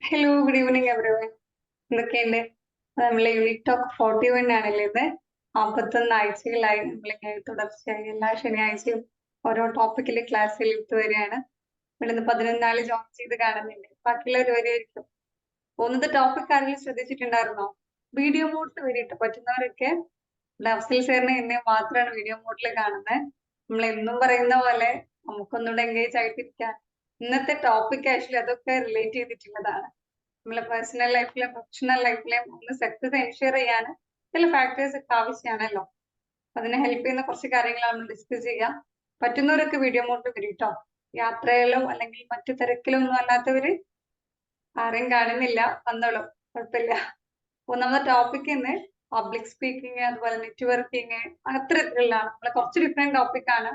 Hello, good evening everyone. എന്തൊക്കെയുണ്ട്? നമ്മളെ unit talk 41 ആണല്ലേ ഇത്. 51 ആഴ്ചകളായി നമ്മളിങ്ങനെ തുടർച്ചയായി എല്ലാ ശനിയാഴ്ചയും ഓരോ ടോപ്പിക്കിൽ ക്ലാസ്സിൽ ഇട്ട് വരികയാണ്. ഇവിടുന്ന് 11 ജോയിൻ ചെയ്ത് കാണുന്നുണ്ട്. ബാക്കിയുള്ളവർ വരുമായിരിക്കും. പോകുന്നത് ടോപ്പിക് ആരെങ്കിലും ശ്രദ്ധിച്ചിട്ടുണ്ടായിരുന്നോ? വീഡിയോ മോഡിൽ വരിട്ട് പറ്റുന്നവരൊക്കെ. അഫ്സൽ സാറിനെ എന്നെ മാത്രമാണ് വീഡിയോ മോഡിൽ കാണുന്നത്. നമ്മൾ എന്നും പറയുന്ന പോലെ നമുക്കൊന്നുകൂടെ എൻഗേജ് ആയിട്ടിരിക്കാൻ. ഇന്നത്തെ ടോപ്പിക് ആക്ച്വലി അതൊക്കെ റിലേറ്റ് ചെയ്തിട്ടുള്ളതാണ്. നമ്മളെ പേഴ്സണൽ ലൈഫിലും പ്രൊഫഷണൽ ലൈഫിലും ഒന്ന് സക്സസ് എൻഷുർ ചെയ്യാൻ ചില ഫാക്ടേഴ്സ് ഒക്കെ ആവശ്യമാണല്ലോ. അതിനെ ഹെൽപ്പ് ചെയ്യുന്ന കുറച്ച് കാര്യങ്ങളാണ് നമ്മൾ ഡിസ്കസ് ചെയ്യാം. പറ്റുന്നവരൊക്കെ വീഡിയോ മോഡിൽ വരും കേട്ടോ. യാത്രയിലോ അല്ലെങ്കിൽ മറ്റു തിരക്കിലോ ഒന്നും അല്ലാത്തവര് ആരെയും കാണുന്നില്ല, വന്നോളൂ, കുഴപ്പമില്ല. ഒന്നാമത്തെ ടോപ്പിക് ഇന്ന് പബ്ലിക് സ്പീക്കിംഗ്, അതുപോലെ നെറ്റ്വർക്കിംഗ്, അത്തരത്തിലുള്ളതാണ്. നമ്മളെ കുറച്ച് ഡിഫറെന്റ് ടോപ്പിക് ആണ്.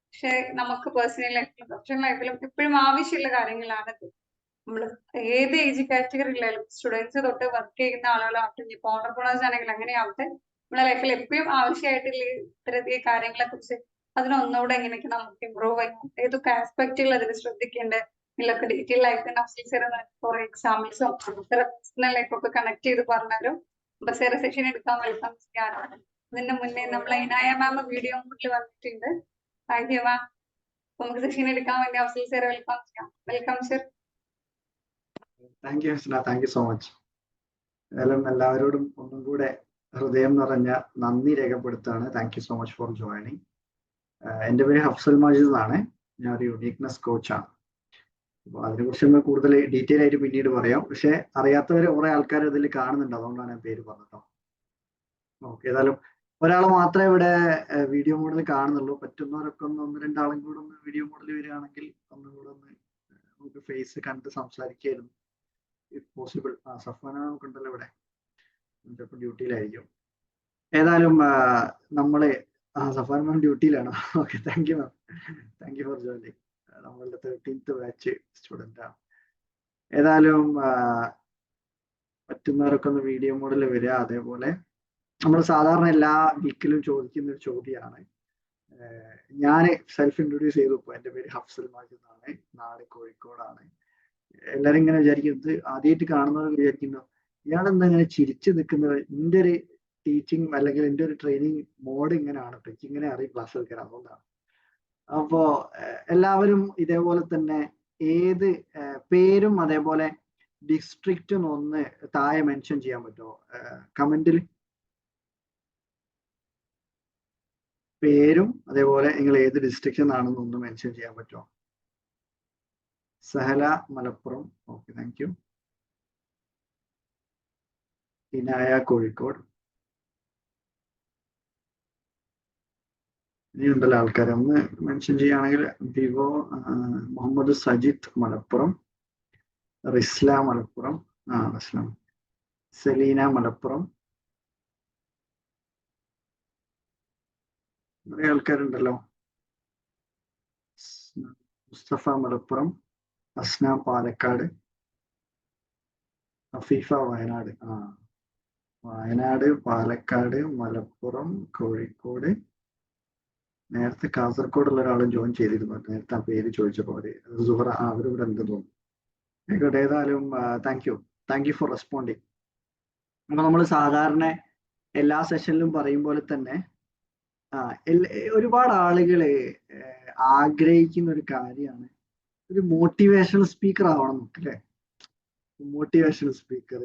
പക്ഷെ നമുക്ക് പേഴ്സണൽ ലൈഫിലും പ്രൊഫഷണൽ ലൈഫിലും എപ്പോഴും ആവശ്യമുള്ള കാര്യങ്ങളാണിത്. നമ്മൾ ഏത് ഏജ് കാറ്റഗറിയിലായാലും സ്റ്റുഡൻസ് തൊട്ട് വർക്ക് ചെയ്യുന്ന ആളുകളാവട്ടെ, ഇനിയിപ്പോൾ ഓണ്ടർപ്രണേഴ്സ് ആണെങ്കിൽ അങ്ങനെയാവട്ടെ, നമ്മുടെ ലൈഫിൽ എപ്പോഴും ആവശ്യമായിട്ടുള്ള ഇത്തരത്തിൽ കാര്യങ്ങളെ കുറിച്ച് അതിനൊന്നുകൂടെ എങ്ങനെയൊക്കെ നമുക്ക് ഇമ്പ്രൂവ് ചെയ്യാം, ഏതൊക്കെ ആസ്പെക്റ്റുകൾ അതിൽ ശ്രദ്ധിക്കേണ്ടത് ഇതിലൊക്കെ ഡീറ്റെയിൽ ആയിട്ട് നഫ്സൽ കുറെ എക്സാമ്പിൾസും പേഴ്സണൽ ലൈഫൊക്കെ കണക്ട് ചെയ്ത് പറഞ്ഞാലും ബസേറെ സെഷൻ എടുക്കാൻ വെൽക്കം ചെയ്യാനാണ്. അതിന്റെ മുന്നേ നമ്മളെ ഇനായ മാം വീഡിയോ മുന്നിൽ വന്നിട്ടുണ്ട്. Thank you ma'am. നമുക്ക് സെഷൻ എടുക്കാൻ വേണ്ടി അഫ്സൽ സാർ വെൽക്കം ചെയ്യാം. Welcome sir. Thank you Hasna, thank you so much. ഏതായാലും എല്ലാവരോടും ഒന്നും കൂടെ ഹൃദയം നിറഞ്ഞ നന്ദി രേഖപ്പെടുത്താണ്. Thank you so much for joining. എൻ്റെ പേര് അഫ്സൽ മാജിദ് എന്നാണ്. ഞാൻ ഒരു യുണീക്നെസ് കോച്ചാണ്. അപ്പോൾ അതിനെക്കുറിച്ച് നമ്മൾ കൂടുതൽ ഡീറ്റെയിൽ ആയിട്ട് പിന്നീട് പറയാം. പക്ഷെ അറിയാത്തവർ കുറെ ആൾക്കാർ ഇതിൽ കാണുന്നുണ്ട്, അതുകൊണ്ടാണ് ഞാൻ പേര് പറഞ്ഞത്. ഓക്കെ, ഏതായാലും ഒരാൾ മാത്രമേ ഇവിടെ വീഡിയോ മോഡിൽ കാണുന്നുള്ളൂ. പറ്റുന്നവരൊക്കെ ഒന്ന് രണ്ടാളും കൂടെ ഒന്ന് വീഡിയോ മോഡിൽ വരികയാണെങ്കിൽ ഒന്നും കൂടെ ഒന്ന് നമുക്ക് ഫേസ് കണ്ട് സംസാരിക്കായിരുന്നു, ഇഫ് പോസിബിൾ. സഫാന നമുക്കുണ്ടല്ലോ ഇവിടെ, ചിലപ്പോൾ ഡ്യൂട്ടിയിലായിരിക്കും. ഏതായാലും നമ്മള് സഫാൻ മാം ഡ്യൂട്ടിയിലാണോ? Okay, thank you ma'am, thank you for joining. നമ്മളുടെ 13th ബാച്ച് സ്റ്റുഡൻ്റ് ആണ്. ഏതായാലും പറ്റുന്നവരൊക്കെ ഒന്ന് വീഡിയോ മോഡിൽ വരിക. അതേപോലെ നമ്മൾ സാധാരണ എല്ലാ വീക്കിലും ചോദിക്കുന്ന ഒരു ചോദ്യമാണ്. ഞാൻ സെൽഫ് ഇൻട്രൊഡ്യൂസ് ചെയ്തു. ഇപ്പോൾ എൻ്റെ പേര് അഫ്സൽ മാജിദ് എന്നാണ്, നാട് കോഴിക്കോടാണ്. എല്ലാരും ഇങ്ങനെ വിചാരിക്കുന്നത്, ആദ്യമായിട്ട് കാണുന്നവർ വിചാരിക്കുന്നു ഇയാളെന്താ ഇങ്ങനെ ചിരിച്ചു നിൽക്കുന്നത്. എൻ്റെ ഒരു ടീച്ചിങ് അല്ലെങ്കിൽ എൻ്റെ ഒരു ട്രെയിനിങ് മോഡ് ഇങ്ങനെയാണ്, എനിക്ക് ഇങ്ങനെ അറിയും ക്ലാസ് എടുക്കാൻ, അതുകൊണ്ടാണ്. അപ്പോ എല്ലാവരും ഇതേപോലെ തന്നെ ഏത് പേരും അതേപോലെ ഡിസ്ട്രിക്റ്റും ഒന്ന് താഴെ മെൻഷൻ ചെയ്യാൻ പറ്റുമോ കമന്റിൽ? പേരും അതേപോലെ നിങ്ങൾ ഏത് ഡിസ്ട്രിക്റ്റിൽ നിന്നാണെന്ന് ഒന്ന് മെൻഷൻ ചെയ്യാൻ പറ്റുമോ? Sahala Malappuram, okay, thank you. Inaya Kozhikode. ഇനിയുണ്ടല്ലോ ആൾക്കാർ, ഒന്ന് മെൻഷൻ ചെയ്യുകയാണെങ്കിൽ. വിവോ മുഹമ്മദ് സജിത്ത് മലപ്പുറം, റിസ്ല മലപ്പുറം, റിസ്ലാം, സെലീന മലപ്പുറം. കുറേ ആൾക്കാരുണ്ടല്ലോ. മുസ്തഫ മലപ്പുറം, അസ്ന പാലക്കാട്, അഫീഫ വയനാട്. വയനാട്, പാലക്കാട്, മലപ്പുറം, കോഴിക്കോട്. നേരത്തെ കാസർഗോഡുള്ള ഒരാളും ജോയിൻ ചെയ്തിരുന്നു, നേരത്തെ ആ പേര് ചോദിച്ചപ്പോൾ സുഹറ, അവരിവിടെ ഉണ്ട് തോന്നുന്നു. ആയിക്കോട്ടെ, ഏതായാലും താങ്ക് യു ഫോർ റെസ്പോണ്ടിങ്. അപ്പൊ നമ്മൾ സാധാരണ എല്ലാ സെഷനിലും പറയും പോലെ തന്നെ ഒരുപാട് ആളുകള് ആഗ്രഹിക്കുന്ന ഒരു കാര്യമാണ് ഒരു മോട്ടിവേഷണൽ സ്പീക്കർ ആവണം നമുക്ക്, അല്ലെ? മോട്ടിവേഷണൽ സ്പീക്കർ,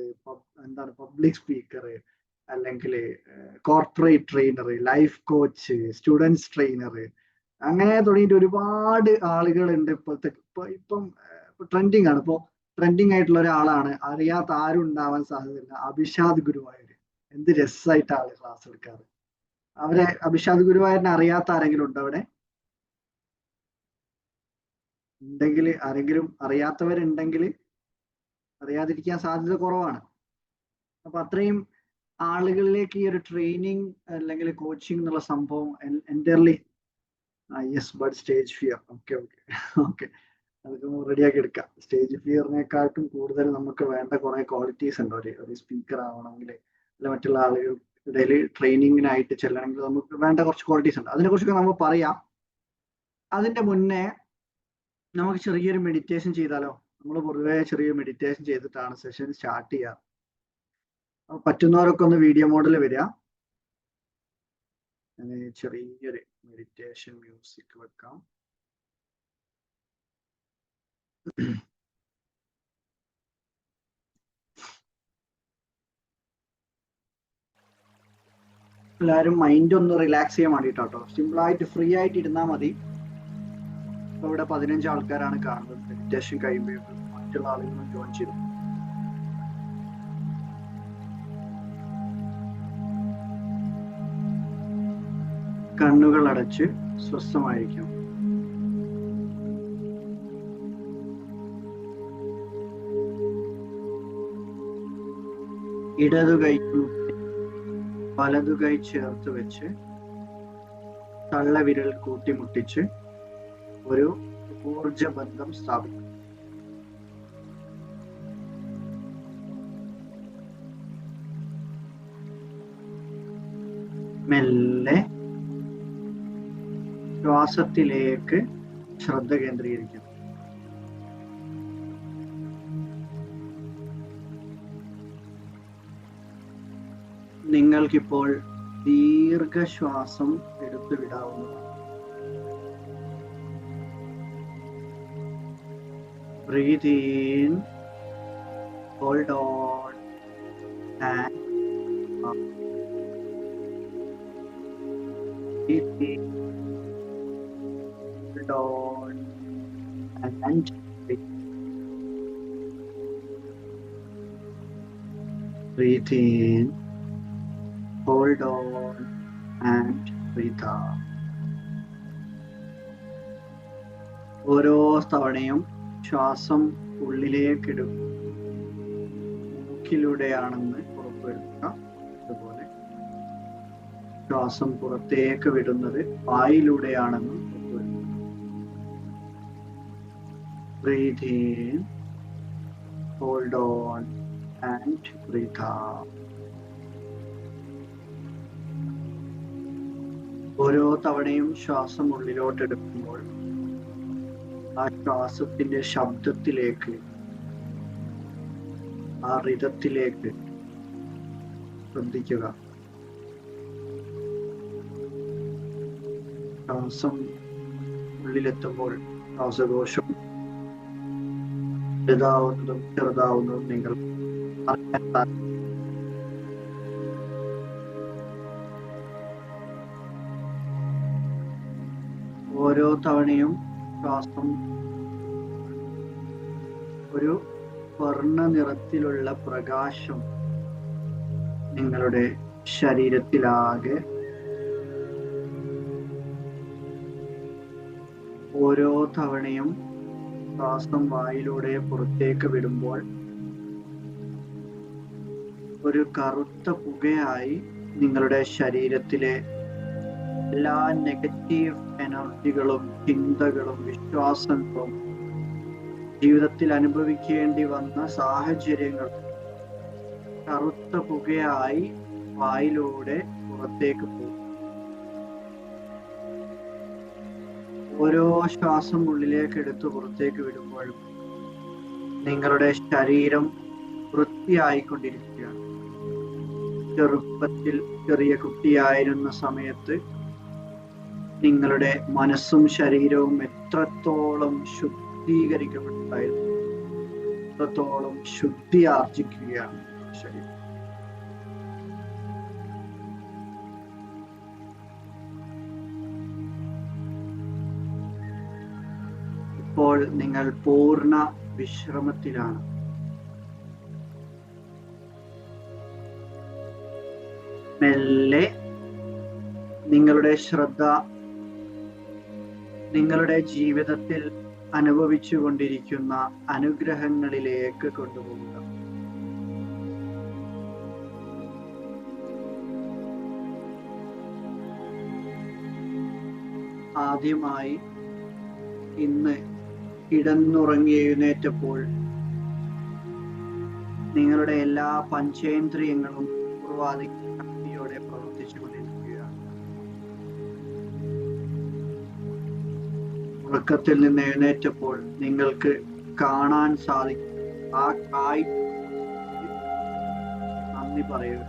എന്താണ് പബ്ലിക് സ്പീക്കർ, അല്ലെങ്കിൽ corporate trainer, life coach, students trainer, അങ്ങനെ തുടങ്ങിയിട്ട് ഒരുപാട് ആളുകളുണ്ട്. ഇപ്പം ട്രെൻഡിങ് ആണ്. ഇപ്പോൾ ട്രെൻഡിങ് ആയിട്ടുള്ള ഒരാളാണ്, അറിയാത്ത ആരും ഉണ്ടാവാൻ സാധ്യതയില്ല, അഭിഷാദ് ഗുരുവായൂർ. എന്ത് രസമായിട്ടാണ് ക്ലാസ് എടുക്കാറ്. അവരെ അഭിഷാദ് ഗുരുവായൂരിനെ അറിയാത്ത ആരെങ്കിലും ഉണ്ടോ അവിടെ? ഉണ്ടെങ്കിൽ ആരെങ്കിലും അറിയാത്തവരുണ്ടെങ്കിൽ, അറിയാതിരിക്കാൻ സാധ്യത കുറവാണ്. അപ്പൊ അത്രയും ആളുകളിലേക്ക് ഈ ഒരു ട്രെയിനിങ് അല്ലെങ്കിൽ കോച്ചിങ് എന്നുള്ള സംഭവം entirely yes, but stage fear. Okay, അതൊക്കെ റെഡിയാക്കി എടുക്കാം. സ്റ്റേജ് ഫിയറിനെക്കാട്ടും കൂടുതൽ നമുക്ക് വേണ്ട കുറെ ക്വാളിറ്റീസ് ഉണ്ട് ഒരു സ്പീക്കർ ആവണമെങ്കിൽ, അല്ല മറ്റുള്ള ആളുകൾക്കിടയിൽ ട്രെയിനിങ്ങിനായിട്ട് ചെല്ലണമെങ്കിൽ നമുക്ക് വേണ്ട കുറച്ച് ക്വാളിറ്റീസ് ഉണ്ട്. അതിനെക്കുറിച്ചൊക്കെ നമ്മൾ പറയാം. അതിന്റെ മുന്നേ നമുക്ക് ചെറിയൊരു മെഡിറ്റേഷൻ ചെയ്താലോ? നമ്മൾ പൊതുവെ ചെറിയ മെഡിറ്റേഷൻ ചെയ്തിട്ടാണ് സെഷൻ സ്റ്റാർട്ട് ചെയ്യുക. പറ്റുന്നവരൊക്കെ ഒന്ന് വീഡിയോ മോഡിൽ വരിക. ചെറിയൊരു മെഡിറ്റേഷൻ മ്യൂസിക് വെക്കാം. എല്ലാവരും മൈൻഡ് ഒന്ന് റിലാക്സ് ചെയ്യാൻ വേണ്ടിയിട്ടോ. സിമ്പിളായിട്ട് ഫ്രീ ആയിട്ട് ഇരുന്നാൽ മതി. ഇപ്പൊ ഇവിടെ 15 ആൾക്കാരാണ് കാണുന്നത്. മെഡിറ്റേഷൻ കഴിയുമ്പോഴേക്കും മറ്റുള്ള ആളുകളും ജോയിൻ ചെയ്തു. കണ്ണുകൾ അടച്ച് സ്വസ്ഥമായിരിക്കും. ഇടതു കൈക്കും വലതു കൈ ചേർത്ത് വെച്ച് തള്ളവിരൽ കൂട്ടിമുട്ടിച്ച് ഒരു ഊർജബന്ധം സ്ഥാപിക്കും. മെല്ലെ ശ്വാസത്തിലേക്ക് ശ്രദ്ധ കേന്ദ്രീകരിക്കും. നിങ്ങൾക്കിപ്പോൾ ദീർഘശ്വാസം എടുത്തു വിടാവുന്നതാണ്. Breathe in, hold on, and up. Breathe in, hold on, and breathe in, hold on, and breathe out. ഓരോ തവണയും ശ്വാസം ഉള്ളിലേക്കിടും മൂക്കിലൂടെയാണെന്ന് ഉറപ്പുവരുത്തുക. അതുപോലെ ശ്വാസം പുറത്തേക്ക് വിടുന്നത് വായിലൂടെയാണെന്ന് ഉറപ്പുവരുത്തുക. Breathe in, hold on, and breathe out. ഓരോ തവണയും ശ്വാസം ഉള്ളിലോട്ടെടുക്കുമ്പോൾ ആ ശ്വാസത്തിന്റെ ശബ്ദത്തിലേക്ക്, ആ റിതത്തിലേക്ക് ശ്രദ്ധിക്കുക. ശ്വാസം ഉള്ളിലെത്തുമ്പോൾ ശ്വാസകോശം വലുതാവുന്നതും ചെറുതാവുന്നതും നിങ്ങൾ അറിയാൻ. ഓരോ തവണയും ശ്വാസം ഒരു വർണ്ണ നിറത്തിലുള്ള പ്രകാശം നിങ്ങളുടെ ശരീരത്തിലാകെ, ഓരോ തവണയും ശ്വാസം വായിലൂടെ പുറത്തേക്ക് വിടുമ്പോൾ ഒരു കറുത്ത പുകയായി നിങ്ങളുടെ ശരീരത്തിലെ എല്ലാ നെഗറ്റീവ് എനർജികളും, ചിന്തകളും, വിശ്വാസങ്ങളും, ജീവിതത്തിൽ അനുഭവിക്കേണ്ടി വന്ന സാഹചര്യങ്ങൾ കറുത്ത പുകയായി വായിലൂടെ പുറത്തേക്ക് പോകും. ഓരോ ശ്വാസം ഉള്ളിലേക്ക് എടുത്ത് പുറത്തേക്ക് വിടുമ്പോഴും നിങ്ങളുടെ ശരീരം വൃത്തിയായിക്കൊണ്ടിരിക്കുകയാണ്. ചെറുപ്പത്തിൽ ചെറിയ കുട്ടിയായിരുന്ന സമയത്ത് നിങ്ങളുടെ മനസ്സും ശരീരവും എത്രത്തോളം ശുദ്ധീകരിക്കപ്പെട്ടായിരുന്നു, എത്രത്തോളം ശുദ്ധി ആർജിക്കുകയാണ് ശരീരം. ഇപ്പോൾ നിങ്ങൾ പൂർണ്ണ വിശ്രമത്തിലാണ്. മെല്ലെ നിങ്ങളുടെ ശ്രദ്ധ നിങ്ങളുടെ ജീവിതത്തിൽ അനുഭവിച്ചു കൊണ്ടിരിക്കുന്ന അനുഗ്രഹങ്ങളിലേക്ക് കൊണ്ടുപോകുക. ആദ്യമായി ഇന്ന് കിടന്നുറങ്ങി എഴുന്നേറ്റപ്പോൾ നിങ്ങളുടെ എല്ലാ പഞ്ചേന്ദ്രിയങ്ങളും പൂർവാധിക ശക്തിയോടെ പ്രവർത്തിച്ചു കൊണ്ടിരിക്കുകയാണ്. ഉറക്കത്തിൽ നിന്ന് എഴുന്നേറ്റപ്പോൾ നിങ്ങൾക്ക് കാണാൻ സാധിക്കും ആ കാഴ്ച നന്ദി പറയുക.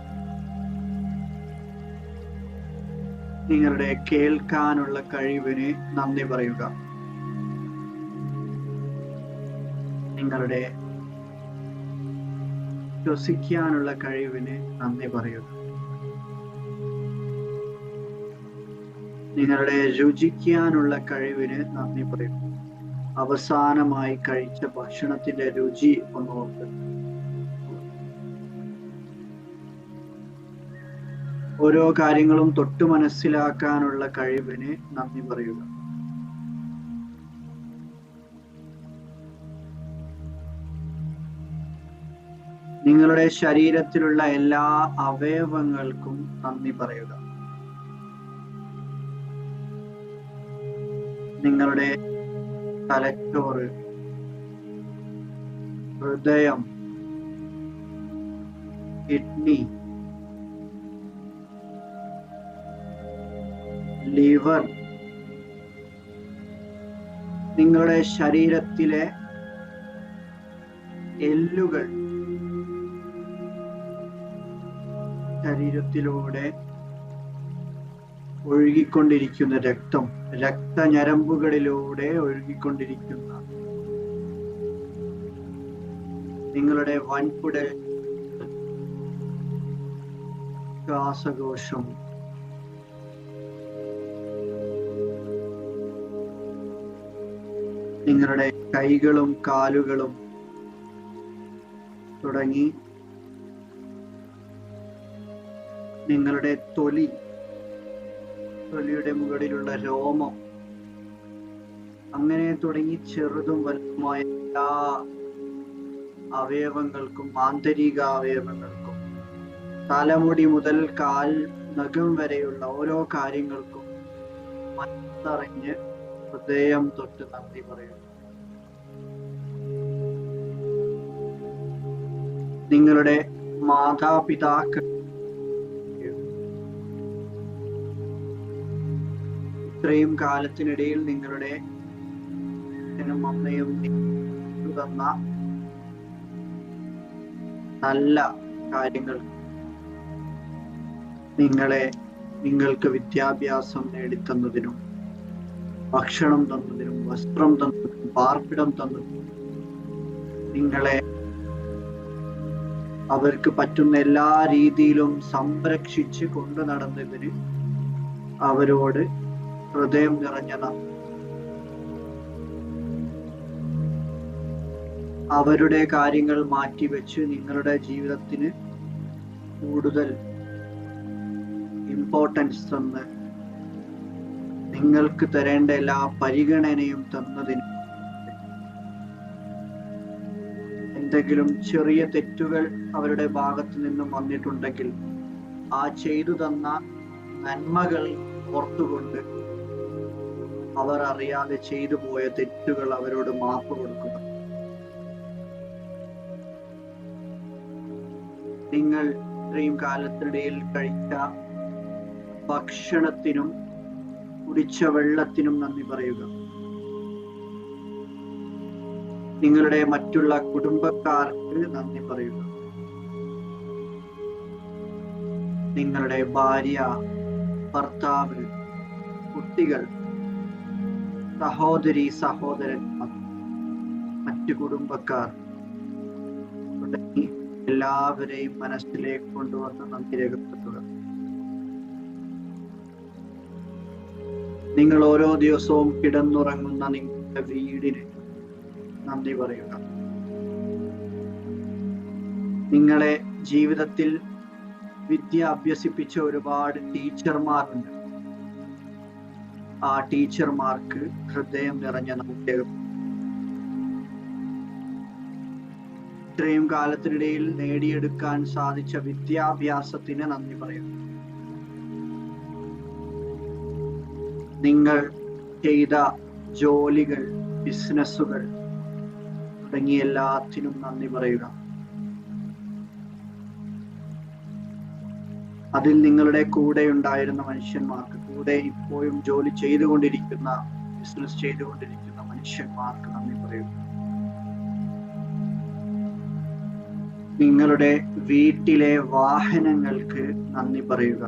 നിങ്ങളുടെ കേൾക്കാനുള്ള കഴിവിന് നന്ദി പറയുക. നിങ്ങളുടെ ശ്വസിക്കാനുള്ള കഴിവിന് നന്ദി പറയുക. നിങ്ങളുടെ രുചിക്കാനുള്ള കഴിവിന് നന്ദി പറയുക. അവസാനമായി കഴിച്ച ഭക്ഷണത്തിന്റെ രുചി ഒന്ന് ഓർക്കുക. ഓരോ കാര്യങ്ങളും തൊട്ട് മനസ്സിലാക്കാനുള്ള കഴിവിന് നന്ദി പറയുക. നിങ്ങളുടെ ശരീരത്തിലുള്ള എല്ലാ അവയവങ്ങൾക്കും നന്ദി പറയുക. നിങ്ങളുടെ തലച്ചോറ്, ഹൃദയം, കിഡ്നി, ലിവർ, നിങ്ങളുടെ ശരീരത്തിലെ എല്ലുകൾ, ശരീരത്തിലൂടെ ഒഴുകിക്കൊണ്ടിരിക്കുന്ന രക്തം, രക്തഞരമ്പുകളിലൂടെ ഒഴുകിക്കൊണ്ടിരിക്കുന്ന നിങ്ങളുടെ വൻകുടൽ, ശ്വാസകോശം, നിങ്ങളുടെ കൈകളും കാലുകളും തുടങ്ങി നിങ്ങളുടെ തൊലിയുടെ മുകളിലുള്ള രോമം, അങ്ങനെ തുടങ്ങി ചെറുതും വലുതുമായ എല്ലാ അവയവങ്ങൾക്കും, ആന്തരിക അവയവങ്ങൾക്കും, തലമുടി മുതൽ കാൽ നഖം വരെയുള്ള ഓരോ കാര്യങ്ങൾക്കും മനസ്സറിഞ്ഞ് ഹൃദയം തൊട്ട് നന്ദി പറയുന്നു. നിങ്ങളുടെ മാതാപിതാക്കൾ ഇത്രയും കാലത്തിനിടയിൽ നിങ്ങളുടെ അച്ഛനും അമ്മയും തന്ന നല്ല കാര്യങ്ങൾ, നിങ്ങൾക്ക് വിദ്യാഭ്യാസം നേടിത്തന്നതിനും, ഭക്ഷണം തന്നതിനും, വസ്ത്രം തന്നതിനും, പാർപ്പിടം തന്നതിനും, നിങ്ങളെ അവർക്ക് പറ്റുന്ന എല്ലാ രീതിയിലും സംരക്ഷിച്ച് കൊണ്ടു നടന്നതിന് അവരോട് ഹൃദയം നിറഞ്ഞ നന്ദി. അവരുടെ കാര്യങ്ങൾ മാറ്റിവെച്ച് നിങ്ങളുടെ ജീവിതത്തിന് കൂടുതൽ ഇമ്പോർട്ടൻസ് തന്ന് നിങ്ങൾക്ക് തരേണ്ട എല്ലാ പരിഗണനയും തന്നതിന്, എന്തെങ്കിലും ചെറിയ തെറ്റുകൾ അവരുടെ ഭാഗത്തു നിന്നും വന്നിട്ടുണ്ടെങ്കിൽ ആ ചെയ്തു തന്ന നന്മകൾ ഓർത്തുകൊണ്ട് അവർ അറിയാതെ ചെയ്തു പോയ തെറ്റുകൾ അവരോട് മാപ്പ് കൊടുക്കുക. നിങ്ങൾ ഇത്രയും കാലത്തിനിടയിൽ കഴിച്ച ഭക്ഷണത്തിനും കുടിച്ച വെള്ളത്തിനും നന്ദി പറയുക. നിങ്ങളുടെ മറ്റുള്ള കുടുംബക്കാർക്ക് നന്ദി പറയുക. നിങ്ങളുടെ ഭാര്യ, ഭർത്താവ്, കുട്ടികൾ, സഹോദരി, സഹോദരന്മാർ, മറ്റു കുടുംബക്കാർ തുടങ്ങി എല്ലാവരെയും മനസ്സിലേക്ക് കൊണ്ടുവന്ന് നന്ദി രേഖപ്പെടുത്തുക. നിങ്ങൾ ഓരോ ദിവസവും കിടന്നുറങ്ങുന്ന നിങ്ങളുടെ വീടിന് നന്ദി പറയുക. നിങ്ങളെ ജീവിതത്തിൽ വിദ്യ അഭ്യസിപ്പിച്ച ഒരുപാട് ടീച്ചർമാരുണ്ട്. ആ ടീച്ചർമാർക്ക് ഹൃദയം നിറഞ്ഞ നന്ദി. ഇത്രയും കാലത്തിനിടയിൽ നേടിയെടുക്കാൻ സാധിച്ച വിദ്യാഭ്യാസത്തിന് നന്ദി പറയുന്നു. നിങ്ങൾ ചെയ്ത ജോലികൾ, ബിസിനസ്സുകൾ തുടങ്ങിയ എല്ലാത്തിനും നന്ദി പറയുക. അതിൽ നിങ്ങളുടെ കൂടെ ഉണ്ടായിരുന്ന മനുഷ്യന്മാർക്ക്, കൂടെ ഇപ്പോഴും ജോലി ചെയ്തുകൊണ്ടിരിക്കുന്ന, ബിസിനസ് ചെയ്തുകൊണ്ടിരിക്കുന്ന മനുഷ്യന്മാർക്ക് നന്ദി പറയുക. നിങ്ങളുടെ വീട്ടിലെ വാഹനങ്ങൾക്ക് നന്ദി പറയുക.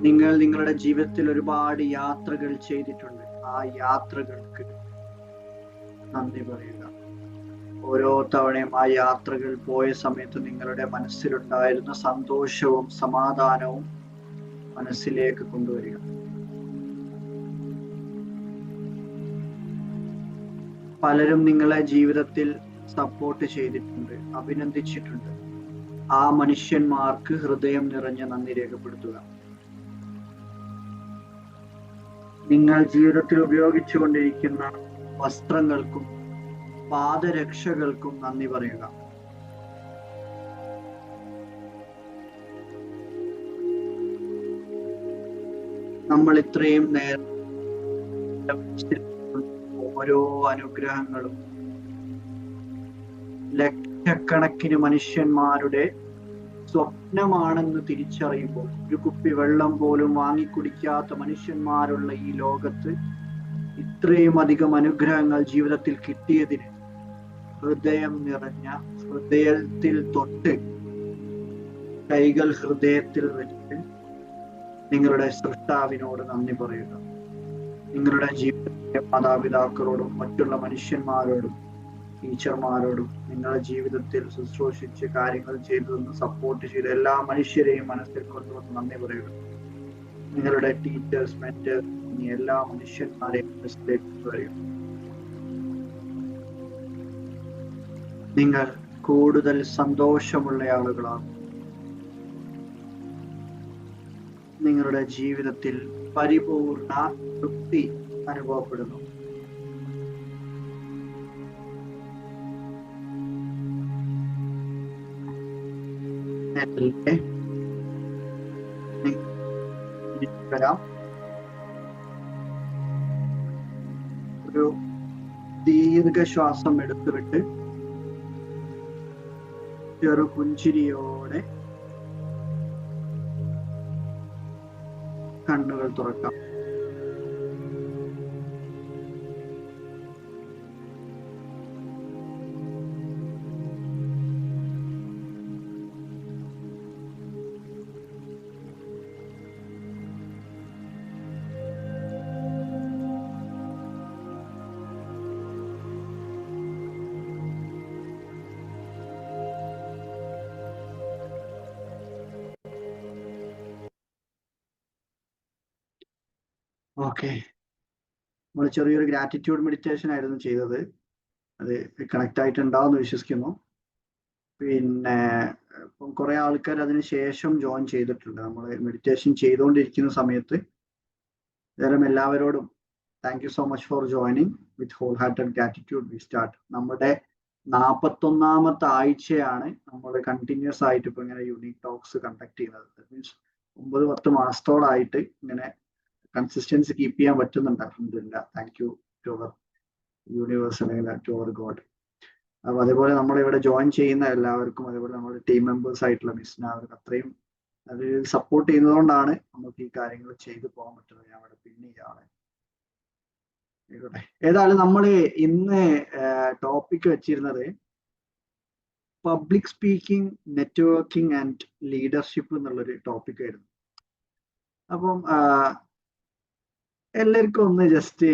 നിങ്ങൾ നിങ്ങളുടെ ജീവിതത്തിൽ ഒരുപാട് യാത്രകൾ ചെയ്തിട്ടുണ്ട്. ആ യാത്രകൾക്ക് നന്ദി പറയുക. ഓരോ തവണയും ആ യാത്രകൾ പോയ സമയത്ത് നിങ്ങളുടെ മനസ്സിലുണ്ടായിരുന്ന സന്തോഷവും സമാധാനവും മനസ്സിലേക്ക് കൊണ്ടുവരിക. പലരും നിങ്ങളെ ജീവിതത്തിൽ സപ്പോർട്ട് ചെയ്തിട്ടുണ്ട്, അഭിനന്ദിച്ചിട്ടുണ്ട്. ആ മനുഷ്യന്മാർക്ക് ഹൃദയം നിറഞ്ഞ നന്ദി രേഖപ്പെടുത്തുക. നിങ്ങൾ ജീവിതത്തിൽ ഉപയോഗിച്ചുകൊണ്ടിരിക്കുന്ന വസ്ത്രങ്ങൾക്കും പാദരക്ഷകൾക്കും നന്ദി പറയുക. നമ്മൾ ഇത്രയും നേരം ഓരോ അനുഗ്രഹങ്ങളും ലക്ഷക്കണക്കിന് മനുഷ്യന്മാരുടെ സ്വപ്നമാണെന്ന് തിരിച്ചറിയുമ്പോൾ, ഒരു കുപ്പി വെള്ളം പോലും വാങ്ങിക്കുടിക്കാത്ത മനുഷ്യന്മാരുള്ള ഈ ലോകത്ത് ഇത്രയും അധികം അനുഗ്രഹങ്ങൾ ജീവിതത്തിൽ കിട്ടിയതിന് ഹൃദയം നിറഞ്ഞ, ഹൃദയത്തിൽ തൊട്ട് കൈകൾ ഹൃദയത്തിൽ വെച്ച് നിങ്ങളുടെ സൃഷ്ടാവിനോട് നന്ദി പറയുക. നിങ്ങളുടെ ജീവിതത്തിലെ മാതാപിതാക്കളോടും മറ്റുള്ള മനുഷ്യന്മാരോടും ടീച്ചർമാരോടും നിങ്ങളുടെ ജീവിതത്തിൽ ശുശ്രൂഷിച്ച് കാര്യങ്ങൾ ചെയ്തതെന്ന് സപ്പോർട്ട് ചെയ്ത എല്ലാ മനുഷ്യരെയും മനസ്സിൽ കൊണ്ടുവന്ന് നന്ദി പറയുക. നിങ്ങളുടെ ടീച്ചേഴ്സ്, മെന്റേഴ്സ്, എല്ലാ മനുഷ്യന്മാരെയും മനസ്സിലേക്ക് കൊണ്ടുവരിക. നിങ്ങൾ കൂടുതൽ സന്തോഷമുള്ള ആളുകളാണ്. നിങ്ങളുടെ ജീവിതത്തിൽ പരിപൂർണ തൃപ്തി അനുഭവപ്പെടുന്നു. ഒരു ദീർഘശ്വാസം എടുത്തുവിട്ട് ചെറു പുഞ്ചിരിയോടെ കണ്ണുകൾ തുറക്കാം. ഓക്കെ, നമ്മൾ ചെറിയൊരു ഗ്രാറ്റിറ്റ്യൂഡ് മെഡിറ്റേഷൻ ആയിരുന്നു ചെയ്തത്. അത് കണക്ട് ആയിട്ടുണ്ടാവുമെന്ന് വിശ്വസിക്കുന്നു. പിന്നെ ഇപ്പം കുറെ ആൾക്കാർ അതിന് ശേഷം ജോയിൻ ചെയ്തിട്ടുണ്ട്. നമ്മൾ മെഡിറ്റേഷൻ ചെയ്തുകൊണ്ടിരിക്കുന്ന സമയത്ത് എല്ലാവരോടും thank you so much for joining. With whole hearted gratitude we start. നമ്മുടെ 41ാമത്തെ ആഴ്ചയാണ് നമ്മൾ കണ്ടിന്യൂസ് ആയിട്ട് ഇപ്പൊ ഇങ്ങനെ യൂണിക് ടോക്സ് കണ്ടക്ട് ചെയ്യുന്നത്. മീൻസ് 9-10 മാസത്തോളായിട്ട് ഇങ്ങനെ കൺസിസ്റ്റൻസി കീപ്പ് ചെയ്യാൻ പറ്റുന്നുണ്ട്. അൽഹംദുലില്ലാഹ്. Thank you to our universe അല്ലെങ്കിൽ ടു അവർ ഗോഡ്. അപ്പൊ അതേപോലെ നമ്മളിവിടെ ജോയിൻ ചെയ്യുന്ന എല്ലാവർക്കും, അതേപോലെ നമ്മുടെ ടീം മെമ്പേഴ്സ് ആയിട്ടുള്ള മിസ്ന, അവർക്ക് അത്രയും അത് സപ്പോർട്ട് ചെയ്യുന്നതുകൊണ്ടാണ് നമുക്ക് ഈ കാര്യങ്ങൾ ചെയ്തു പോകാൻ പറ്റുന്നത്. ഞാൻ അവിടെ പിന്നെ ചെയ്യാണ്. ഏതായാലും നമ്മൾ ഇന്ന് ടോപ്പിക് വെച്ചിരുന്നത് public speaking, networking and leadership എന്നുള്ളൊരു ടോപ്പിക് ആയിരുന്നു. അപ്പം എല്ലാവർക്കും ഒന്ന് ജസ്റ്റ്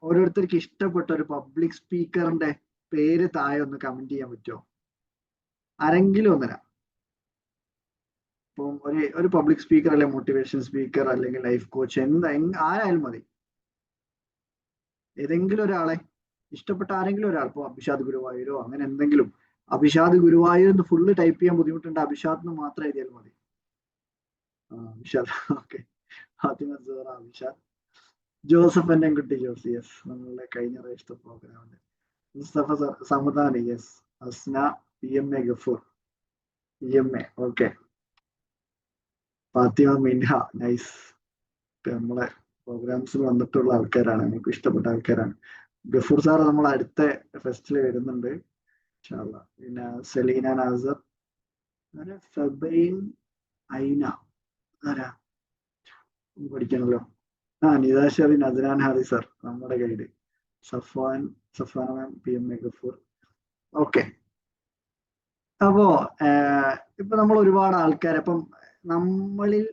ഓരോരുത്തർക്ക് ഇഷ്ടപ്പെട്ട ഒരു പബ്ലിക് സ്പീക്കറിന്റെ പേര് താഴെ ഒന്ന് കമന്റ് ചെയ്യാൻ പറ്റുമോ? ആരെങ്കിലും ഒന്നര. ഇപ്പം ഒരു പബ്ലിക് സ്പീക്കർ അല്ലെങ്കിൽ മോട്ടിവേഷൻ സ്പീക്കർ അല്ലെങ്കിൽ ലൈഫ് കോച്ച് ആരായാലും മതി. ഏതെങ്കിലും ഒരാളെ ഇഷ്ടപ്പെട്ട ആരെങ്കിലും ഒരാൾ, ഇപ്പോൾ അഭിഷാദ് ഗുരുവായൂരോ അങ്ങനെ എന്തെങ്കിലും. അഭിഷാദ് ഗുരുവായൂർ ഫുള്ള് ടൈപ്പ് ചെയ്യാൻ ബുദ്ധിമുട്ടുണ്ട്. അഭിഷാദിന് മാത്രം എഴുതിയാലും മതി. അഭിഷാദ്, ഓക്കെ. അഭിഷാദ്. ജോസഫ് എന്നെ കുട്ടി ജോസ്, യെസ്, നമ്മളുടെ കഴിഞ്ഞ പ്രാവശ്യത്തെ പ്രോഗ്രാമില്. Mustafa Samadani, yes. Asna PMA Gafoor, PMA, okay. Fathima Minha, nice. നമ്മളെ പ്രോഗ്രാംസിൽ വന്നിട്ടുള്ള ആൾക്കാരാണ്, നമുക്ക് ഇഷ്ടപ്പെട്ട ആൾക്കാരാണ്. ഗഫൂർ സാർ നമ്മൾ അടുത്ത ഫെസ്റ്റിൽ വരുന്നുണ്ട് ഇൻഷാല്ലാ. പിന്നെ സെലീന നാസർ, ഫബൈൻ ഐന, ആരാ പഠിക്കണല്ലോ. നിദാ ഷെറിൻ, അദ്നാൻ ഹാദി സർ, നമ്മുടെ ഗൈഡ്, സഫാന മാം, PMA ഗഫൂർ. ഓക്കെ. അപ്പോ ഇപ്പൊ നമ്മൾ ഒരുപാട് ആൾക്കാർ, അപ്പം നമ്മളിൽ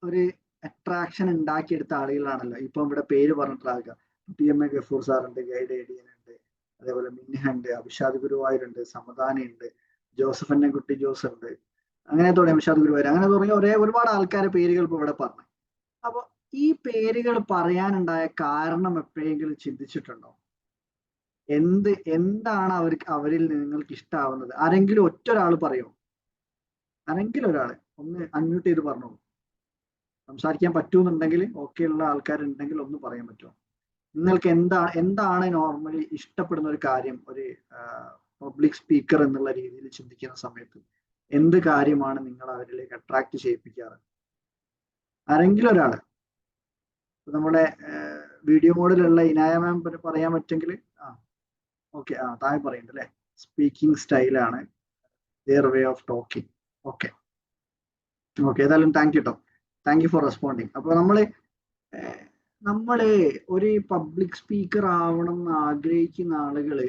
ഒരു അട്രാക്ഷൻ ഉണ്ടാക്കിയെടുത്ത ആളുകളാണല്ലോ ഇപ്പൊ ഇവിടെ പേര് പറഞ്ഞിട്ടുള്ള ആൾക്കാർ. PMA ഗഫൂർ സാറുണ്ട്, ഗൈഡ് ഏഡിയൻ ഉണ്ട്, അതേപോലെ മിൻഹ ഉണ്ട്, അഭിഷാദ് ഗുരുവായൂരുണ്ട്, സമദാനി ഉണ്ട്, ജോസഫ് കുട്ടി ജോസ് ഉണ്ട്, അങ്ങനെ തുടങ്ങി അഭിഷാദ് ഗുരുവായൂർ, അങ്ങനെ തുടങ്ങി ഒരുപാട് ആൾക്കാരെ പേരുകൾ ഇപ്പൊ ഇവിടെ പറഞ്ഞു. അപ്പൊ ഈ പേരുകൾ പറയാനുണ്ടായ കാരണം എപ്പോഴെങ്കിലും ചിന്തിച്ചിട്ടുണ്ടോ? എന്താണ് അവരിൽ നിങ്ങൾക്ക് ഇഷ്ടാവുന്നത്? ആരെങ്കിലും ഒരാൾ പറയോ? ആരെങ്കിലും ഒരാള് ഒന്ന് അൺമ്യൂട്ട് ചെയ്ത് പറഞ്ഞോളൂ. സംസാരിക്കാൻ പറ്റുമെന്നുണ്ടെങ്കിൽ, ഓക്കെ ഉള്ള ആൾക്കാരുണ്ടെങ്കിൽ ഒന്ന് പറയാൻ പറ്റുമോ? നിങ്ങൾക്ക് എന്താണ് നോർമലി ഇഷ്ടപ്പെടുന്ന ഒരു കാര്യം? ഒരു പബ്ലിക് സ്പീക്കർ എന്നുള്ള രീതിയിൽ ചിന്തിക്കുന്ന സമയത്ത് എന്ത് കാര്യമാണ് നിങ്ങൾ അവരിലേക്ക് അട്രാക്ട് ചെയ്യിപ്പിക്കാറ്? ആരെങ്കിലും ഒരാള്. നമ്മുടെ വീഡിയോ മോഡിലുള്ള ഇനായ മാം പറയാൻ പറ്റുമെങ്കിൽ. ഓക്കെ, താഴെ പറയുന്നുണ്ട് അല്ലെ, സ്പീക്കിംഗ് സ്റ്റൈലാണ്, their way of talking. Okay, ഏതായാലും താങ്ക് യു കേട്ടോ, താങ്ക് യു ഫോർ റെസ്പോണ്ടിങ്. അപ്പൊ നമ്മള് ഒരു പബ്ലിക് സ്പീക്കർ ആവണം എന്ന് ആഗ്രഹിക്കുന്ന ആളുകള്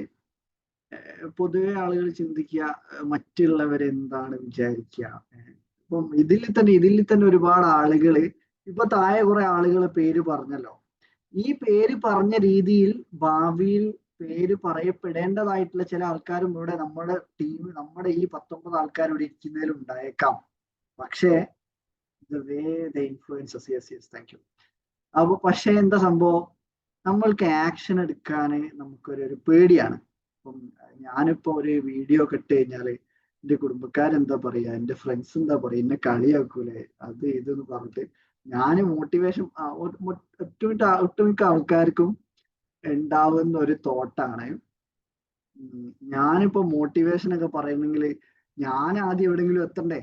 പൊതുവെ ആളുകൾ ചിന്തിക്കുക മറ്റുള്ളവരെന്താണ് വിചാരിക്കുക. ഇപ്പം ഇതിൽ തന്നെ ഒരുപാട് ആളുകള്, ഇപ്പൊ താഴെ കുറെ ആളുകൾ പേര് പറഞ്ഞല്ലോ. ഈ പേര് പറഞ്ഞ രീതിയിൽ ഭാവിയിൽ പേര് പറയപ്പെടേണ്ടതായിട്ടുള്ള ചില ആൾക്കാരും ഇവിടെ നമ്മുടെ നമ്മുടെ ഈ 19 ആൾക്കാർ ഇവിടെ ഇരിക്കുന്നതിൽ ഉണ്ടായേക്കാം. പക്ഷേ താങ്ക് യു. അപ്പൊ പക്ഷെ എന്താ സംഭവം, നമ്മൾക്ക് ആക്ഷൻ എടുക്കാന് നമുക്കൊരു പേടിയാണ്. അപ്പം ഞാനിപ്പോ ഒരു വീഡിയോ ഇട്ട് കഴിഞ്ഞാല് എന്റെ കുടുംബക്കാരെന്താ പറയാ, എന്റെ ഫ്രണ്ട്സ് എന്താ പറയാ, എന്നെ കളിയാക്കൂലേ, അത് ഇതെന്ന് പറഞ്ഞിട്ട് ഞാൻ മോട്ടിവേഷൻ ഒട്ടുമിക്ക ആൾക്കാർക്കും ഉണ്ടാവുന്ന ഒരു തോട്ടാണ്. ഞാനിപ്പോ മോട്ടിവേഷൻ ഒക്കെ പറയുന്നെങ്കിൽ ഞാൻ ആദ്യം എവിടെയെങ്കിലും എത്തണ്ടേ?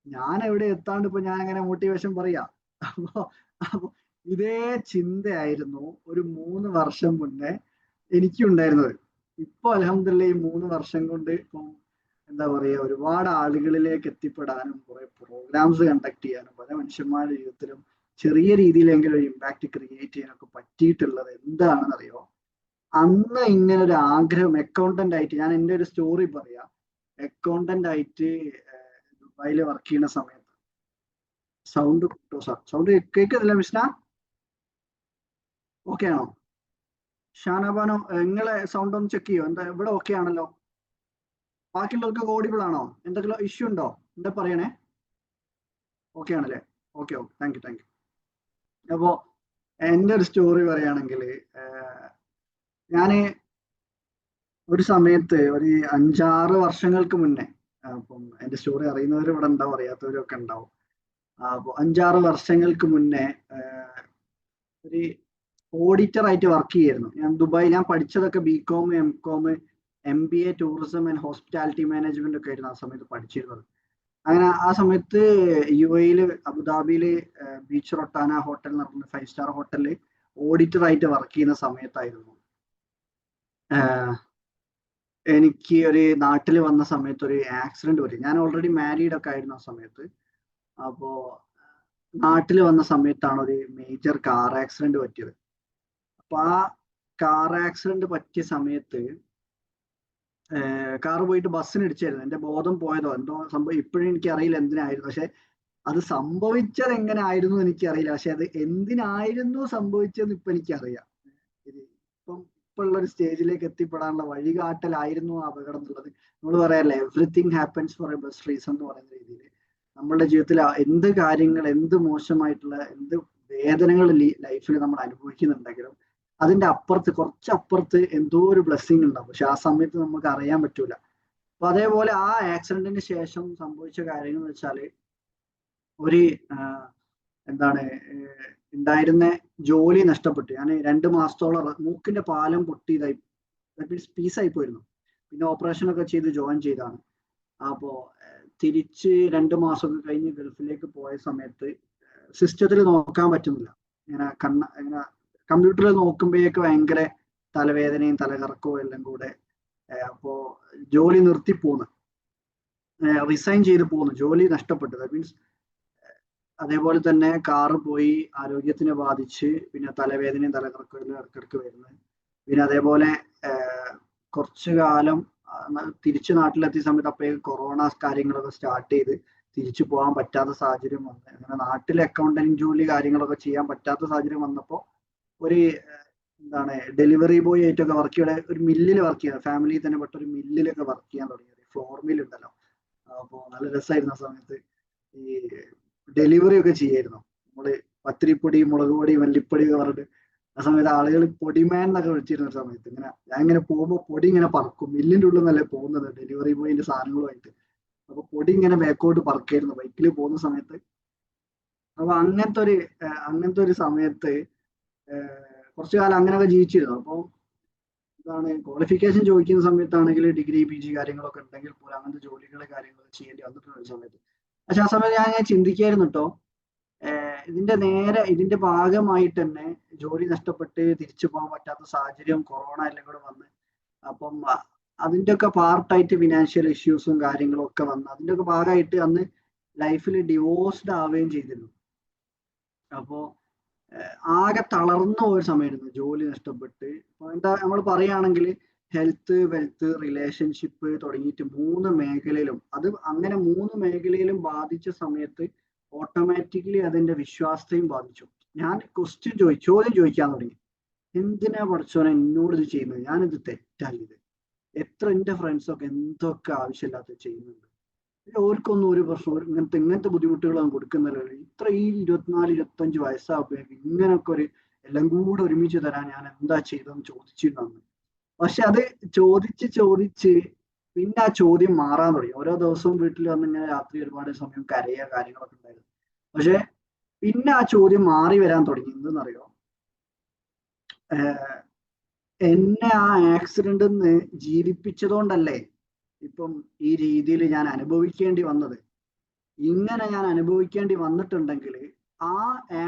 ഞാൻ എവിടെ എത്താണ്ട് ഇപ്പൊ ഞാൻ എങ്ങനെ മോട്ടിവേഷൻ പറയാ? അപ്പൊ ഇതേ ചിന്തയായിരുന്നു ഒരു 3 വർഷം മുന്നേ എനിക്കുണ്ടായിരുന്നത്. ഇപ്പൊ അൽഹംദുലില്ലാഹ് ഈ 3 വർഷം കൊണ്ട് ഇപ്പം എന്താ പറയാ, ഒരുപാട് ആളുകളിലേക്ക് എത്തിപ്പെടാനും കുറെ പ്രോഗ്രാംസ് കണ്ടക്ട് ചെയ്യാനും പല മനുഷ്യന്മാരുടെ ജീവിതത്തിലും ചെറിയ രീതിയിലെങ്കിലും ഒരു ഇമ്പാക്ട് ക്രിയേറ്റ് ചെയ്യാനൊക്കെ പറ്റിയിട്ടുള്ളത് എന്താണെന്ന് അറിയോ? അന്ന് ഇങ്ങനെ ഒരു ആഗ്രഹം, അക്കൗണ്ടന്റ് ആയിട്ട്, ഞാൻ എൻ്റെ ഒരു സ്റ്റോറി പറയാം. അക്കൗണ്ടന്റ് ആയിട്ട് ദുബായിൽ വർക്ക് ചെയ്യുന്ന സമയത്ത് സൗണ്ട് കേൾക്കുന്നില്ല മിസ്ന? ഓക്കെ ആണോ? ഷാനബാനോ, നിങ്ങളെ സൗണ്ട് ഒന്ന് ചെക്ക് ചെയ്യോ? എന്താ ഇവിടെ ഓക്കെ ആണല്ലോ? ബാക്കിയുള്ളവർക്ക് ഓഡിബിൾ ആണോ? എന്തെങ്കിലും ഇഷ്യൂ ഉണ്ടോ? എന്താ പറയണേ? ഓക്കെ ആണല്ലേ? Okay, thank you. അപ്പോ എൻ്റെ ഒരു സ്റ്റോറി പറയുകയാണെങ്കിൽ, ഞാന് ഒരു സമയത്ത് ഒരു 5-6 വർഷങ്ങൾക്ക് മുന്നേ, അപ്പം എൻ്റെ സ്റ്റോറി അറിയുന്നവർ ഇവിടെ ഉണ്ടാവും, അറിയാത്തവരൊക്കെ ഉണ്ടാവും. അപ്പോൾ 5-6 വർഷങ്ങൾക്ക് മുന്നേ ഒരു ഓഡിറ്റർ ആയിട്ട് വർക്ക് ചെയ്യായിരുന്നു ഞാൻ ദുബായ്. ഞാൻ പഠിച്ചതൊക്കെ BCom, MCom, MBA tourism and hospitality management ഒക്കെ ആയിരുന്നു ആ സമയത്ത് പഠിച്ചിരുന്നത്. അങ്ങനെ ആ സമയത്ത് UAE അബുദാബിയില് ബീച്ച് റൊട്ടാന ഹോട്ടൽ എന്ന് പറഞ്ഞ 5 സ്റ്റാർ ഹോട്ടലിൽ ഓഡിറ്റർ ആയിട്ട് വർക്ക് ചെയ്യുന്ന സമയത്തായിരുന്നു എനിക്ക് ഒരു നാട്ടിൽ വന്ന സമയത്ത് ഒരു ആക്സിഡന്റ് പറ്റി. ഞാൻ ഓൾറെഡി മാരീഡ് ഒക്കെ ആയിരുന്നു ആ സമയത്ത്. അപ്പോ നാട്ടിൽ വന്ന സമയത്താണ് ഒരു മേജർ കാർ ആക്സിഡന്റ് പറ്റിയത്. അപ്പൊ ആ കാർ ആക്സിഡന്റ് പറ്റിയ സമയത്ത് കാറ് പോയിട്ട് ബസ്സിന് ഇടിച്ചായിരുന്നു. എന്റെ ബോധം പോയതോ എന്തോ സംഭവം, ഇപ്പോഴും എനിക്ക് അറിയില്ല എന്തിനായിരുന്നു. പക്ഷെ അത് സംഭവിച്ചത് എങ്ങനെ ആയിരുന്നു എനിക്കറിയില്ല. പക്ഷെ അത് എന്തിനായിരുന്നു സംഭവിച്ചതെന്ന് ഇപ്പൊ എനിക്കറിയാം. ഇപ്പൊ ഉള്ള ഒരു സ്റ്റേജിലേക്ക് എത്തിപ്പെടാനുള്ള വഴികാട്ടലായിരുന്നു ആ അപകടം എന്നുള്ളത്. നമ്മൾ പറയാറില്ലേ, everything happens four A best reason എന്ന് പറയുന്ന രീതിയിൽ നമ്മളുടെ ജീവിതത്തിൽ എന്ത് കാര്യങ്ങൾ, എന്ത് മോശമായിട്ടുള്ള എന്ത് വേദനകൾ ലൈഫിൽ നമ്മൾ അനുഭവിക്കുന്നുണ്ടെങ്കിലും അതിന്റെ അപ്പുറത്ത്, കുറച്ചപ്പുറത്ത് എന്തോ ഒരു ബ്ലെസ്സിങ് ഉണ്ടാവും. പക്ഷെ ആ സമയത്ത് നമുക്ക് അറിയാൻ പറ്റൂല. അപ്പൊ അതേപോലെ ആ ആക്സിഡന്റിന് ശേഷം സംഭവിച്ച കാര്യങ്ങൾ എന്ന് വെച്ചാല്, ഒരു എന്താണ് ഉണ്ടായിരുന്ന ജോലി നഷ്ടപ്പെട്ടു. ഞാൻ 2 മാസത്തോളം മൂക്കിന്റെ പാലം പൊട്ടിയതായി, പീസായി പോയിരുന്നു. പിന്നെ ഓപ്പറേഷൻ ഒക്കെ ചെയ്ത് ജോയിൻ ചെയ്താണ്. അപ്പോ തിരിച്ച് 2 മാസമൊക്കെ കഴിഞ്ഞ് ഗൾഫിലേക്ക് പോയ സമയത്ത് സിസ്റ്റത്തിൽ നോക്കാൻ പറ്റുന്നില്ല. ഇങ്ങനെ കമ്പ്യൂട്ടറിൽ നോക്കുമ്പോഴേക്ക് ഭയങ്കര തലവേദനയും തലകറക്കവും എല്ലാം കൂടെ. അപ്പോ ജോലി നിർത്തി പോന്ന്, റിസൈൻ ചെയ്ത് പോന്നു, ജോലി നഷ്ടപ്പെട്ടു. ദാറ്റ് മീൻസ് അതേപോലെ തന്നെ കാറ് പോയി ആരോഗ്യത്തിനെ ബാധിച്ച്, പിന്നെ തലവേദനയും തലകറക്കലും ഇടയ്ക്കിടയ്ക്ക് വരുന്നത്. പിന്നെ അതേപോലെ കുറച്ചു കാലം തിരിച്ച് നാട്ടിലെത്തിയ സമയത്ത് അപ്പോഴേക്ക് കൊറോണ കാര്യങ്ങളൊക്കെ സ്റ്റാർട്ട് ചെയ്ത് തിരിച്ചു പോകാൻ പറ്റാത്ത സാഹചര്യം വന്ന്, അങ്ങനെ നാട്ടിലെ അക്കൗണ്ടന്റ് ജോലി കാര്യങ്ങളൊക്കെ ചെയ്യാൻ പറ്റാത്ത സാഹചര്യം വന്നപ്പോൾ ഒരു എന്താണ് ഡെലിവറി ബോയ് ആയിട്ടൊക്കെ വർക്ക് ചെയ്യണ ഒരു മില്ലിൽ വർക്ക് ചെയ്യാൻ, ഫാമിലിയിൽ തന്നെ പെട്ട ഒരു മില്ലിലൊക്കെ വർക്ക് ചെയ്യാൻ തുടങ്ങിയത്. ഫ്ലോർ മിൽ ഉണ്ടല്ലോ, അപ്പോൾ നല്ല രസമായിരുന്നു ആ സമയത്ത്. ഈ ഡെലിവറി ഒക്കെ ചെയ്യായിരുന്നു നമ്മള്. പത്തിരിപ്പൊടി, മുളക് പൊടി, മല്ലിപ്പൊടി ഒക്കെ പറഞ്ഞിട്ട് ആ സമയത്ത് ആളുകൾ പൊടിമാൻ എന്നൊക്കെ വിളിച്ചിരുന്ന ഒരു സമയത്ത് ഇങ്ങനെ ഞാൻ ഇങ്ങനെ പോകുമ്പോൾ പൊടി ഇങ്ങനെ പറക്കും. മില്ലിന്റെ ഉള്ളിൽ നിന്നല്ലേ പോകുന്നത് ഡെലിവറി ബോയിന്റെ സാധനങ്ങളുമായിട്ട്. അപ്പൊ പൊടി ഇങ്ങനെ ബാക്കോട്ട് പറക്കായിരുന്നു ബൈക്കിൽ പോകുന്ന സമയത്ത്. അപ്പൊ അങ്ങനത്തെ ഒരു സമയത്ത് കുറച്ചു കാലം അങ്ങനെയൊക്കെ ജീവിച്ചിരുന്നു. അപ്പോൾ എന്താണ് ക്വാളിഫിക്കേഷൻ ചോദിക്കുന്ന സമയത്താണെങ്കിൽ ഡിഗ്രി PG കാര്യങ്ങളൊക്കെ ഉണ്ടെങ്കിൽ പോലും അങ്ങനത്തെ ജോലികൾ കാര്യങ്ങളൊക്കെ ചെയ്യേണ്ടി വന്നിട്ടുള്ള ഒരു സമയത്ത്. പക്ഷെ ആ സമയത്ത് ഞാൻ ചിന്തിക്കായിരുന്നു കേട്ടോ, ഇതിന്റെ ഭാഗമായിട്ട് തന്നെ ജോലി നഷ്ടപ്പെട്ട് തിരിച്ചു പോകാൻ പറ്റാത്ത സാഹചര്യം കൊറോണ എല്ലാം കൂടെ വന്ന്, അപ്പം അതിന്റെ ഒക്കെ പാർട്ടായിട്ട് ഫിനാൻഷ്യൽ ഇഷ്യൂസും കാര്യങ്ങളും ഒക്കെ വന്ന് അതിന്റെ ഒക്കെ ഭാഗമായിട്ട് അന്ന് ലൈഫിൽ ഡിവോഴ്സ്ഡ് ആവുകയും ചെയ്തിരുന്നു. അപ്പോ ആകെ തളർന്ന ഒരു സമയമായിരുന്നു ജോലി നഷ്ടപ്പെട്ട്. എന്താ നമ്മൾ പറയുകയാണെങ്കിൽ ഹെൽത്ത്, വെൽത്ത്, റിലേഷൻഷിപ്പ് തുടങ്ങിയിട്ട് 3 മേഖലയിലും, അത് അങ്ങനെ 3 മേഖലയിലും ബാധിച്ച സമയത്ത് ഓട്ടോമാറ്റിക്കലി അതിന്റെ വിശ്വാസത്തെയും ബാധിച്ചു. ഞാൻ ചോദ്യം ചോദിക്കാൻ തുടങ്ങി, എന്തിനാ പഠിച്ചോനെ എന്നോട് ഇത് ചെയ്യുന്നത്? ഞാനിത് തെറ്റല്ല. എത്ര എൻ്റെ ഫ്രണ്ട്സൊക്കെ എന്തൊക്കെ ആവശ്യമില്ലാത്ത ചെയ്യുന്നുണ്ട്. ഓർക്കൊന്നും ഒരു പ്രശ്നം ഇങ്ങനത്തെ ബുദ്ധിമുട്ടുകളൊന്നും കൊടുക്കുന്നില്ലല്ലോ. ഈ 24-25 വയസ്സാകുമ്പോഴേക്കും ഇങ്ങനൊക്കെ എല്ലാം കൂടെ ഒരുമിച്ച് തരാൻ ഞാൻ എന്താ ചെയ്തതെന്ന് ചോദിച്ചിട്ടുണ്ടായിരുന്നു. പക്ഷെ അത് ചോദിച്ച് പിന്നെ ആ ചോദ്യം മാറാൻ തുടങ്ങി. ഓരോ ദിവസവും വീട്ടിൽ വന്ന് ഇങ്ങനെ രാത്രി ഒരുപാട് സമയം കരയുക കാര്യങ്ങളൊക്കെ ഉണ്ടായിരുന്നു. പക്ഷെ പിന്നെ ആ ചോദ്യം മാറി വരാൻ തുടങ്ങി. എന്തെന്നറിയോ, എന്നെ ആ ആക്സിഡന്റ് നിന്ന് ജീവിപ്പിച്ചതുകൊണ്ടല്ലേ ഇപ്പം ഈ രീതിയിൽ ഞാൻ അനുഭവിക്കേണ്ടി വന്നത്. ഇങ്ങനെ ഞാൻ അനുഭവിക്കേണ്ടി വന്നിട്ടുണ്ടെങ്കിൽ ആ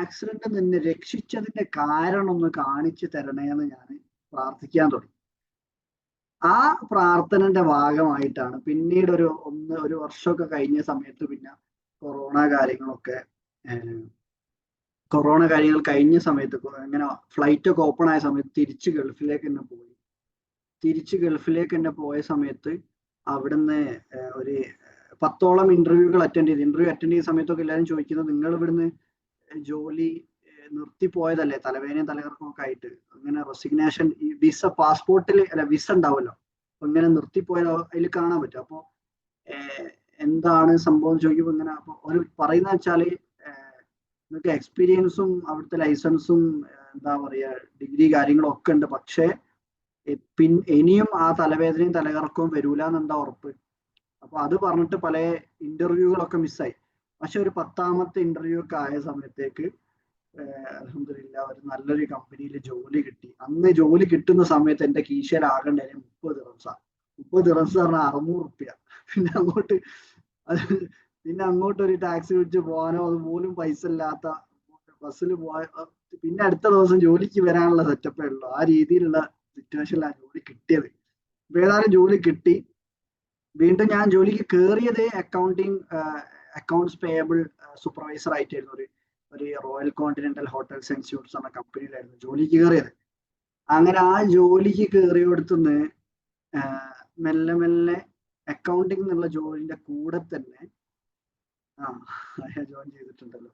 ആക്സിഡന്റ് നിന്ന് രക്ഷിച്ചതിന്റെ കാരണം ഒന്ന് കാണിച്ചു തരണേന്ന് ഞാൻ പ്രാർത്ഥിക്കാൻ തുടങ്ങി. ആ പ്രാർത്ഥനന്റെ ഭാഗമായിട്ടാണ് പിന്നീട് ഒരു വർഷമൊക്കെ കഴിഞ്ഞ സമയത്ത് പിന്നെ കൊറോണ കാര്യങ്ങൾ കഴിഞ്ഞ സമയത്ത് ഇങ്ങനെ ഫ്ലൈറ്റ് ഒക്കെ ഓപ്പൺ ആയ സമയത്ത് തിരിച്ച് ഗൾഫിലേക്ക് തന്നെ പോയ സമയത്ത് അവിടുന്ന് ഒരു 10ഓളം ഇന്റർവ്യൂകൾ അറ്റൻഡ് ചെയ്ത സമയത്തൊക്കെ എല്ലാവരും ചോദിക്കുന്നത്, നിങ്ങൾ ഇവിടുന്ന് ജോലി നിർത്തിപ്പോയതല്ലേ തലവേദനയും തലകറക്കവും ഒക്കെ ആയിട്ട്? അങ്ങനെ റെസിഗ്നേഷൻ, ഈ പാസ്പോർട്ടിൽ വിസ ഉണ്ടാവുമല്ലോ, അപ്പൊ ഇങ്ങനെ നിർത്തിപ്പോയത് അതിൽ കാണാൻ പറ്റും. അപ്പൊ എന്താണ് സംഭവം ചോദിക്കുമ്പോൾ ഇങ്ങനെ അപ്പൊ ഒരു പറയുന്ന വെച്ചാല് നിങ്ങൾക്ക് എക്സ്പീരിയൻസും അവിടുത്തെ ലൈസൻസും എന്താ പറയാ ഡിഗ്രി കാര്യങ്ങളും ഒക്കെ ഉണ്ട്, പക്ഷെ ഇനിയും ആ തലവേദനയും തലകറക്കവും വരൂല എന്നെന്താ ഉറപ്പ്? അപ്പൊ അത് പറഞ്ഞിട്ട് പല ഇന്റർവ്യൂകളൊക്കെ മിസ്സായി. പക്ഷെ ഒരു 10ാമത്തെ ഇന്റർവ്യൂ ഒക്കെ ആയ സമയത്തേക്ക് അൽഹംദുലില്ലാ ഒരു നല്ലൊരു കമ്പനിയിൽ ജോലി കിട്ടി. അന്ന് ജോലി കിട്ടുന്ന സമയത്ത് എന്റെ കീശയിൽ ആകേണ്ട 30 ദിറംസ് പറഞ്ഞാൽ 600 റുപ്യ. പിന്നെ അങ്ങോട്ട് ഒരു ടാക്സി വിളിച്ച് പോകാനോ അതുപോലും പൈസ ഇല്ലാത്ത ബസ്സിൽ പോയ, പിന്നെ അടുത്ത ദിവസം ജോലിക്ക് വരാനുള്ള സെറ്റപ്പേ ഉള്ളൂ. ആ രീതിയിലുള്ള സിറ്റുവേഷനിലാണ് ജോലി കിട്ടിയത്. ഏതായാലും ജോലി കിട്ടി. വീണ്ടും ഞാൻ ജോലിക്ക് കയറിയത് അക്കൗണ്ട്സ് പേയബിൾ സൂപ്പർവൈസർ ആയിട്ടായിരുന്നു. ഒരു Royal Continental Hotels and Suites എന്ന കമ്പനിയിലായിരുന്നു ജോലിക്ക് കയറിയത്. അങ്ങനെ ആ ജോലിക്ക് കയറിയെടുത്തുനിന്ന് മെല്ലെ മെല്ലെ അക്കൗണ്ടിങ് എന്നുള്ള ജോലിന്റെ കൂടെ തന്നെ ജോയിൻ ചെയ്തിട്ടുണ്ടല്ലോ.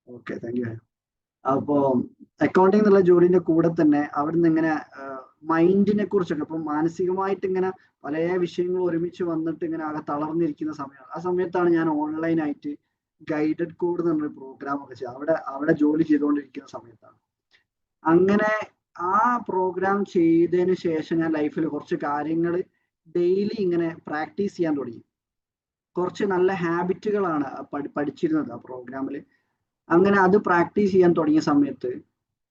Okay, thank you. അപ്പോ അക്കൗണ്ടിങ് എന്നുള്ള ജോലിന്റെ കൂടെ തന്നെ അവിടുന്ന് ഇങ്ങനെ മൈൻഡിനെ കുറിച്ചൊക്കെ, ഇപ്പം മാനസികമായിട്ട് ഇങ്ങനെ പല വിഷയങ്ങൾ ഒരുമിച്ച് വന്നിട്ട് ഇങ്ങനെ ആകെ തളർന്നിരിക്കുന്ന സമയമാണ്. ആ സമയത്താണ് ഞാൻ ഓൺലൈനായിട്ട് ഗൈഡഡ് കോഡ് എന്ന് പറഞ്ഞൊരു പ്രോഗ്രാം ഒക്കെ ചെയ്ത് അവിടെ ജോലി ചെയ്തുകൊണ്ടിരിക്കുന്ന സമയത്താണ്. അങ്ങനെ ആ പ്രോഗ്രാം ചെയ്തതിന് ശേഷം ഞാൻ ലൈഫിൽ കുറച്ച് കാര്യങ്ങൾ ഡെയിലി ഇങ്ങനെ പ്രാക്ടീസ് ചെയ്യാൻ തുടങ്ങി. കുറച്ച് നല്ല ഹാബിറ്റുകളാണ് പഠിച്ചിരുന്നത് ആ പ്രോഗ്രാമിൽ. അങ്ങനെ അത് പ്രാക്ടീസ് ചെയ്യാൻ തുടങ്ങിയ സമയത്ത്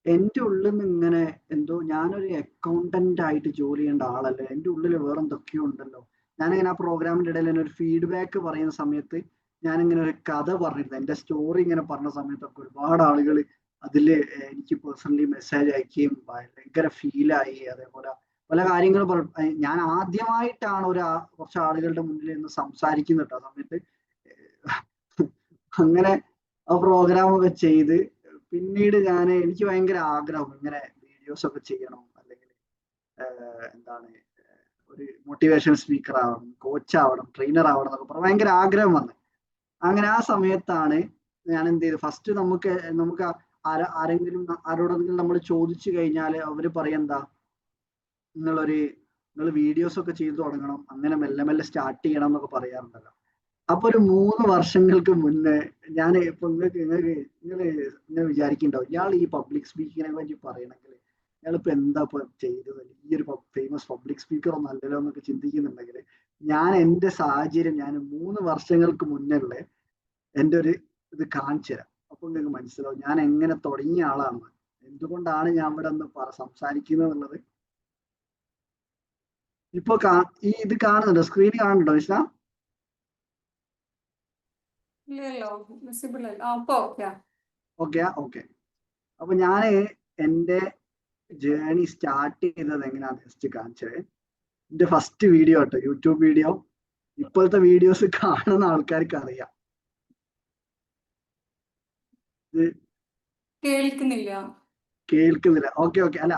എൻ്റെ ഉള്ളിൽ നിന്ന് ഇങ്ങനെ എന്തോ, ഞാനൊരു അക്കൗണ്ടന്റ് ആയിട്ട് ജോലി ചെയ്യേണ്ട ആളല്ലേ, എൻ്റെ ഉള്ളിൽ വേറെ എന്തൊക്കെയോ ഉണ്ടല്ലോ. ഞാനിങ്ങനെ ആ പ്രോഗ്രാമിന്റെ ഇടയിൽ തന്നെ ഒരു ഫീഡ്ബാക്ക് പറയുന്ന സമയത്ത് ഞാനിങ്ങനെ ഒരു കഥ പറഞ്ഞിരുന്നു. എൻ്റെ സ്റ്റോറി ഇങ്ങനെ പറഞ്ഞ സമയത്തൊക്കെ ഒരുപാട് ആളുകൾ അതിൽ എനിക്ക് പേഴ്സണലി മെസ്സേജ് അയക്കുകയും ഭയങ്കര ഫീലായി. അതേപോലെ പല കാര്യങ്ങളും ഞാൻ ആദ്യമായിട്ടാണ് കുറച്ച് ആളുകളുടെ മുന്നിൽ നിന്ന് സംസാരിക്കുന്നത് ആ സമയത്ത്. അങ്ങനെ ആ പ്രോഗ്രാം ഒക്കെ ചെയ്ത് പിന്നീട് എനിക്ക് ഭയങ്കര ആഗ്രഹം ഇങ്ങനെ വീഡിയോസ് ഒക്കെ ചെയ്യണം, അല്ലെങ്കിൽ എന്താണ് ഒരു മോട്ടിവേഷൻ സ്പീക്കർ ആവണം, കോച്ച് ആവണം, ട്രെയിനർ ആവണം എന്നൊക്കെ പറഞ്ഞ് ഭയങ്കര ആഗ്രഹം വന്നു. അങ്ങനെ ആ സമയത്താണ് ഞാൻ എന്ത് ചെയ്തു, ഫസ്റ്റ് നമുക്ക് ആരോടെങ്കിലും നമ്മൾ ചോദിച്ചു കഴിഞ്ഞാൽ അവര് പറയെന്താ, നിങ്ങൾ വീഡിയോസ് ഒക്കെ ചെയ്തു തുടങ്ങണം, അങ്ങനെ മെല്ലെ മെല്ലെ സ്റ്റാർട്ട് ചെയ്യണം എന്നൊക്കെ പറയാറുണ്ടല്ലോ. അപ്പൊ ഒരു 3 വർഷങ്ങൾക്ക് മുന്നേ ഞാൻ ഇപ്പൊ നിങ്ങൾ വിചാരിക്കുന്നുണ്ടാവും, ഇയാൾ ഈ പബ്ലിക് സ്പീക്കിങ്ങിനെ പറ്റി പറയണമെങ്കിൽ ഇയാളിപ്പോ എന്താ ഇപ്പൊ ചെയ്തത്, ഈ ഒരു ഫേമസ് പബ്ലിക് സ്പീക്കർ ഒന്നും അല്ലല്ലോ എന്നൊക്കെ ചിന്തിക്കുന്നുണ്ടെങ്കിൽ, എന്റെ സാഹചര്യം ഞാൻ 3 വർഷങ്ങൾക്ക് മുന്നുള്ള എൻ്റെ ഒരു ഇത് കാണിച്ചു തരാം. അപ്പൊ നിങ്ങൾക്ക് മനസ്സിലാവും ഞാൻ എങ്ങനെ തുടങ്ങിയ ആളാണെന്ന്, എന്തുകൊണ്ടാണ് ഞാൻ ഇവിടെ ഒന്ന് സംസാരിക്കുന്നത് എന്നുള്ളത്. ഇപ്പൊ ഇത് കാണുന്നുണ്ടോ, സ്ക്രീൻ കാണുന്നുണ്ടോ വിഷ്ണ? ഓക്കെ. അപ്പൊ ഞാൻ എൻ്റെ ജേണി സ്റ്റാർട്ട് ചെയ്തത് എങ്ങനെയാണെന്ന് ജസ്റ്റ് കാണിച്ചത്. എന്റെ ഫസ്റ്റ് വീഡിയോ കേട്ടോ, യൂട്യൂബ് വീഡിയോ. ഇപ്പോഴത്തെ വീഡിയോസ് കാണുന്ന ആൾക്കാർക്ക് അറിയാം. കേൾക്കുന്നില്ല. ഓക്കെ. അല്ല,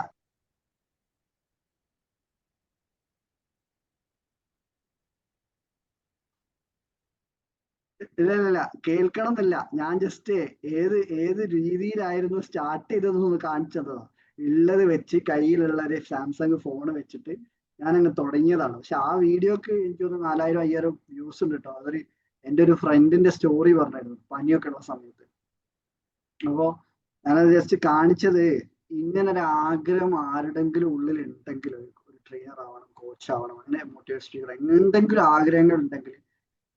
ഇല്ല കേൾക്കണം എന്നില്ല. ഞാൻ ജസ്റ്റ് ഏത് രീതിയിലായിരുന്നു സ്റ്റാർട്ട് ചെയ്തതെന്ന് കാണിച്ചതാണ്. ഉള്ളത് വെച്ച് കയ്യിലുള്ള ഒരു സാംസങ് ഫോൺ വെച്ചിട്ട് ഞാനങ്ങ് തുടങ്ങിയതാണ്. പക്ഷെ ആ വീഡിയോക്ക് എനിക്കൊരു 4000-5000 വ്യൂസ് ഉണ്ട് കേട്ടോ. അതൊരു എൻ്റെ ഒരു ഫ്രണ്ടിന്റെ സ്റ്റോറി പറഞ്ഞായിരുന്നു, പനിയൊക്കെ ഉള്ള സമയത്ത്. അപ്പോ ഞാനത് ജസ്റ്റ് കാണിച്ചത്, ഇങ്ങനെ ഒരു ആഗ്രഹം ആരുടെങ്കിലും ഉള്ളിൽ ഉണ്ടെങ്കിൽ, ഒരു ട്രെയിനർ ആവണം, കോച്ച് ആവണം, അങ്ങനെ മോട്ടിവേഷൻ സ്പീക്കർ, എന്തെങ്കിലും ആഗ്രഹങ്ങൾ ഉണ്ടെങ്കിൽ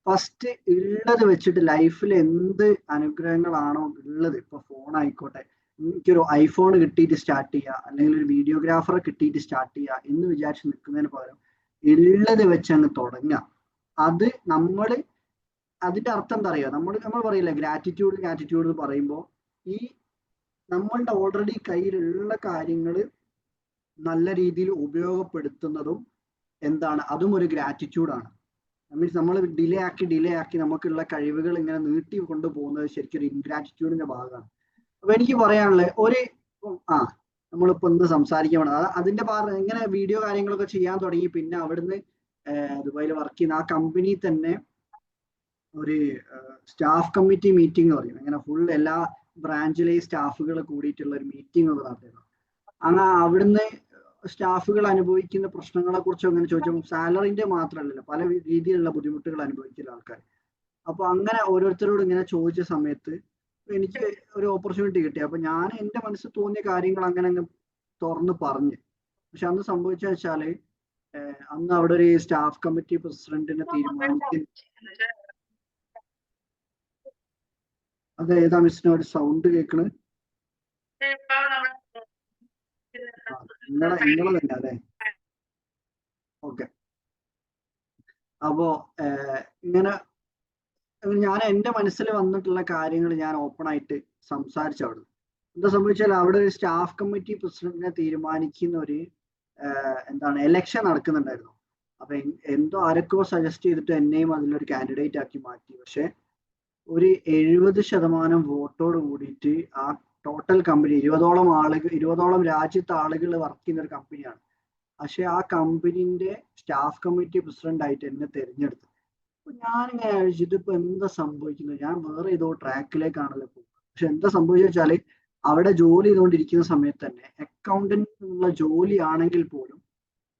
ഫസ്റ്റ് ഉള്ളത് വെച്ചിട്ട് ലൈഫിൽ എന്ത് അനുഗ്രഹങ്ങളാണോ ഉള്ളത്, ഇപ്പൊ ഫോൺ ആയിക്കോട്ടെ, എനിക്കൊരു ഐഫോൺ കിട്ടിയിട്ട് സ്റ്റാർട്ട് ചെയ്യുക, അല്ലെങ്കിൽ ഒരു വീഡിയോഗ്രാഫറെ കിട്ടിയിട്ട് സ്റ്റാർട്ട് ചെയ്യുക എന്ന് വിചാരിച്ച് നിൽക്കുന്നതിന് പകരം ഉള്ളത് വെച്ച് അങ്ങ് തുടങ്ങുക. അത് അതിന്റെ അർത്ഥം എന്താ അറിയുക, നമ്മൾ പറയില്ല ഗ്രാറ്റിറ്റ്യൂഡ് എന്ന് പറയുമ്പോൾ, ഈ നമ്മളുടെ ഓൾറെഡി കയ്യിലുള്ള കാര്യങ്ങൾ നല്ല രീതിയിൽ ഉപയോഗപ്പെടുത്തുന്നതും എന്താണ്, അതും ഒരു ഗ്രാറ്റിറ്റ്യൂഡാണ്. മീൻസ് നമ്മൾ ഡിലേ ആക്കി നമുക്കുള്ള കഴിവുകൾ ഇങ്ങനെ നീട്ടി കൊണ്ടുപോകുന്നത് ശരിക്കും ഒരു ഇൻഗ്രാറ്റിറ്റ്യൂഡിന്റെ ഭാഗമാണ്. അപ്പൊ എനിക്ക് പറയാനുള്ളത് നമ്മളിപ്പോ എന്ത് സംസാരിക്കാൻ വേണം, അതിന്റെ ഇങ്ങനെ വീഡിയോ കാര്യങ്ങളൊക്കെ ചെയ്യാൻ തുടങ്ങി. പിന്നെ അവിടുന്ന് ദുബായിൽ വർക്ക് ചെയ്യുന്ന ആ കമ്പനി തന്നെ ഒരു സ്റ്റാഫ് കമ്മിറ്റി മീറ്റിംഗ് പറയും, അങ്ങനെ ഫുൾ എല്ലാ ബ്രാഞ്ചിലെയും സ്റ്റാഫുകൾ കൂടിയിട്ടുള്ള ഒരു മീറ്റിംഗ് ഒക്കെ നടത്തിയിരുന്നു. അങ്ങനെ അവിടുന്ന് സ്റ്റാഫുകൾ അനുഭവിക്കുന്ന പ്രശ്നങ്ങളെ കുറിച്ച് അങ്ങനെ ചോദിച്ചു. സാലറിന്റെ മാത്രമല്ലല്ലോ, പല രീതിയിലുള്ള ബുദ്ധിമുട്ടുകൾ അനുഭവിക്കുന്ന ആൾക്കാർ. അപ്പൊ അങ്ങനെ ഓരോരുത്തരോട് ഇങ്ങനെ ചോദിച്ച സമയത്ത് എനിക്ക് ഒരു ഓപ്പർച്യൂണിറ്റി കിട്ടി. അപ്പൊ ഞാൻ എൻ്റെ മനസ്സിൽ തോന്നിയ കാര്യങ്ങൾ അങ്ങനെ അങ്ങ് തുറന്ന് പറഞ്ഞു. പക്ഷെ അന്ന് സംഭവിച്ച വെച്ചാല്, അന്ന് അവിടെ ഒരു സ്റ്റാഫ് കമ്മിറ്റി പ്രസിഡന്റിനെ തീരുമാനിക്കും. അത് ഏതാ മിസ്സിന് ഒരു സൗണ്ട് കേൾക്കണ്? നിങ്ങളെ തന്നെ അല്ലേ? ഓക്കെ. അപ്പോ ഇങ്ങനെ ഞാൻ എൻ്റെ മനസ്സിൽ വന്നിട്ടുള്ള കാര്യങ്ങൾ ഞാൻ ഓപ്പൺ ആയിട്ട് സംസാരിച്ചു. അവിടെ എന്താ സംഭവിച്ചാൽ, അവിടെ ഒരു സ്റ്റാഫ് കമ്മിറ്റി പ്രസിഡന്റിനെ തീരുമാനിക്കുന്ന ഒരു എലക്ഷൻ നടക്കുന്നുണ്ടായിരുന്നു. അപ്പൊ എന്തോ ആരൊക്കെ സജസ്റ്റ് ചെയ്തിട്ട് എന്നെയും അതിലൊരു കാൻഡിഡേറ്റ് ആക്കി മാറ്റി. പക്ഷെ ഒരു 70% വോട്ടോട് കൂടിയിട്ട് ആ ടോട്ടൽ കമ്പനി, 20ഓളം രാജ്യത്തെ ആളുകൾ വർക്ക് ചെയ്യുന്ന ഒരു കമ്പനിയാണ്. പക്ഷെ ആ കമ്പനിന്റെ സ്റ്റാഫ് കമ്മിറ്റി പ്രസിഡന്റ് ആയിട്ട് എന്നെ തെരഞ്ഞെടുത്തു. അപ്പൊ ഞാനിങ്ങനെ ആലോചിച്ചു, ഇതിപ്പോ എന്താ സംഭവിക്കുന്നത്, ഞാൻ വേറെ ഏതോ ട്രാക്കിലേക്കാണല്ലോ പോകുന്നത്. പക്ഷെ എന്താ സംഭവിച്ചു വെച്ചാല്, അവിടെ ജോലി ചെയ്തുകൊണ്ടിരിക്കുന്ന സമയത്ത് തന്നെ അക്കൗണ്ടന്റ് ഉള്ള ജോലി ആണെങ്കിൽ പോലും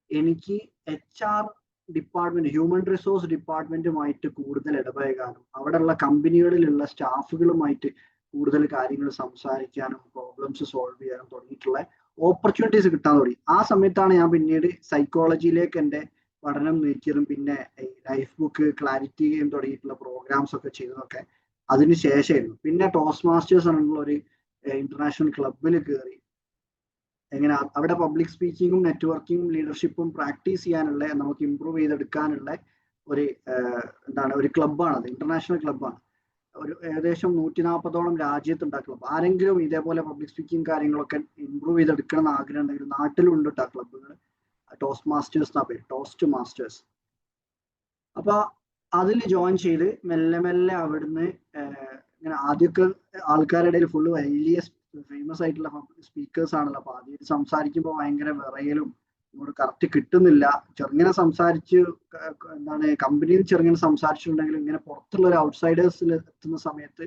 എനിക്ക് HR ഡിപ്പാർട്ട്മെന്റ്, ഹ്യൂമൻ റിസോഴ്സ് ഡിപ്പാർട്ട്മെന്റുമായിട്ട് കൂടുതൽ ഇടപഴകാനും അവിടെയുള്ള കമ്പനികളിലുള്ള സ്റ്റാഫുകളുമായിട്ട് കൂടുതൽ കാര്യങ്ങൾ സംസാരിക്കാനും പ്രോബ്ലംസ് സോൾവ് ചെയ്യാനും തുടങ്ങിയിട്ടുള്ള ഓപ്പർച്യൂണിറ്റീസ് കിട്ടാൻ തുടങ്ങി. ആ സമയത്താണ് ഞാൻ പിന്നീട് സൈക്കോളജിയിലേക്ക് എൻ്റെ പഠനം നീക്കിയതും, പിന്നെ ലൈഫ് ബുക്ക് ക്ലാരിറ്റി ഗെയിം തുടങ്ങിയിട്ടുള്ള പ്രോഗ്രാംസ് ഒക്കെ ചെയ്തതൊക്കെ അതിന് ശേഷമായിരുന്നു. പിന്നെ ടോസ്റ്റ് മാസ്റ്റേഴ്സ് എന്നുള്ള ഒരു ഇന്റർനാഷണൽ ക്ലബിൽ കയറി. എങ്ങനെ അവിടെ പബ്ലിക് സ്പീക്കിങ്ങും നെറ്റ്വർക്കിങ്ങും ലീഡർഷിപ്പും പ്രാക്ടീസ് ചെയ്യാനുള്ള, നമുക്ക് ഇമ്പ്രൂവ് ചെയ്തെടുക്കാനുള്ള ഒരു ഒരു ക്ലബ്ബാണ്. അത് ഇന്റർനാഷണൽ ക്ലബ്ബാണ്. ഒരു ഏകദേശം 140ഓളം രാജ്യത്തുണ്ട് ആ ക്ലബ്ബ്. ആരെങ്കിലും ഇതേപോലെ പബ്ലിക് സ്പീക്കിംഗ് കാര്യങ്ങളൊക്കെ ഇമ്പ്രൂവ് ചെയ്തെടുക്കണം എന്ന് ആഗ്രഹം ഉണ്ടെങ്കിൽ നാട്ടിലുണ്ട് ആ ക്ലബ്ബുകൾ. ടോസ്റ്റ് മാസ്റ്റേഴ്സ് എന്നാ പേര്, ടോസ്റ്റ് മാസ്റ്റേഴ്സ്. അപ്പൊ അതിൽ ജോയിൻ ചെയ്ത് മെല്ലെ മെല്ലെ അവിടുന്ന് ഇങ്ങനെ ആദ്യമൊക്കെ ആൾക്കാരുടെ ഇടയിൽ ഫുള്ള് വലിയ ഫേമസ് ആയിട്ടുള്ള സ്പീക്കേഴ്സ് ആണല്ലോ. അപ്പൊ ആദ്യം സംസാരിക്കുമ്പോൾ ഭയങ്കര വിറയലും ഇങ്ങോട്ട് കറക്റ്റ് കിട്ടുന്നില്ല. ചെറുങ്ങനെ സംസാരിച്ച് എന്താണ് കമ്പനിയിൽ ചെറുങ്ങനെ സംസാരിച്ചിട്ടുണ്ടെങ്കിൽ ഇങ്ങനെ പുറത്തുള്ള ഒരു ഔട്ട്സൈഡേഴ്സിൽ എത്തുന്ന സമയത്ത്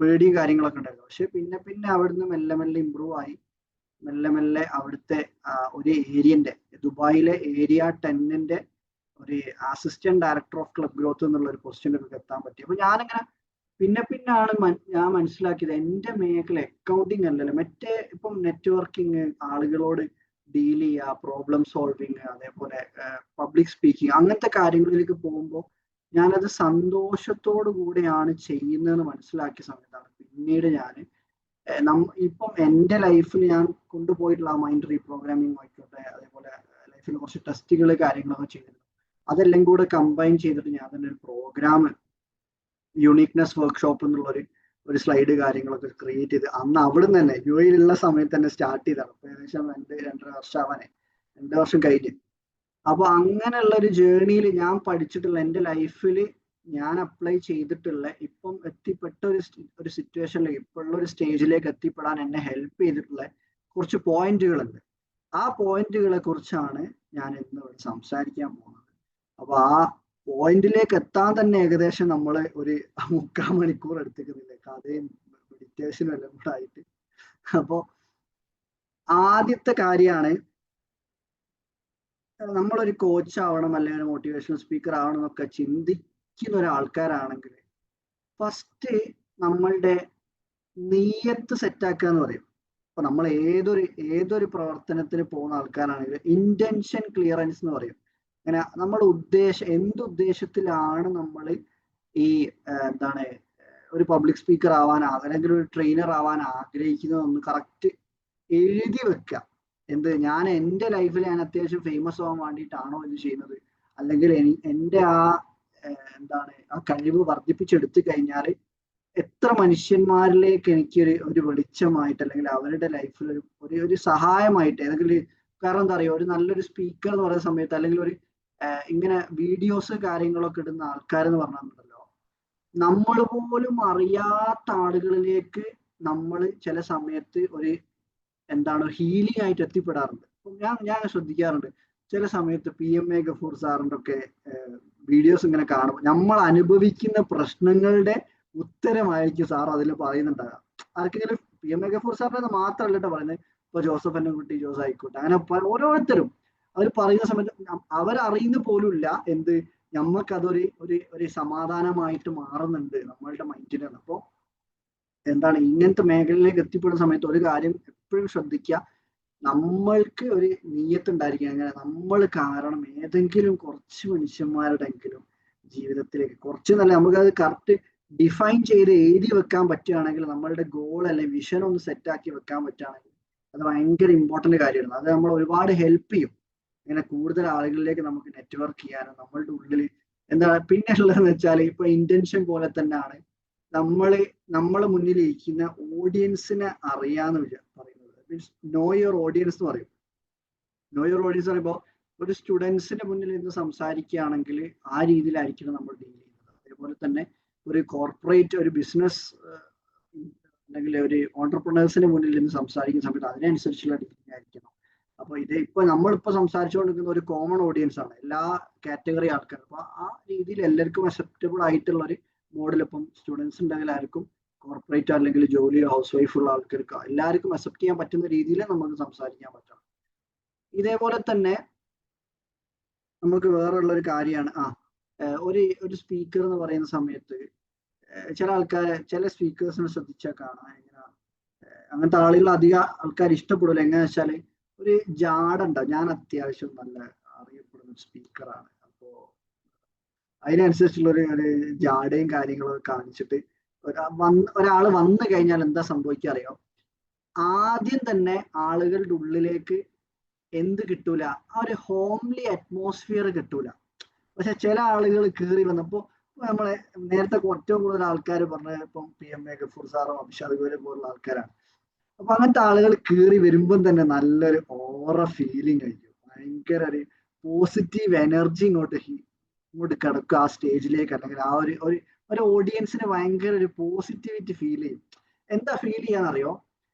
പേടിയും കാര്യങ്ങളൊക്കെ ഉണ്ടായിരുന്നു. പക്ഷെ പിന്നെ പിന്നെ അവിടുന്ന് മെല്ലെ മെല്ലെ ഇമ്പ്രൂവ് ആയി മെല്ലെ മെല്ലെ അവിടുത്തെ ഒരു ഏരിയന്റെ ദുബായിലെ ഏരിയ 10ന്റെ ഒരു assistant director of club growth എന്നുള്ള ഒരു പൊസിഷനിലൊക്കെ എത്താൻ പറ്റി. അപ്പൊ ഞാനിങ്ങനെ പിന്നെ പിന്നാണ് ഞാൻ മനസ്സിലാക്കിയത് എന്റെ മേഖല അക്കൗണ്ടിങ് അല്ലല്ലോ, മറ്റേ ഇപ്പം നെറ്റ്വർക്കിംഗ്, ആളുകളോട് ഡീൽ ചെയ്യുക, പ്രോബ്ലം സോൾവിങ്, അതേപോലെ പബ്ലിക് സ്പീക്കിംഗ്, അങ്ങനത്തെ കാര്യങ്ങളിലേക്ക് പോകുമ്പോൾ ഞാനത് സന്തോഷത്തോടു കൂടിയാണ് ചെയ്യുന്നതെന്ന് മനസ്സിലാക്കിയ സമയത്താണ് പിന്നീട് ഞാൻ ഇപ്പം എൻ്റെ ലൈഫിൽ ഞാൻ കൊണ്ടുപോയിട്ടുള്ള മൈൻഡ് റീപ്രോഗ്രാമിംഗ് ആയിക്കോട്ടെ, അതേപോലെ ലൈഫിൽ കുറച്ച് ടെസ്റ്റുകൾ കാര്യങ്ങളൊക്കെ ചെയ്തിരുന്നു. അതെല്ലാം കൂടെ കമ്പൈൻ ചെയ്തിട്ട് ഞാൻ തന്നെ ഒരു പ്രോഗ്രാം യൂണിക്നെസ് വർക്ക്ഷോപ്പ് എന്നുള്ള ഒരു സ്ലൈഡ് കാര്യങ്ങളൊക്കെ ക്രിയേറ്റ് ചെയ്ത് അന്ന് അവിടെ നിന്ന് തന്നെ യു എയിലുള്ള സമയത്ത് തന്നെ സ്റ്റാർട്ട് ചെയ്തതാണ്. അപ്പൊ ഏകദേശം 2-2.5 വർഷം ആവാനേ, 2 വർഷം കഴിഞ്ഞ്. അപ്പൊ അങ്ങനെയുള്ള ഒരു ജേർണിയിൽ ഞാൻ പഠിച്ചിട്ടുള്ള എൻ്റെ ലൈഫിൽ ഞാൻ അപ്ലൈ ചെയ്തിട്ടുള്ള ഇപ്പം എത്തിപ്പെട്ട ഒരു സിറ്റുവേഷനിലേക്ക്, ഇപ്പോഴുള്ള ഒരു സ്റ്റേജിലേക്ക് എത്തിപ്പെടാൻ എന്നെ ഹെൽപ്പ് ചെയ്തിട്ടുള്ള കുറച്ച് പോയിന്റുകളുണ്ട്. ആ പോയിന്റുകളെ കുറിച്ചാണ് ഞാൻ ഇന്ന് ഇവിടെ സംസാരിക്കാൻ പോകുന്നത്. അപ്പൊ ആ പോയിന്റിലേക്ക് എത്താൻ തന്നെ ഏകദേശം നമ്മൾ ഒരു 3/4 മണിക്കൂർ എടുത്തിരിക്കുന്നില്ലേ, കഥയും മെഡിറ്റേഷനും എല്ലാം കൂടെ ആയിട്ട്. അപ്പോ ആദ്യത്തെ കാര്യമാണ്, നമ്മളൊരു കോച്ച് ആവണം അല്ലെങ്കിൽ ഒരു മോട്ടിവേഷണൽ സ്പീക്കർ ആവണം എന്നൊക്കെ ചിന്തിക്കുന്ന ഒരാൾക്കാരാണെങ്കിൽ ഫസ്റ്റ് നമ്മളുടെ നീയത്ത് സെറ്റാക്കുക എന്ന് പറയും. അപ്പൊ നമ്മൾ ഏതൊരു പ്രവർത്തനത്തിന് പോകുന്ന ആൾക്കാരാണെങ്കിൽ ഇന്റൻഷൻ ക്ലിയറൻസ് എന്ന് പറയും. അങ്ങനെ നമ്മുടെ എന്തുദ്ദേശത്തിലാണ് നമ്മൾ ഈ എന്താണ് ഒരു പബ്ലിക് സ്പീക്കർ ആവാൻ അല്ലെങ്കിൽ ഒരു ട്രെയിനർ ആവാൻ ആഗ്രഹിക്കുന്നതൊന്ന് കറക്റ്റ് എഴുതി വെക്കുക. ഞാൻ എൻ്റെ ലൈഫിൽ ഞാൻ അത്യാവശ്യം ഫേമസ് ആവാൻ വേണ്ടിയിട്ടാണോ ഇത് ചെയ്യുന്നത്, അല്ലെങ്കിൽ എൻ്റെ ആ കഴിവ് വർദ്ധിപ്പിച്ചെടുത്തു കഴിഞ്ഞാൽ എത്ര മനുഷ്യന്മാരിലേക്ക് ഒരു വെളിച്ചമായിട്ട് അല്ലെങ്കിൽ അവരുടെ ലൈഫിൽ ഒരു സഹായമായിട്ട് ഏതെങ്കിലും. കാരണം എന്താ പറയുക, ഒരു നല്ലൊരു സ്പീക്കർ എന്ന് പറയുന്ന സമയത്ത് അല്ലെങ്കിൽ ഒരു ഇങ്ങനെ വീഡിയോസ് കാര്യങ്ങളൊക്കെ ഇടുന്ന ആൾക്കാരെന്ന് പറഞ്ഞിട്ടുണ്ടല്ലോ, നമ്മൾ പോലും അറിയാത്ത ആളുകളിലേക്ക് നമ്മൾ ചില സമയത്ത് ഹീലിംഗ് ആയിട്ട് എത്തിപ്പെടാറുണ്ട്. ഞാൻ ശ്രദ്ധിക്കാറുണ്ട് ചില സമയത്ത് PMA ഗഫൂർ സാറിൻ്റെ ഒക്കെ വീഡിയോസ് ഇങ്ങനെ കാണുമ്പോൾ നമ്മൾ അനുഭവിക്കുന്ന പ്രശ്നങ്ങളുടെ ഉത്തരമായിരിക്കും സാർ അതിൽ പറയുന്നുണ്ടാകാം. ആർക്കെങ്കിലും PMA ഗഫൂർ സാറിൻ്റെ മാത്രമല്ല കേട്ടോ പറയുന്നത്, ഇപ്പൊ ജോസഫ് കുട്ടി, ജോസ് ആയിക്കോട്ടെ, അങ്ങനെ ഓരോരുത്തരും അവർ പറയുന്ന സമയത്ത് അവരറിയുന്ന പോലുമില്ല നമുക്കതൊരു സമാധാനമായിട്ട് മാറുന്നുണ്ട് നമ്മളുടെ മൈൻഡിന്. അപ്പോൾ ഇങ്ങനത്തെ മേഖലയിലേക്ക് എത്തിപ്പെടുന്ന സമയത്ത് ഒരു കാര്യം എപ്പോഴും ശ്രദ്ധിക്കുക, നമ്മൾക്ക് ഒരു നീയത്ത് ഉണ്ടായിരിക്കുക. അങ്ങനെ നമ്മൾ കാരണം ഏതെങ്കിലും കുറച്ച് മനുഷ്യന്മാരുടെങ്കിലും ജീവിതത്തിലേക്ക് കുറച്ച് നല്ല നമുക്കത് കറക്റ്റ് ഡിഫൈൻ ചെയ്ത് എഴുതി വെക്കാൻ പറ്റുകയാണെങ്കിൽ, നമ്മളുടെ ഗോൾ അല്ലെങ്കിൽ വിഷൻ ഒന്ന് സെറ്റാക്കി വെക്കാൻ പറ്റുകയാണെങ്കിൽ അത് ഭയങ്കര ഇമ്പോർട്ടന്റ് കാര്യമാണ്. അത് നമ്മൾ ഒരുപാട് ഹെൽപ്പ് ചെയ്യും. ഇങ്ങനെ കൂടുതൽ ആളുകളിലേക്ക് നമുക്ക് നെറ്റ്വർക്ക് ചെയ്യാനും നമ്മളുടെ ഉള്ളിൽ പിന്നെ ഉള്ളതെന്ന് വെച്ചാൽ ഇപ്പൊ ഇന്റൻഷൻ പോലെ തന്നെയാണ് നമ്മളെ മുന്നിൽ ഇരിക്കുന്ന ഓഡിയൻസിനെ അറിയാന്ന് പറയുന്നത്. മീൻസ് നോ യുവർ ഓഡിയൻസ് എന്ന് പറയും. നോ യുവർ ഓഡിയൻസ് പറയുമ്പോൾ ഒരു സ്റ്റുഡൻസിന്റെ മുന്നിൽ ഇന്ന് സംസാരിക്കുകയാണെങ്കിൽ ആ രീതിയിലായിരിക്കണം നമ്മൾ ഡീൽ ചെയ്യുന്നത്. അതേപോലെ തന്നെ ഒരു കോർപ്പറേറ്റ് ഒരു ബിസിനസ് അല്ലെങ്കിൽ ഒരു ഓണ്ടർപ്രണേഴ്സിന്റെ മുന്നിൽ നിന്ന് സംസാരിക്കുന്ന സമയത്ത് അതിനനുസരിച്ചുള്ള ഡീലിംഗ് ആയിരിക്കണം. അപ്പൊ നമ്മളിപ്പോ സംസാരിച്ചുകൊണ്ടിരിക്കുന്ന ഒരു കോമൺ ഓഡിയൻസ് ആണ്, എല്ലാ കാറ്റഗറി ആൾക്കാർ. അപ്പൊ ആ രീതിയിൽ എല്ലാവർക്കും അക്സെപ്റ്റബിൾ ആയിട്ടുള്ള ഒരു മോഡൽ, ഇപ്പം സ്റ്റുഡൻസ് ഉണ്ടെങ്കിൽ ആർക്കും, കോർപ്പറേറ്റ് അല്ലെങ്കിൽ ജോലിയോ ഹൗസ് വൈഫുള്ള ആൾക്കാർക്ക് എല്ലാവർക്കും അക്സെപ്റ്റ് ചെയ്യാൻ പറ്റുന്ന രീതിയിൽ നമുക്ക് സംസാരിക്കാൻ പറ്റണം. ഇതേപോലെ തന്നെ നമുക്ക് വേറെയുള്ള ഒരു കാര്യമാണ് ഒരു സ്പീക്കർ എന്ന് പറയുന്ന സമയത്ത് ചില സ്പീക്കേഴ്സിനെ ശ്രദ്ധിച്ചാൽ കാണാം, അങ്ങനത്തെ അധികം ആൾക്കാർ ഇഷ്ടപ്പെടില്ല. എങ്ങനെയാ വെച്ചാല് ഒരു ജാടുണ്ടാവും. ഞാൻ അത്യാവശ്യം നല്ല അറിയപ്പെടുന്ന സ്പീക്കറാണ്, അപ്പോ അതിനനുസരിച്ചുള്ള ഒരു ജാടയും കാര്യങ്ങളും കാണിച്ചിട്ട് ഒരാൾ വന്നു കഴിഞ്ഞാൽ എന്താ സംഭവിക്കുക അറിയോ, ആദ്യം തന്നെ ആളുകളുടെ ഉള്ളിലേക്ക് എന്ത് കിട്ടൂല, ആ ഒരു ഹോംലി അറ്റ്മോസ്ഫിയർ കിട്ടൂല. പക്ഷെ ചില ആളുകൾ കയറി വന്നപ്പോ നമ്മളെ നേരത്തെ ഏറ്റവും കൂടുതൽ ആൾക്കാർ പറഞ്ഞ ഇപ്പം PMA ഗഫൂർ സാറും അഭിഷാദ് ഗോരെ പോലുള്ള ആൾക്കാരാണ്. അപ്പൊ അങ്ങനത്തെ ആളുകൾ കയറി വരുമ്പം തന്നെ നല്ലൊരു ഓറ ഫീലിംഗ് ആയിരിക്കും, ഭയങ്കര ഒരു പോസിറ്റീവ് എനർജി ഇങ്ങോട്ട് കിടക്കും ആ സ്റ്റേജിലേക്ക്, അല്ലെങ്കിൽ ആ ഒരു ഓഡിയൻസിന് ഭയങ്കര ഒരു പോസിറ്റിവിറ്റി ഫീൽ ചെയ്യും. എന്താ ഫീൽ ചെയ്യാന്നറിയോ?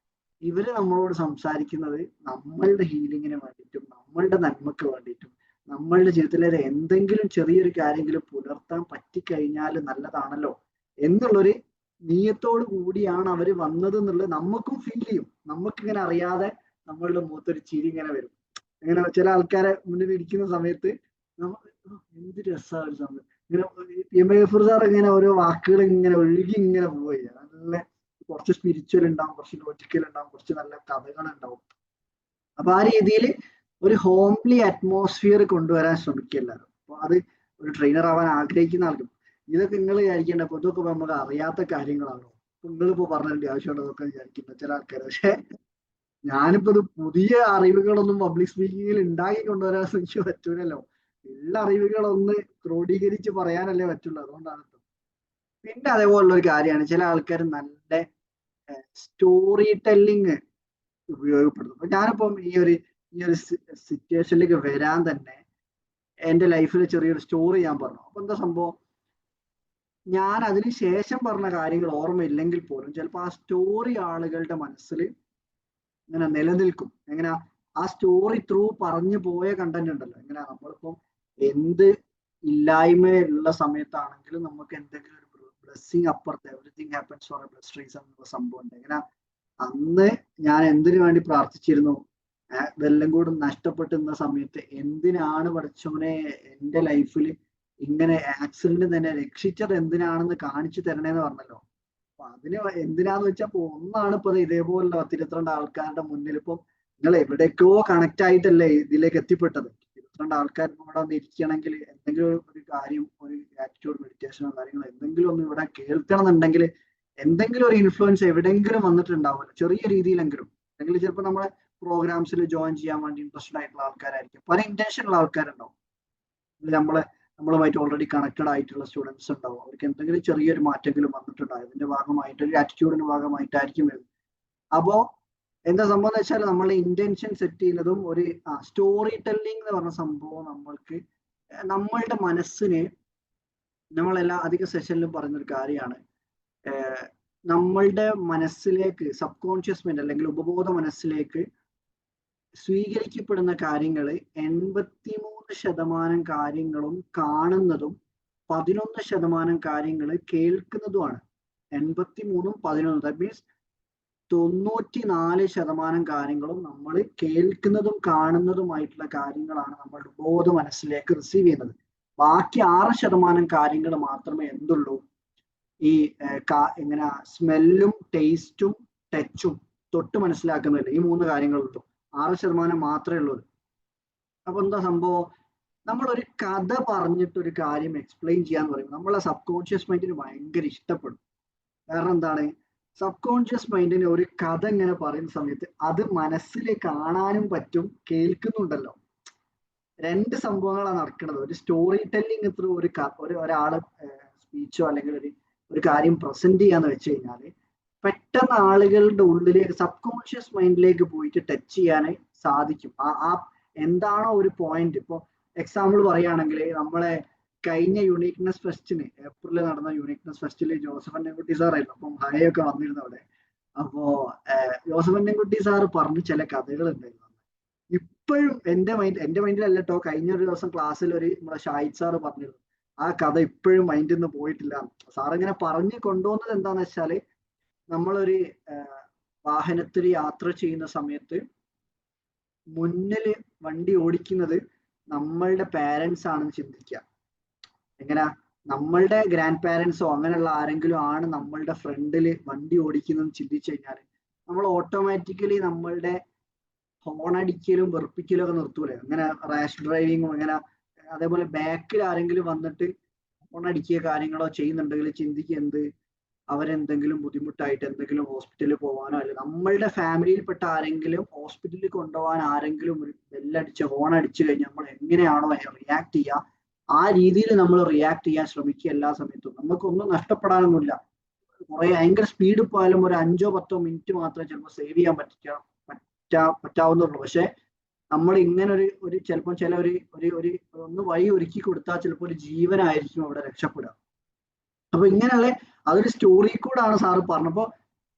ഇവര് നമ്മളോട് സംസാരിക്കുന്നത് നമ്മളുടെ ഹീലിങ്ങിന് വേണ്ടിയിട്ടും നമ്മളുടെ നന്മക്ക് വേണ്ടിയിട്ടും നമ്മളുടെ ജീവിതത്തിലെ എന്തെങ്കിലും ചെറിയൊരു കാര്യമെങ്കിലും പുലർത്താൻ പറ്റിക്കഴിഞ്ഞാൽ നല്ലതാണല്ലോ എന്നുള്ളൊരു നീയത്തോട് കൂടിയാണ് അവര് വന്നത് എന്നുള്ളത് നമുക്കും ഫീൽ ചെയ്യും. നമുക്കിങ്ങനെ അറിയാതെ നമ്മളുടെ മുഖത്തൊരു ചിരി ഇങ്ങനെ വരും. ഇങ്ങനെ ചില ആൾക്കാരെ മുന്നിൽ ഇരിക്കുന്ന സമയത്ത് എന്ത് രസമാണ് ഒരു സമയം ഇങ്ങനെ ഗഫൂർ സാർ ഇങ്ങനെ ഓരോ വാക്കുകൾ ഇങ്ങനെ ഒഴുകി ഇങ്ങനെ പോവുക. നല്ല കുറച്ച് സ്പിരിച്വൽ ഉണ്ടാവും, കുറച്ച് ലോജിക്കൽ ഉണ്ടാവും, കുറച്ച് നല്ല കഥകൾ ഉണ്ടാവും. അപ്പൊ ആ രീതിയിൽ ഒരു ഹോംലി അറ്റ്മോസ്ഫിയർ കൊണ്ടുവരാൻ ശ്രമിക്കുക എല്ലാവരും. അപ്പൊ അത് ഒരു ട്രെയിനർ ആവാൻ ആഗ്രഹിക്കുന്ന ആൾക്കും ഇതൊക്കെ നിങ്ങൾ വിചാരിക്കേണ്ട, അപ്പൊ ഇതൊക്കെ നമുക്ക് അറിയാത്ത കാര്യങ്ങളാണോ, നിങ്ങളിപ്പോ പറഞ്ഞതിന്റെ ആവശ്യമുള്ളതൊക്കെ വിചാരിക്കുന്നത് ചില ആൾക്കാർ. പക്ഷെ ഞാനിപ്പോ ഇത് പുതിയ അറിവുകളൊന്നും പബ്ലിക് സ്പീക്കിങ്ങിൽ ഉണ്ടാക്കി കൊണ്ടുവരാൻ എനിക്ക് പറ്റൂലല്ലോ. ഉള്ള അറിവുകളൊന്ന് ക്രോഡീകരിച്ച് പറയാനല്ലേ പറ്റുള്ളൂ. അതുകൊണ്ടാണ്. പിന്നെ അതേപോലുള്ള ഒരു കാര്യമാണ് ചില ആൾക്കാർ നല്ല സ്റ്റോറി ടെല്ലിങ് ഉപയോഗപ്പെടുത്തും. അപ്പൊ ഞാനിപ്പം ഈ ഒരു സിറ്റുവേഷനിലേക്ക് വരാൻ തന്നെ എന്റെ ലൈഫിൽ ചെറിയൊരു സ്റ്റോറി ഞാൻ പറഞ്ഞു. അപ്പൊ എന്താ സംഭവം, ഞാൻ അതിന് ശേഷം പറഞ്ഞ കാര്യങ്ങൾ ഓർമ്മയില്ലെങ്കിൽ പോലും ചിലപ്പോൾ ആ സ്റ്റോറി ആളുകളുടെ മനസ്സിൽ ഇങ്ങനെ നിലനിൽക്കും. എങ്ങനെ ആ സ്റ്റോറി ത്രൂ പറഞ്ഞു പോയ കണ്ടന്റ് ഉണ്ടല്ലോ, എങ്ങനെ നമ്മളിപ്പം എന്ത് ഇല്ലായ്മയുള്ള സമയത്താണെങ്കിലും നമുക്ക് എന്തെങ്കിലും ഒരു ബ്ലെസ്സിങ് അപ്പുറത്ത് everything happens four A blessed reason എന്നുള്ള സംഭവം ഉണ്ട്. എങ്ങനെ അന്ന് ഞാൻ എന്തിനു വേണ്ടി പ്രാർത്ഥിച്ചിരുന്നു, ഇതെല്ലാം കൂടെ നഷ്ടപ്പെട്ടുന്ന സമയത്ത് എന്തിനാണ് പഠിച്ചവനെ എന്റെ ലൈഫിൽ ഇങ്ങനെ ആക്സിഡന്റ് തന്നെ രക്ഷിച്ചത് എന്തിനാണെന്ന് കാണിച്ചു തരണേന്ന് പറഞ്ഞല്ലോ. അപ്പൊ അതിന് എന്തിനാന്ന് വെച്ചാൽ ഒന്നാണ് ഇപ്പൊ ഇതേപോലുള്ള 10-22 ആൾക്കാരുടെ മുന്നിൽ ഇപ്പം നിങ്ങൾ എവിടേക്കോ കണക്ട് ആയിട്ടല്ലേ ഇതിലേക്ക് എത്തിപ്പെട്ടത്. 22 ആൾക്കാർ ഇവിടെ വന്ന് ഇരിക്കണമെങ്കിൽ എന്തെങ്കിലും ഒരു കാര്യം, ഒരു ആറ്റിറ്റ്യൂഡ് മെഡിറ്റേഷനോ കാര്യങ്ങളോ എന്തെങ്കിലും ഒന്ന് ഇവിടെ കേൾക്കണം എന്നുണ്ടെങ്കിൽ എന്തെങ്കിലും ഒരു ഇൻഫ്ലുവൻസ് എവിടെയെങ്കിലും വന്നിട്ടുണ്ടാവുമല്ലോ, ചെറിയ രീതിയിലെങ്കിലും. അല്ലെങ്കിൽ ചിലപ്പോൾ നമ്മളെ പ്രോഗ്രാംസിൽ ജോയിൻ ചെയ്യാൻ വേണ്ടി ഇൻട്രസ്റ്റഡ് ആയിട്ടുള്ള ആൾക്കാരായിരിക്കും, പല ഇന്റൻഷനുള്ള ആൾക്കാരുണ്ടാവും. നമ്മളുമായിട്ട് ഓൾറെഡി കണക്റ്റഡ് ആയിട്ടുള്ള സ്റ്റുഡൻസ് ഉണ്ടാവും. അവർക്ക് എന്തെങ്കിലും ചെറിയൊരു മാറ്റമെങ്കിലും വന്നിട്ടുണ്ടാവും. അതിന്റെ ഭാഗമായിട്ട് ഒരു ആറ്റിറ്റ്യൂഡിന്റെ ഭാഗമായിട്ടായിരിക്കും വരുന്നത്. അപ്പോ എന്താ സംഭവം എന്ന് വെച്ചാൽ നമ്മളുടെ ഇന്റൻഷൻ സെറ്റ് ചെയ്യുന്നതും ഒരു സ്റ്റോറി ടെല്ലിംഗ് എന്ന് പറഞ്ഞ സംഭവം നമ്മൾക്ക് നമ്മളുടെ മനസ്സിന്, നമ്മളെല്ലാ അധിക സെഷനിലും പറഞ്ഞൊരു കാര്യമാണ്, നമ്മളുടെ മനസ്സിലേക്ക് സബ് കോൺഷ്യസ് മൈൻഡ് അല്ലെങ്കിൽ ഉപബോധ മനസ്സിലേക്ക് സ്വീകരിക്കപ്പെടുന്ന കാര്യങ്ങൾ 83% കാര്യങ്ങളും കാണുന്നതും 11% കാര്യങ്ങൾ കേൾക്കുന്നതുമാണ്. 83ഉം 11, ദാറ്റ് മീൻസ് 94% കാര്യങ്ങളും നമ്മൾ കേൾക്കുന്നതും കാണുന്നതുമായിട്ടുള്ള കാര്യങ്ങളാണ് നമ്മളുടെ ബോധ മനസ്സിലേക്ക് റിസീവ് ചെയ്യുന്നത്. ബാക്കി 6% കാര്യങ്ങൾ മാത്രമേ എന്തുള്ളൂ, ഈ എങ്ങനെ സ്മെല്ലും ടേസ്റ്റും ടച്ചും തൊട്ട് മനസ്സിലാക്കുന്നില്ല, ഈ 3 കാര്യങ്ങളുള്ളൂ. 6% മാത്രമേ ഉള്ളൂ. അപ്പൊ എന്താ സംഭവം, നമ്മളൊരു കഥ പറഞ്ഞിട്ട് ഒരു കാര്യം എക്സ്പ്ലെയിൻ ചെയ്യാന്ന് പറയുമ്പോൾ നമ്മളെ സബ് കോൺഷ്യസ് മൈൻഡിന് ഭയങ്കര ഇഷ്ടപ്പെടും. കാരണം എന്താണ്, സബ് കോൺഷ്യസ് മൈൻഡിന് ഒരു കഥ ഇങ്ങനെ പറയുന്ന സമയത്ത് അത് മനസ്സിൽ കാണാനും പറ്റും, കേൾക്കുന്നുണ്ടല്ലോ. 2 സംഭവങ്ങളാണ് നടക്കുന്നത്. ഒരു സ്റ്റോറി ടെല്ലിങ് ത്രൂ ഒരാള് സ്പീച്ചോ അല്ലെങ്കിൽ ഒരു കാര്യം പ്രസന്റ് ചെയ്യാന്ന് വെച്ച് കഴിഞ്ഞാല് പെട്ടെന്ന് ആളുകളുടെ ഉള്ളിലേക്ക് സബ് കോൺഷ്യസ് മൈൻഡിലേക്ക് പോയിട്ട് ടച്ച് ചെയ്യാൻ സാധിക്കും. ആ എന്താണോ ഒരു പോയിന്റ്. ഇപ്പൊ എക്സാമ്പിൾ പറയുകയാണെങ്കിൽ നമ്മളെ കഴിഞ്ഞ യൂണിക്നെസ് ഫെസ്റ്റിന് ഏപ്രിലിൽ നടന്ന യൂണിക്നെസ് ഫെസ്റ്റിൽ ജോസഫ് അന്നൻകുട്ടി സാറായിരുന്നു. അപ്പം ഹയൊക്കെ വന്നിരുന്നു അവിടെ. അപ്പോ ജോസഫ് അന്നൻകുട്ടി സാറ് പറഞ്ഞ ചില കഥകൾ ഉണ്ടായിരുന്നു. ഇപ്പോഴും എന്റെ മൈൻഡിലല്ല കേട്ടോ, കഴിഞ്ഞൊരു ദിവസം ക്ലാസ്സിൽ നമ്മളെ ഷാഹിദ് സാറ് പറഞ്ഞിരുന്നു, ആ കഥ ഇപ്പോഴും മൈൻഡിൽ നിന്ന് പോയിട്ടില്ല. സാറിങ്ങനെ പറഞ്ഞു കൊണ്ടുപോകുന്നത് എന്താന്ന് വെച്ചാല്, നമ്മളൊരു വാഹനത്തിൽ യാത്ര ചെയ്യുന്ന സമയത്ത് മുന്നിൽ വണ്ടി ഓടിക്കുന്നത് നമ്മളുടെ പാരൻസ് ആണെന്ന് ചിന്തിക്കുക. എങ്ങനെ, നമ്മളുടെ ഗ്രാൻഡ് പാരൻസോ അങ്ങനെയുള്ള ആരെങ്കിലും ആണ് നമ്മളുടെ ഫ്രണ്ടിൽ വണ്ടി ഓടിക്കുന്നതെന്ന് ചിന്തിച്ചു കഴിഞ്ഞാൽ നമ്മൾ ഓട്ടോമാറ്റിക്കലി നമ്മളുടെ ഹോൺ അടിക്കലും വെറുപ്പിക്കലും ഒക്കെ നിർത്തൂലേ. അങ്ങനെ റാഷ് ഡ്രൈവിങ്ങും അങ്ങനെ. അതേപോലെ ബാക്കിൽ ആരെങ്കിലും വന്നിട്ട് ഹോൺ അടിക്കുക കാര്യങ്ങളോ ചെയ്യുന്നുണ്ടെങ്കിൽ ചിന്തിക്കുക, എന്ത് അവരെന്തെങ്കിലും ബുദ്ധിമുട്ടായിട്ട് എന്തെങ്കിലും ഹോസ്പിറ്റലിൽ പോകാനോ, അല്ല നമ്മളുടെ ഫാമിലിയിൽപ്പെട്ട ആരെങ്കിലും ഹോസ്പിറ്റലിൽ കൊണ്ടുപോകാൻ ആരെങ്കിലും ഒരു ബെല്ലടിച്ച് ഹോൺ അടിച്ചു കഴിഞ്ഞാൽ നമ്മൾ എങ്ങനെയാണോ റിയാക്ട് ചെയ്യുക, ആ രീതിയിൽ നമ്മൾ റിയാക്ട് ചെയ്യാൻ ശ്രമിക്കുക എല്ലാ സമയത്തും. നമുക്കൊന്നും നഷ്ടപ്പെടാനൊന്നുമില്ല. കുറെ ഭയങ്കര സ്പീഡ് പോയാലും ഒരു 5-10 മിനിറ്റ് മാത്രമേ ചിലപ്പോൾ സേവ് ചെയ്യാൻ പറ്റാവുന്നുള്ളൂ. പക്ഷെ നമ്മൾ ഇങ്ങനെ ഒരു ചിലപ്പോൾ ചില ഒരു ഒന്ന് വഴി ഒരുക്കി കൊടുത്താൽ ചിലപ്പോൾ ഒരു ജീവനായിരിക്കും അവിടെ രക്ഷപ്പെടുക. അപ്പൊ ഇങ്ങനെയുള്ള അതൊരു സ്റ്റോറി കൂടാണ് സാറ് പറഞ്ഞപ്പോ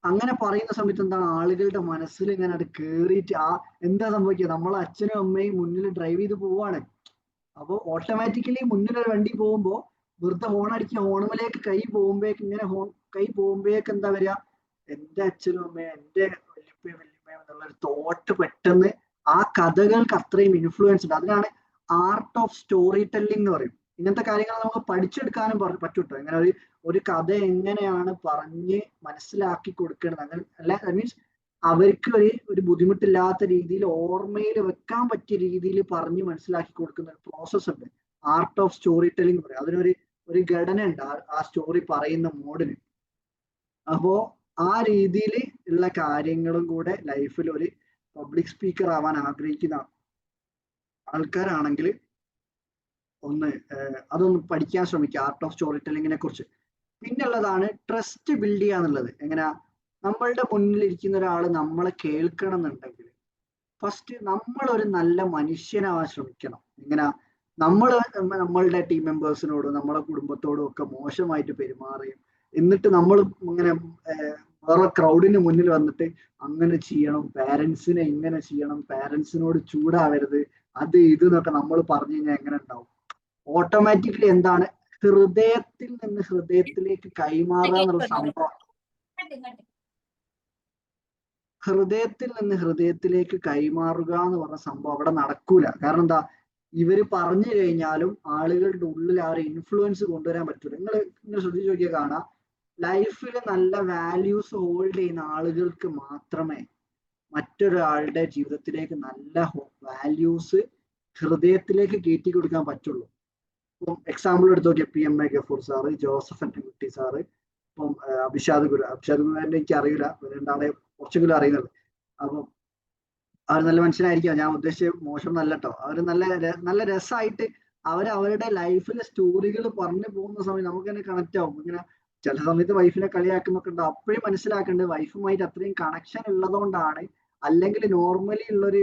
അങ്ങനെ പറയുന്ന സമയത്ത് എന്താണ് ആളുകളുടെ മനസ്സിൽ ഇങ്ങനെ അത് കേറിയിട്ട് എന്താ സംഭവിക്കുക, നമ്മളെ അച്ഛനും അമ്മയും മുന്നിൽ ഡ്രൈവ് ചെയ്ത് പോവാണ്. അപ്പോൾ ഓട്ടോമാറ്റിക്കലി മുന്നിൽ ഒരു വണ്ടി പോകുമ്പോൾ വെറുതെ ഹോൺ അടിക്കുക, ഹോണുമലേക്ക് കൈ പോകുമ്പോഴേക്ക് എന്താ വരിക, എന്റെ അച്ഛനും അമ്മയും എന്റെ വല്യപ്പയും വല്യമ്മയും എന്നുള്ളൊരു തോട്ട് പെട്ടെന്ന് ആ കഥകൾക്ക് അത്രയും ഇൻഫ്ലുവൻസ് ഉണ്ട്. അതിനാണ് ആർട്ട് ഓഫ് സ്റ്റോറി ടെല്ലിംഗ് എന്ന് പറയും. ഇങ്ങനത്തെ കാര്യങ്ങൾ നമുക്ക് പഠിച്ചെടുക്കാനും പറ്റൂട്ടോ. ഇങ്ങനെ ഒരു കഥ എങ്ങനെയാണ് പറഞ്ഞ് മനസ്സിലാക്കി കൊടുക്കുന്നത്, അങ്ങനെ അല്ല, ദാറ്റ് മീൻസ് അവർക്ക് ഒരു ബുദ്ധിമുട്ടില്ലാത്ത രീതിയിൽ ഓർമ്മയിൽ വെക്കാൻ പറ്റിയ രീതിയിൽ പറഞ്ഞ് മനസ്സിലാക്കി കൊടുക്കുന്ന ഒരു പ്രോസസ് ഉണ്ട്, ആർട്ട് ഓഫ് സ്റ്റോറി ടെല്ലിംഗ് പറയും. അതിനൊരു ഘടന ഉണ്ട് ആ സ്റ്റോറി പറയുന്ന മോഡിന്. അപ്പോ ആ രീതിയിൽ ഉള്ള കാര്യങ്ങളും കൂടെ ലൈഫിൽ ഒരു പബ്ലിക് സ്പീക്കർ ആവാൻ ആഗ്രഹിക്കുന്ന ആൾക്കാരാണെങ്കിൽ അതൊന്ന് പഠിക്കാൻ ശ്രമിക്കുക, ആർട്ട് ഓഫ് സ്റ്റോറി ടെല്ലിങ്ങിനെ കുറിച്ച്. പിന്നുള്ളതാണ് ട്രസ്റ്റ് ബിൽഡ് ചെയ്യുക എന്നുള്ളത്. എങ്ങനെയാ, നമ്മളുടെ മുന്നിൽ ഇരിക്കുന്ന ഒരാൾ നമ്മളെ കേൾക്കണം എന്നുണ്ടെങ്കിൽ ഫസ്റ്റ് നമ്മളൊരു നല്ല മനുഷ്യനാവാൻ ശ്രമിക്കണം. എങ്ങനെയാ, നമ്മളുടെ ടീം മെമ്പേഴ്സിനോടും നമ്മളെ കുടുംബത്തോടും ഒക്കെ മോശമായിട്ട് പെരുമാറുകയും എന്നിട്ട് നമ്മൾ ഇങ്ങനെ വേറെ ക്രൗഡിന് മുന്നിൽ വന്നിട്ട് അങ്ങനെ ചെയ്യണം, പാരന്റ്സിനെ ഇങ്ങനെ ചെയ്യണം, പാരന്റ്സിനോട് ചൂടാവരുത്, അത് ഇത് എന്നൊക്കെ നമ്മൾ പറഞ്ഞു കഴിഞ്ഞാൽ എങ്ങനെ ഉണ്ടാവും? ഓട്ടോമാറ്റിക്കലി എന്താണ്, ഹൃദയത്തിൽ നിന്ന് ഹൃദയത്തിലേക്ക് കൈമാറുക എന്നുള്ള സംഭവം, ഹൃദയത്തിൽ നിന്ന് ഹൃദയത്തിലേക്ക് കൈമാറുക എന്ന് പറഞ്ഞ സംഭവം അവിടെ നടക്കൂല. കാരണം എന്താ, ഇവര് പറഞ്ഞു കഴിഞ്ഞാലും ആളുകളുടെ ഉള്ളിൽ ആ ഒരു ഇൻഫ്ലുവൻസ് കൊണ്ടുവരാൻ പറ്റൂല. നിങ്ങൾ ശ്രദ്ധിച്ചു നോക്കിയാൽ കാണാം, ലൈഫിൽ നല്ല വാല്യൂസ് ഹോൾഡ് ചെയ്യുന്ന ആളുകൾക്ക് മാത്രമേ മറ്റൊരാളുടെ ജീവിതത്തിലേക്ക് നല്ല വാല്യൂസ് ഹൃദയത്തിലേക്ക് കയറ്റി കൊടുക്കാൻ പറ്റുള്ളൂ. ഇപ്പം എക്സാമ്പിൾ എടുത്ത് നോക്കിയാൽ PMA Gafoor sir, Joseph Annankutty sir, ഇപ്പം അഭിഷാദ് ഗുരുവിനെ എനിക്ക് അറിയില്ല, രണ്ടാളെ കുറച്ചെങ്കിലും അറിയുന്നുള്ളൂ. അപ്പം അവർ നല്ല മനുഷ്യനായിരിക്കാം, ഞാൻ ഉദ്ദേശിച്ച മോശം നല്ല കേട്ടോ. അവർ നല്ല രസമായിട്ട് അവരുടെ ലൈഫിലെ സ്റ്റോറികൾ പറഞ്ഞു പോകുന്ന സമയത്ത് നമുക്ക് തന്നെ കണക്ട് ആവും. ഇങ്ങനെ ചില സമയത്ത് വൈഫിനെ കളിയാക്കുന്നൊക്കെ ഉണ്ടാവും. അപ്പോഴും മനസ്സിലാക്കേണ്ടത് വൈഫുമായിട്ട് അത്രയും കണക്ഷൻ ഉള്ളതുകൊണ്ടാണ്. അല്ലെങ്കിൽ നോർമലി ഉള്ളൊരു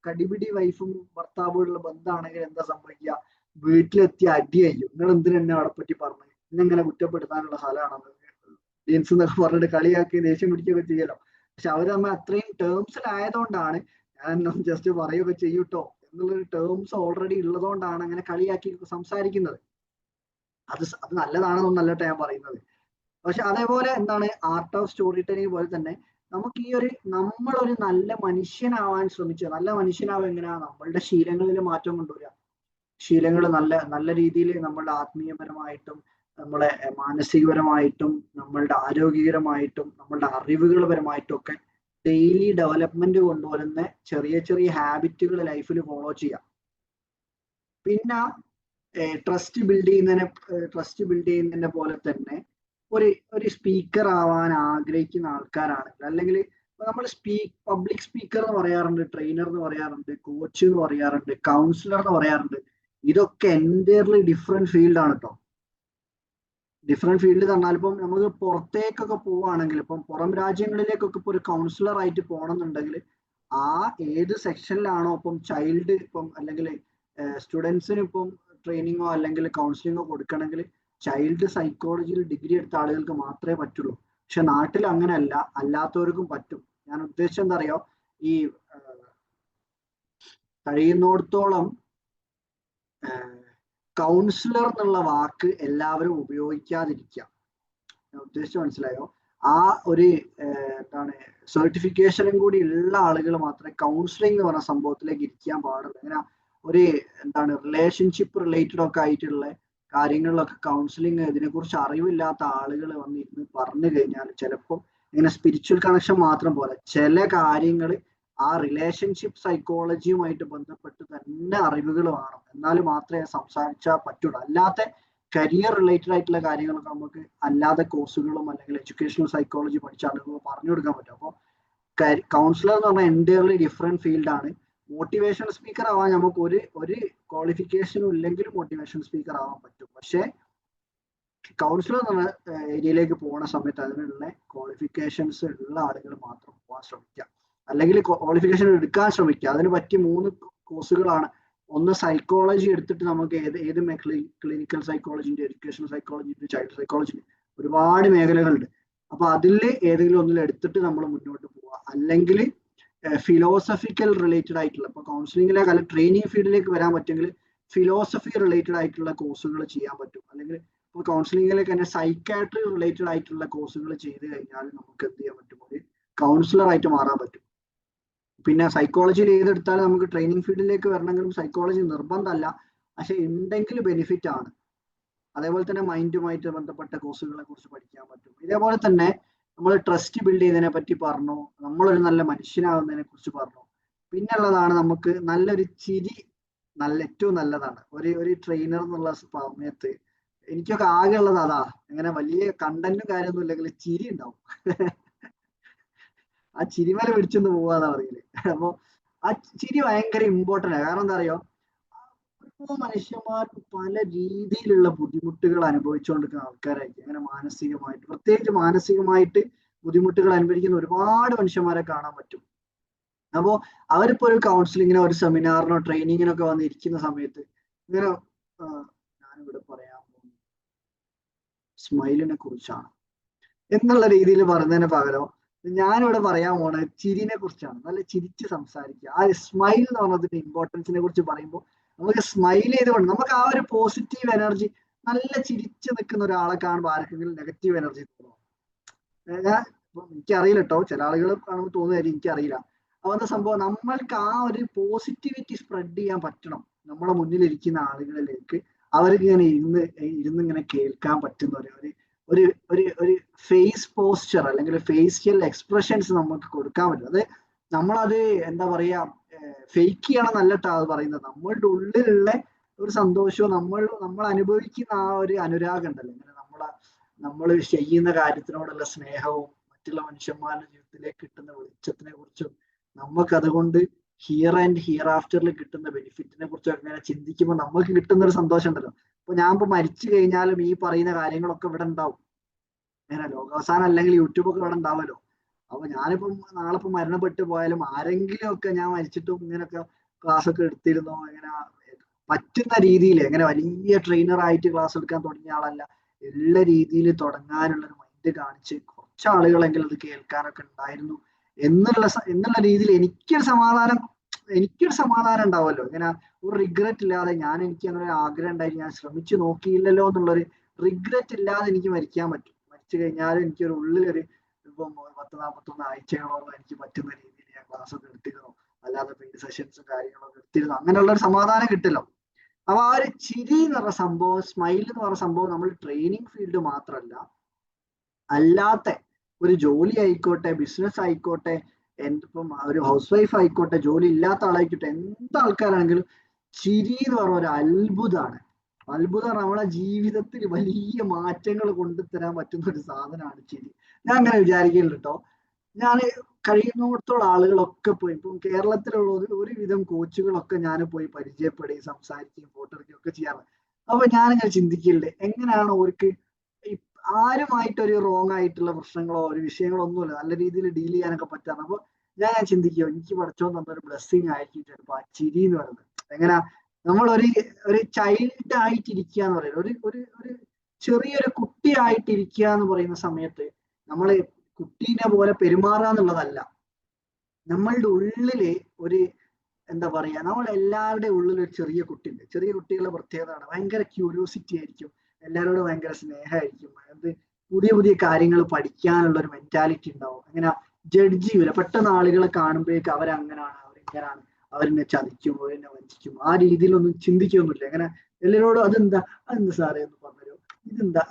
കടിപിടി വൈഫും ഭർത്താവും ഉള്ള ബന്ധമാണെങ്കിൽ എന്താ സംഭവിക്കുക, വീട്ടിലെത്തി അടിയായിരിക്കും. നിങ്ങൾ എന്തിനാ എന്നെ അവിടെ പറ്റി പറഞ്ഞു, ഇന്നെങ്ങനെ കുറ്റപ്പെടുത്താനുള്ള സ്ഥലമാണെന്ന് ജീൻസ് എന്നൊക്കെ പറഞ്ഞിട്ട് കളിയാക്കി ദേഷ്യം പിടിക്കുകയൊക്കെ ചെയ്യലോ. പക്ഷെ അവർ നമ്മൾ അത്രയും ടേംസിലായതുകൊണ്ടാണ്, ഞാൻ ജസ്റ്റ് പറയുകയൊക്കെ ചെയ്യൂട്ടോ എന്നുള്ളൊരു ടേംസ് ഓൾറെഡി ഉള്ളതുകൊണ്ടാണ് അങ്ങനെ കളിയാക്കി സംസാരിക്കുന്നത്. അത് നല്ലതാണെന്നൊന്നല്ല കേട്ടോ ഞാൻ പറയുന്നത്. പക്ഷെ അതേപോലെ എന്താണ്, ആർട്ട് ഓഫ് സ്റ്റോറി ടെല്ലിംഗ് പോലെ തന്നെ നമുക്ക് നമ്മളൊരു നല്ല മനുഷ്യനാവാൻ ശ്രമിക്കുക. നല്ല മനുഷ്യനാവുക എങ്ങനെയാ, നമ്മളുടെ ശീലങ്ങളിൽ മാറ്റം കൊണ്ടുവരിക. ശീലങ്ങൾ നല്ല രീതിയിൽ നമ്മളുടെ ആത്മീയപരമായിട്ടും നമ്മളെ മാനസികപരമായിട്ടും നമ്മളുടെ ആരോഗ്യകരമായിട്ടും നമ്മളുടെ അറിവുകൾ പരമായിട്ടും ഒക്കെ ഡെയിലി ഡെവലപ്മെന്റ് കൊണ്ടുവരുന്ന ചെറിയ ചെറിയ ഹാബിറ്റുകൾ ലൈഫിൽ ഫോളോ ചെയ്യാം. പിന്നെ ട്രസ്റ്റ് ബിൽഡ് ചെയ്യുന്നതിനെ പോലെ തന്നെ ഒരു സ്പീക്കർ ആവാൻ ആഗ്രഹിക്കുന്ന ആൾക്കാരാണെങ്കിൽ, അല്ലെങ്കിൽ നമ്മൾ പബ്ലിക് സ്പീക്കർ എന്ന് പറയാറുണ്ട്, ട്രെയിനർ എന്ന് പറയാറുണ്ട്, കോച്ച് എന്ന് പറയാറുണ്ട്, കൗൺസിലർ എന്ന് പറയാറുണ്ട്. ഇതൊക്കെ എൻറ്റയർലി ഡിഫറെന്റ് ഫീൽഡാണ് കേട്ടോ. ഡിഫറെന്റ് ഫീൽഡ് പറഞ്ഞാൽ ഇപ്പം നമുക്ക് പുറത്തേക്കൊക്കെ പോവുകയാണെങ്കിൽ, ഇപ്പം പുറം രാജ്യങ്ങളിലേക്കൊക്കെ ഇപ്പോൾ ഒരു കൗൺസിലർ ആയിട്ട് പോകണമെന്നുണ്ടെങ്കിൽ ഏത് സെക്ഷനിലാണോ ഇപ്പം ചൈൽഡ് ഇപ്പം അല്ലെങ്കിൽ സ്റ്റുഡൻസിന് ഇപ്പം ട്രെയിനിങ്ങോ അല്ലെങ്കിൽ കൗൺസിലിങ്ങോ കൊടുക്കണമെങ്കിൽ ചൈൽഡ് സൈക്കോളജിയിൽ ഡിഗ്രി എടുത്ത ആളുകൾക്ക് മാത്രമേ പറ്റുള്ളൂ. പക്ഷെ നാട്ടിൽ അങ്ങനെയല്ല, അല്ലാത്തവർക്കും പറ്റും. ഞാൻ ഉദ്ദേശിച്ചത് എന്താ അറിയോ, ഈ കഴിയുന്നിടത്തോളം കൗൺസിലർ എന്നുള്ള വാക്ക് എല്ലാവരും ഉപയോഗിക്കാതിരിക്കുക. ഞാൻ ഉദ്ദേശിച്ച് മനസ്സിലായോ? എന്താണ്, സർട്ടിഫിക്കേഷനും കൂടി ഉള്ള ആളുകൾ മാത്രമേ കൗൺസിലിംഗ് എന്ന് പറഞ്ഞ സംഭവത്തിലേക്ക് ഇരിക്കാൻ പാടുള്ളൂ. അങ്ങനെ എന്താണ് റിലേഷൻഷിപ്പ് റിലേറ്റഡ് ഒക്കെ ആയിട്ടുള്ള കാര്യങ്ങളിലൊക്കെ കൗൺസിലിംഗ് ഇതിനെക്കുറിച്ച് അറിവില്ലാത്ത ആളുകൾ വന്നിരുന്ന് പറഞ്ഞു കഴിഞ്ഞാൽ ചിലപ്പോൾ ഇങ്ങനെ സ്പിരിച്വൽ കണക്ഷൻ മാത്രം പോലെ ചില കാര്യങ്ങൾ ആ റിലേഷൻഷിപ്പ് സൈക്കോളജിയുമായിട്ട് ബന്ധപ്പെട്ട് തന്നെ അറിവുകൾ വേണം, എന്നാൽ മാത്രമേ സംസാരിച്ചാൽ പറ്റുള്ളൂ. അല്ലാത്ത കരിയർ റിലേറ്റഡ് ആയിട്ടുള്ള കാര്യങ്ങളൊക്കെ നമുക്ക് അല്ലാതെ കോഴ്സുകളും അല്ലെങ്കിൽ എഡ്യൂക്കേഷണൽ സൈക്കോളജി പഠിച്ച ആളുകൾ പറഞ്ഞു കൊടുക്കാൻ പറ്റും. അപ്പോൾ കൗൺസിലർ എന്ന് പറഞ്ഞാൽ എൻറ്റയർലി ഡിഫറെന്റ് ഫീൽഡാണ്. മോട്ടിവേഷൻ സ്പീക്കർ ആവാൻ നമുക്ക് ഒരു ക്വാളിഫിക്കേഷനും ഇല്ലെങ്കിലും മോട്ടിവേഷൻ സ്പീക്കർ ആവാൻ പറ്റും. പക്ഷെ കൗൺസിലർ എന്ന ഏരിയയിലേക്ക് പോകുന്ന സമയത്ത് അതിനുള്ള ക്വാളിഫിക്കേഷൻസ് ഉള്ള ആളുകൾ മാത്രം പോകാൻ ശ്രമിക്കുക, അല്ലെങ്കിൽ ക്വാളിഫിക്കേഷൻ എടുക്കാൻ ശ്രമിക്കുക. അതിന് പറ്റി 3 കോഴ്സുകളാണ്. ഒന്ന് സൈക്കോളജി എടുത്തിട്ട് നമുക്ക് ഏത് ക്ലിനിക്കൽ സൈക്കോളജിന്റെ, എഡ്യൂക്കേഷണൽ സൈക്കോളജിന്റെ, ചൈൽഡ് സൈക്കോളജിന്റെ ഒരുപാട് മേഖലകളുണ്ട്. അപ്പൊ അതിൽ ഏതെങ്കിലും ഒന്നിൽ എടുത്തിട്ട് നമ്മൾ മുന്നോട്ട് പോവുക. അല്ലെങ്കിൽ ഫിലോസഫിക്കൽ റിലേറ്റഡ് ആയിട്ടുള്ള, ഇപ്പൊ കൗൺസിലിംഗിലേക്ക് അല്ല ട്രെയിനിങ് ഫീൽഡിലേക്ക് വരാൻ പറ്റുമെങ്കിൽ ഫിലോസഫി റിലേറ്റഡ് ആയിട്ടുള്ള കോഴ്സുകൾ ചെയ്യാൻ പറ്റും. അല്ലെങ്കിൽ ഇപ്പോൾ കൗൺസിലിംഗിലേക്ക് തന്നെ സൈക്കാട്രി റിലേറ്റഡ് ആയിട്ടുള്ള കോഴ്സുകൾ ചെയ്ത് കഴിഞ്ഞാൽ നമുക്ക് എന്ത് ചെയ്യാൻ പറ്റും, ഒരു കൗൺസിലർ ആയിട്ട് മാറാൻ പറ്റും. പിന്നെ സൈക്കോളജിയിൽ ഏതെടുത്താലും നമുക്ക് ട്രെയിനിങ് ഫീൽഡിലേക്ക് വരണമെങ്കിലും സൈക്കോളജി നിർബന്ധമല്ല, പക്ഷെ ഉണ്ടെങ്കിൽ ബെനിഫിറ്റ് ആണ്. അതേപോലെ തന്നെ മൈൻഡുമായിട്ട് ബന്ധപ്പെട്ട കോഴ്സുകളെ കുറിച്ച് പഠിക്കാൻ പറ്റും. ഇതേപോലെ തന്നെ നമ്മൾ ട്രസ്റ്റ് ബിൽഡ് ചെയ്യുന്നതിനെ പറ്റി പറഞ്ഞു, നമ്മളൊരു നല്ല മനുഷ്യനാകുന്നതിനെ കുറിച്ച് പറഞ്ഞു. പിന്നുള്ളതാണ് നമുക്ക് നല്ലൊരു ചിരി, ഏറ്റവും നല്ലതാണ്. ഒരു ട്രെയിനർ എന്നുള്ള സമയത്ത് എനിക്കൊക്കെ ആകെ ഉള്ളത് അതാ. അങ്ങനെ വലിയ കണ്ടന്റും കാര്യമൊന്നും ഇല്ലെങ്കിൽ ചിരി ഉണ്ടാവും. ആ ചിരിമല പിടിച്ചൊന്ന് പോവാന്നാ പറയില്ലേ. അപ്പൊ ആ ചിരി ഭയങ്കര ഇമ്പോർട്ടന്റ് ആണ്. കാരണം എന്താ അറിയോ, മനുഷ്യന്മാർക്ക് പല രീതിയിലുള്ള ബുദ്ധിമുട്ടുകൾ അനുഭവിച്ചുകൊണ്ടിരിക്കുന്ന ആൾക്കാരായിരിക്കും. അങ്ങനെ മാനസികമായിട്ട്, പ്രത്യേകിച്ച് മാനസികമായിട്ട് ബുദ്ധിമുട്ടുകൾ അനുഭവിക്കുന്ന ഒരുപാട് മനുഷ്യന്മാരെ കാണാൻ പറ്റും. അപ്പോ അവരിപ്പോ ഒരു കൗൺസിലിങ്ങിനോ ഒരു സെമിനാറിനോ ട്രെയിനിങ്ങിനോ ഒക്കെ വന്നിരിക്കുന്ന സമയത്ത് ഇങ്ങനെ ഞാനിവിടെ പറയാൻ പോകുന്നത് സ്മൈലിനെ കുറിച്ചാണ് എന്നുള്ള രീതിയിൽ പറയുന്നതിന് പകരം ഞാനിവിടെ പറയാൻ പോണത് ചിരിനെ കുറിച്ചാണ്. നല്ല ചിരിച്ച് സംസാരിക്കുക. ആ സ്മൈൽ എന്ന് പറഞ്ഞതിന്റെ ഇമ്പോർട്ടൻസിനെ കുറിച്ച് പറയുമ്പോൾ നമുക്ക് സ്മൈൽ ചെയ്തുകൊണ്ട് നമുക്ക് ആ ഒരു പോസിറ്റീവ് എനർജി, നല്ല ചിരിച്ചു നിൽക്കുന്ന ഒരാളെ കാണുമ്പോൾ ആർക്കെങ്കിലും നെഗറ്റീവ് എനർജി തോന്നുമോ? എനിക്കറിയില്ല കേട്ടോ, ചില ആളുകൾ കാണുമ്പോൾ തോന്നുമായിരിക്കും, എനിക്കറിയില്ല. അങ്ങനത്തെ സംഭവം നമ്മൾക്ക് ആ ഒരു പോസിറ്റിവിറ്റി സ്പ്രെഡ് ചെയ്യാൻ പറ്റണം നമ്മളെ മുന്നിലിരിക്കുന്ന ആളുകളിലേക്ക്. അവർക്ക് ഇങ്ങനെ ഇരുന്ന് ഇങ്ങനെ കേൾക്കാൻ പറ്റുന്ന ഒരു ഫേസ് പോസ്ചർ അല്ലെങ്കിൽ ഫേഷ്യൽ എക്സ്പ്രഷൻസ് നമുക്ക് കൊടുക്കാൻ പറ്റും. അത് നമ്മളത് എന്താ പറയാ, ഫേക്ക് ചെയ്യണം എന്നല്ലട്ടോ അത് പറയുന്നത്. നമ്മളുടെ ഉള്ളിലുള്ള ഒരു സന്തോഷവും നമ്മൾ അനുഭവിക്കുന്ന ആ ഒരു അനുരാഗം ഉണ്ടല്ലോ, ഇങ്ങനെ നമ്മൾ ചെയ്യുന്ന കാര്യത്തിനോടുള്ള സ്നേഹവും മറ്റുള്ള മനുഷ്യന്മാരുടെ ജീവിതത്തിലേക്ക് കിട്ടുന്ന വെളിച്ചത്തിനെ കുറിച്ചും നമുക്ക് അതുകൊണ്ട് ഹിയർ ആൻഡ് ഹിയർ ആഫ്റ്ററിൽ കിട്ടുന്ന ബെനിഫിറ്റിനെ കുറിച്ചും അങ്ങനെ ചിന്തിക്കുമ്പോൾ നമുക്ക് കിട്ടുന്ന ഒരു സന്തോഷം ഉണ്ടല്ലോ. അപ്പൊ ഞാൻ ഇപ്പൊ മരിച്ചു കഴിഞ്ഞാലും ഈ പറയുന്ന കാര്യങ്ങളൊക്കെ ഇവിടെ ഉണ്ടാവും. അങ്ങനെ ലോകാവസാനം അല്ലെങ്കിൽ യൂട്യൂബ് ഒക്കെ ഇവിടെ ഉണ്ടാവുമല്ലോ. അപ്പൊ ഞാനിപ്പം നാളെ ഇപ്പൊ മരണപ്പെട്ടു പോയാലും ആരെങ്കിലും ഒക്കെ ഞാൻ മരിച്ചിട്ടും ഇങ്ങനെയൊക്കെ ക്ലാസ് ഒക്കെ എടുത്തിരുന്നോ, ഇങ്ങനെ പറ്റുന്ന രീതിയിൽ, എങ്ങനെ വലിയ ട്രെയിനർ ആയിട്ട് ക്ലാസ് എടുക്കാൻ തുടങ്ങിയ ആളല്ല, എല്ലാ രീതിയിൽ തുടങ്ങാനുള്ള ഒരു മൈൻഡ് കാണിച്ച് കുറച്ച് ആളുകളെങ്കിലും അത് കേൾക്കാനൊക്കെ ഉണ്ടായിരുന്നു എന്നുള്ള രീതിയിൽ എനിക്കൊരു സമാധാനം ഉണ്ടാവുമല്ലോ. ഇങ്ങനെ ഒരു റിഗ്രറ്റ് ഇല്ലാതെ, എനിക്ക് അങ്ങനെ ഒരു ആഗ്രഹം ഉണ്ടായി, ഞാൻ ശ്രമിച്ചു നോക്കിയില്ലല്ലോ എന്നുള്ളൊരു റിഗ്രറ്റ് ഇല്ലാതെ എനിക്ക് മരിക്കാൻ പറ്റും. മരിച്ചു കഴിഞ്ഞാൽ എനിക്കൊരു ഉള്ളിലൊരു ഇപ്പം 10-41 ആഴ്ചകളോളം എനിക്ക് പറ്റുന്ന രീതിയിൽ ഞാൻ ക്ലാസ് ഒക്കെ എടുത്തിരുന്നു, അല്ലാതെ പെയ്ഡ് സെഷൻസും കാര്യങ്ങളൊക്കെ എടുത്തിരുന്നു, അങ്ങനെയുള്ള ഒരു സമാധാനം കിട്ടില്ലോ. അപ്പൊ ആ ഒരു ചിരി എന്ന് പറഞ്ഞ സംഭവം, സ്മൈൽ എന്ന് പറഞ്ഞ സംഭവം നമ്മൾ ട്രെയിനിങ് ഫീൽഡ് മാത്രമല്ല, അല്ലാത്ത ഒരു ജോലി ആയിക്കോട്ടെ, ബിസിനസ് ആയിക്കോട്ടെ, ഇപ്പം ഒരു ഹൗസ് വൈഫ് ആയിക്കോട്ടെ, ജോലി ഇല്ലാത്ത ആളായിക്കോട്ടെ, എന്ത് ആൾക്കാരാണെങ്കിലും ചിരി എന്ന് പറഞ്ഞ ഒരു അത്ഭുതമാണ്. നമ്മളെ ജീവിതത്തിൽ വലിയ മാറ്റങ്ങൾ കൊണ്ടുതരാൻ പറ്റുന്ന ഒരു സാധനമാണ് ചിരി. ഞാൻ അങ്ങനെ വിചാരിക്കുന്നുണ്ട് കേട്ടോ. ഞാൻ കഴിയുന്നിടത്തോളം ആളുകളൊക്കെ പോയി, ഇപ്പം കേരളത്തിലുള്ള ഒരുവിധം കോച്ചുകളൊക്കെ ഞാൻ പോയി പരിചയപ്പെടുകയും സംസാരിക്കുകയും ഫോട്ടോ എടുക്കുകയും ഒക്കെ ചെയ്യാറുണ്ട്. അപ്പൊ ഞാനിങ്ങനെ ചിന്തിക്കില്ലേ, എങ്ങനെയാണ് അവർക്ക് ആരുമായിട്ടൊരു റോങ് ആയിട്ടുള്ള പ്രശ്നങ്ങളോ ഒരു വിഷയങ്ങളോ ഒന്നുമില്ല, നല്ല രീതിയിൽ ഡീൽ ചെയ്യാനൊക്കെ പറ്റാറ്. അപ്പൊ ഞാൻ ചിന്തിക്കുക, എനിക്ക് പഠിച്ചോ തന്നൊരു ബ്ലെസ്സിങ് ആയിരിക്കും ചിലപ്പോ ആ ചിരി എന്ന് പറയുന്നത്. എങ്ങനെയാ നമ്മൾ ഒരു ചൈൽഡ് ആയിട്ടിരിക്കുക എന്ന് പറയുന്നത്, ഒരു ചെറിയൊരു കുട്ടി ആയിട്ടിരിക്കുക എന്ന് പറയുന്ന സമയത്ത് നമ്മൾ കുട്ടീനെ പോലെ പെരുമാറുക എന്നുള്ളതല്ല, നമ്മളുടെ ഉള്ളില് ഒരു എന്താ പറയാ, എല്ലാവരുടെ ഉള്ളിൽ ഒരു ചെറിയ കുട്ടിയുണ്ട്. ചെറിയ കുട്ടികളുടെ പ്രത്യേകതയാണ് ഭയങ്കര ക്യൂരിയോസിറ്റി ആയിരിക്കും, എല്ലാവരോടും ഭയങ്കര സ്നേഹമായിരിക്കും, പുതിയ കാര്യങ്ങൾ പഠിക്കാനുള്ള ഒരു മെന്റാലിറ്റി ഉണ്ടാവും. അങ്ങനെ ജഡ്ജ് ചെയ്യൂല. പെട്ടെന്ന് ആളുകളെ കാണുമ്പോഴേക്ക് അവരങ്ങനാണ്, അവരിങ്ങനാണ്, അവരെന്നെ ചതിക്കും, അവരെന്നെ വഞ്ചിക്കും, ആ രീതിയിലൊന്നും ചിന്തിക്കൊന്നുമില്ല. അങ്ങനെ എല്ലാവരോടും അതെന്താ സാറേ എന്ന് പറഞ്ഞു, ഇതെന്താ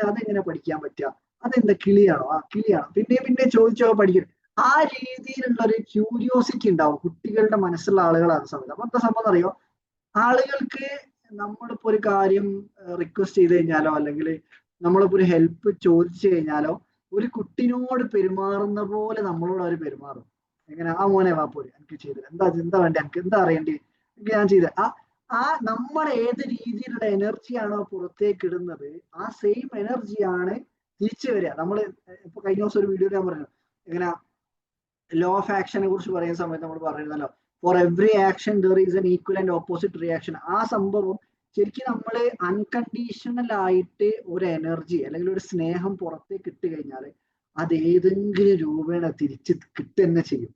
അതെങ്ങനെ പഠിക്കാൻ പറ്റുക, അതെന്താ കിളിയാണോ, കിളിയാണോ, പിന്നെ ചോദിച്ചോ പഠിക്കും. ആ രീതിയിലുള്ള ഒരു ക്യൂരിയോസിറ്റി ഉണ്ടാവും കുട്ടികളുടെ മനസ്സുള്ള ആളുകളാണ് സമയത്ത്. അപ്പൊ എന്താ സംഭവം അറിയോ, ആളുകൾക്ക് നമ്മളിപ്പോ ഒരു കാര്യം റിക്വസ്റ്റ് ചെയ്ത് കഴിഞ്ഞാലോ, അല്ലെങ്കിൽ നമ്മളിപ്പോ ഒരു ഹെൽപ്പ് ചോദിച്ചു കഴിഞ്ഞാലോ, ഒരു കുട്ടിനോട് പെരുമാറുന്ന പോലെ നമ്മളോട് അവർ പെരുമാറും. എങ്ങനെ, ആ മോനെ വാ പോരെ, എനിക്ക് ചെയ്തത് എന്താ വേണ്ടേ, എനിക്ക് എന്താ അറിയണ്ടേ, എനിക്ക് ഞാൻ ചെയ്ത നമ്മൾ ഏത് രീതിയിലുള്ള എനർജിയാണോ പുറത്തേക്ക് ഇടുന്നത്, ആ സെയിം എനർജിയാണ് തിരിച്ചു വരിക. നമ്മള് ഇപ്പൊ കഴിഞ്ഞ ദിവസം ഒരു വീഡിയോ ഞാൻ പറഞ്ഞു, എങ്ങനെ ലോ ഓഫ് ആക്ഷനെ കുറിച്ച് പറയുന്ന സമയത്ത് നമ്മൾ പറയുന്നല്ലോ, for every action there is an equal and opposite reaction. ആ സംഭവം ശരിക്കും നമ്മൾ അൺകണ്ടീഷണൽ ആയിട്ട് ഒരു എനർജി അല്ലെങ്കിൽ ഒരു സ്നേഹം പുറത്തേക്ക് ഇട്ട് കഴിഞ്ഞാൽ അത് ഏതെങ്കിലും രൂപേണ തിരിച്ച് കിട്ടുക തന്നെ ചെയ്യും.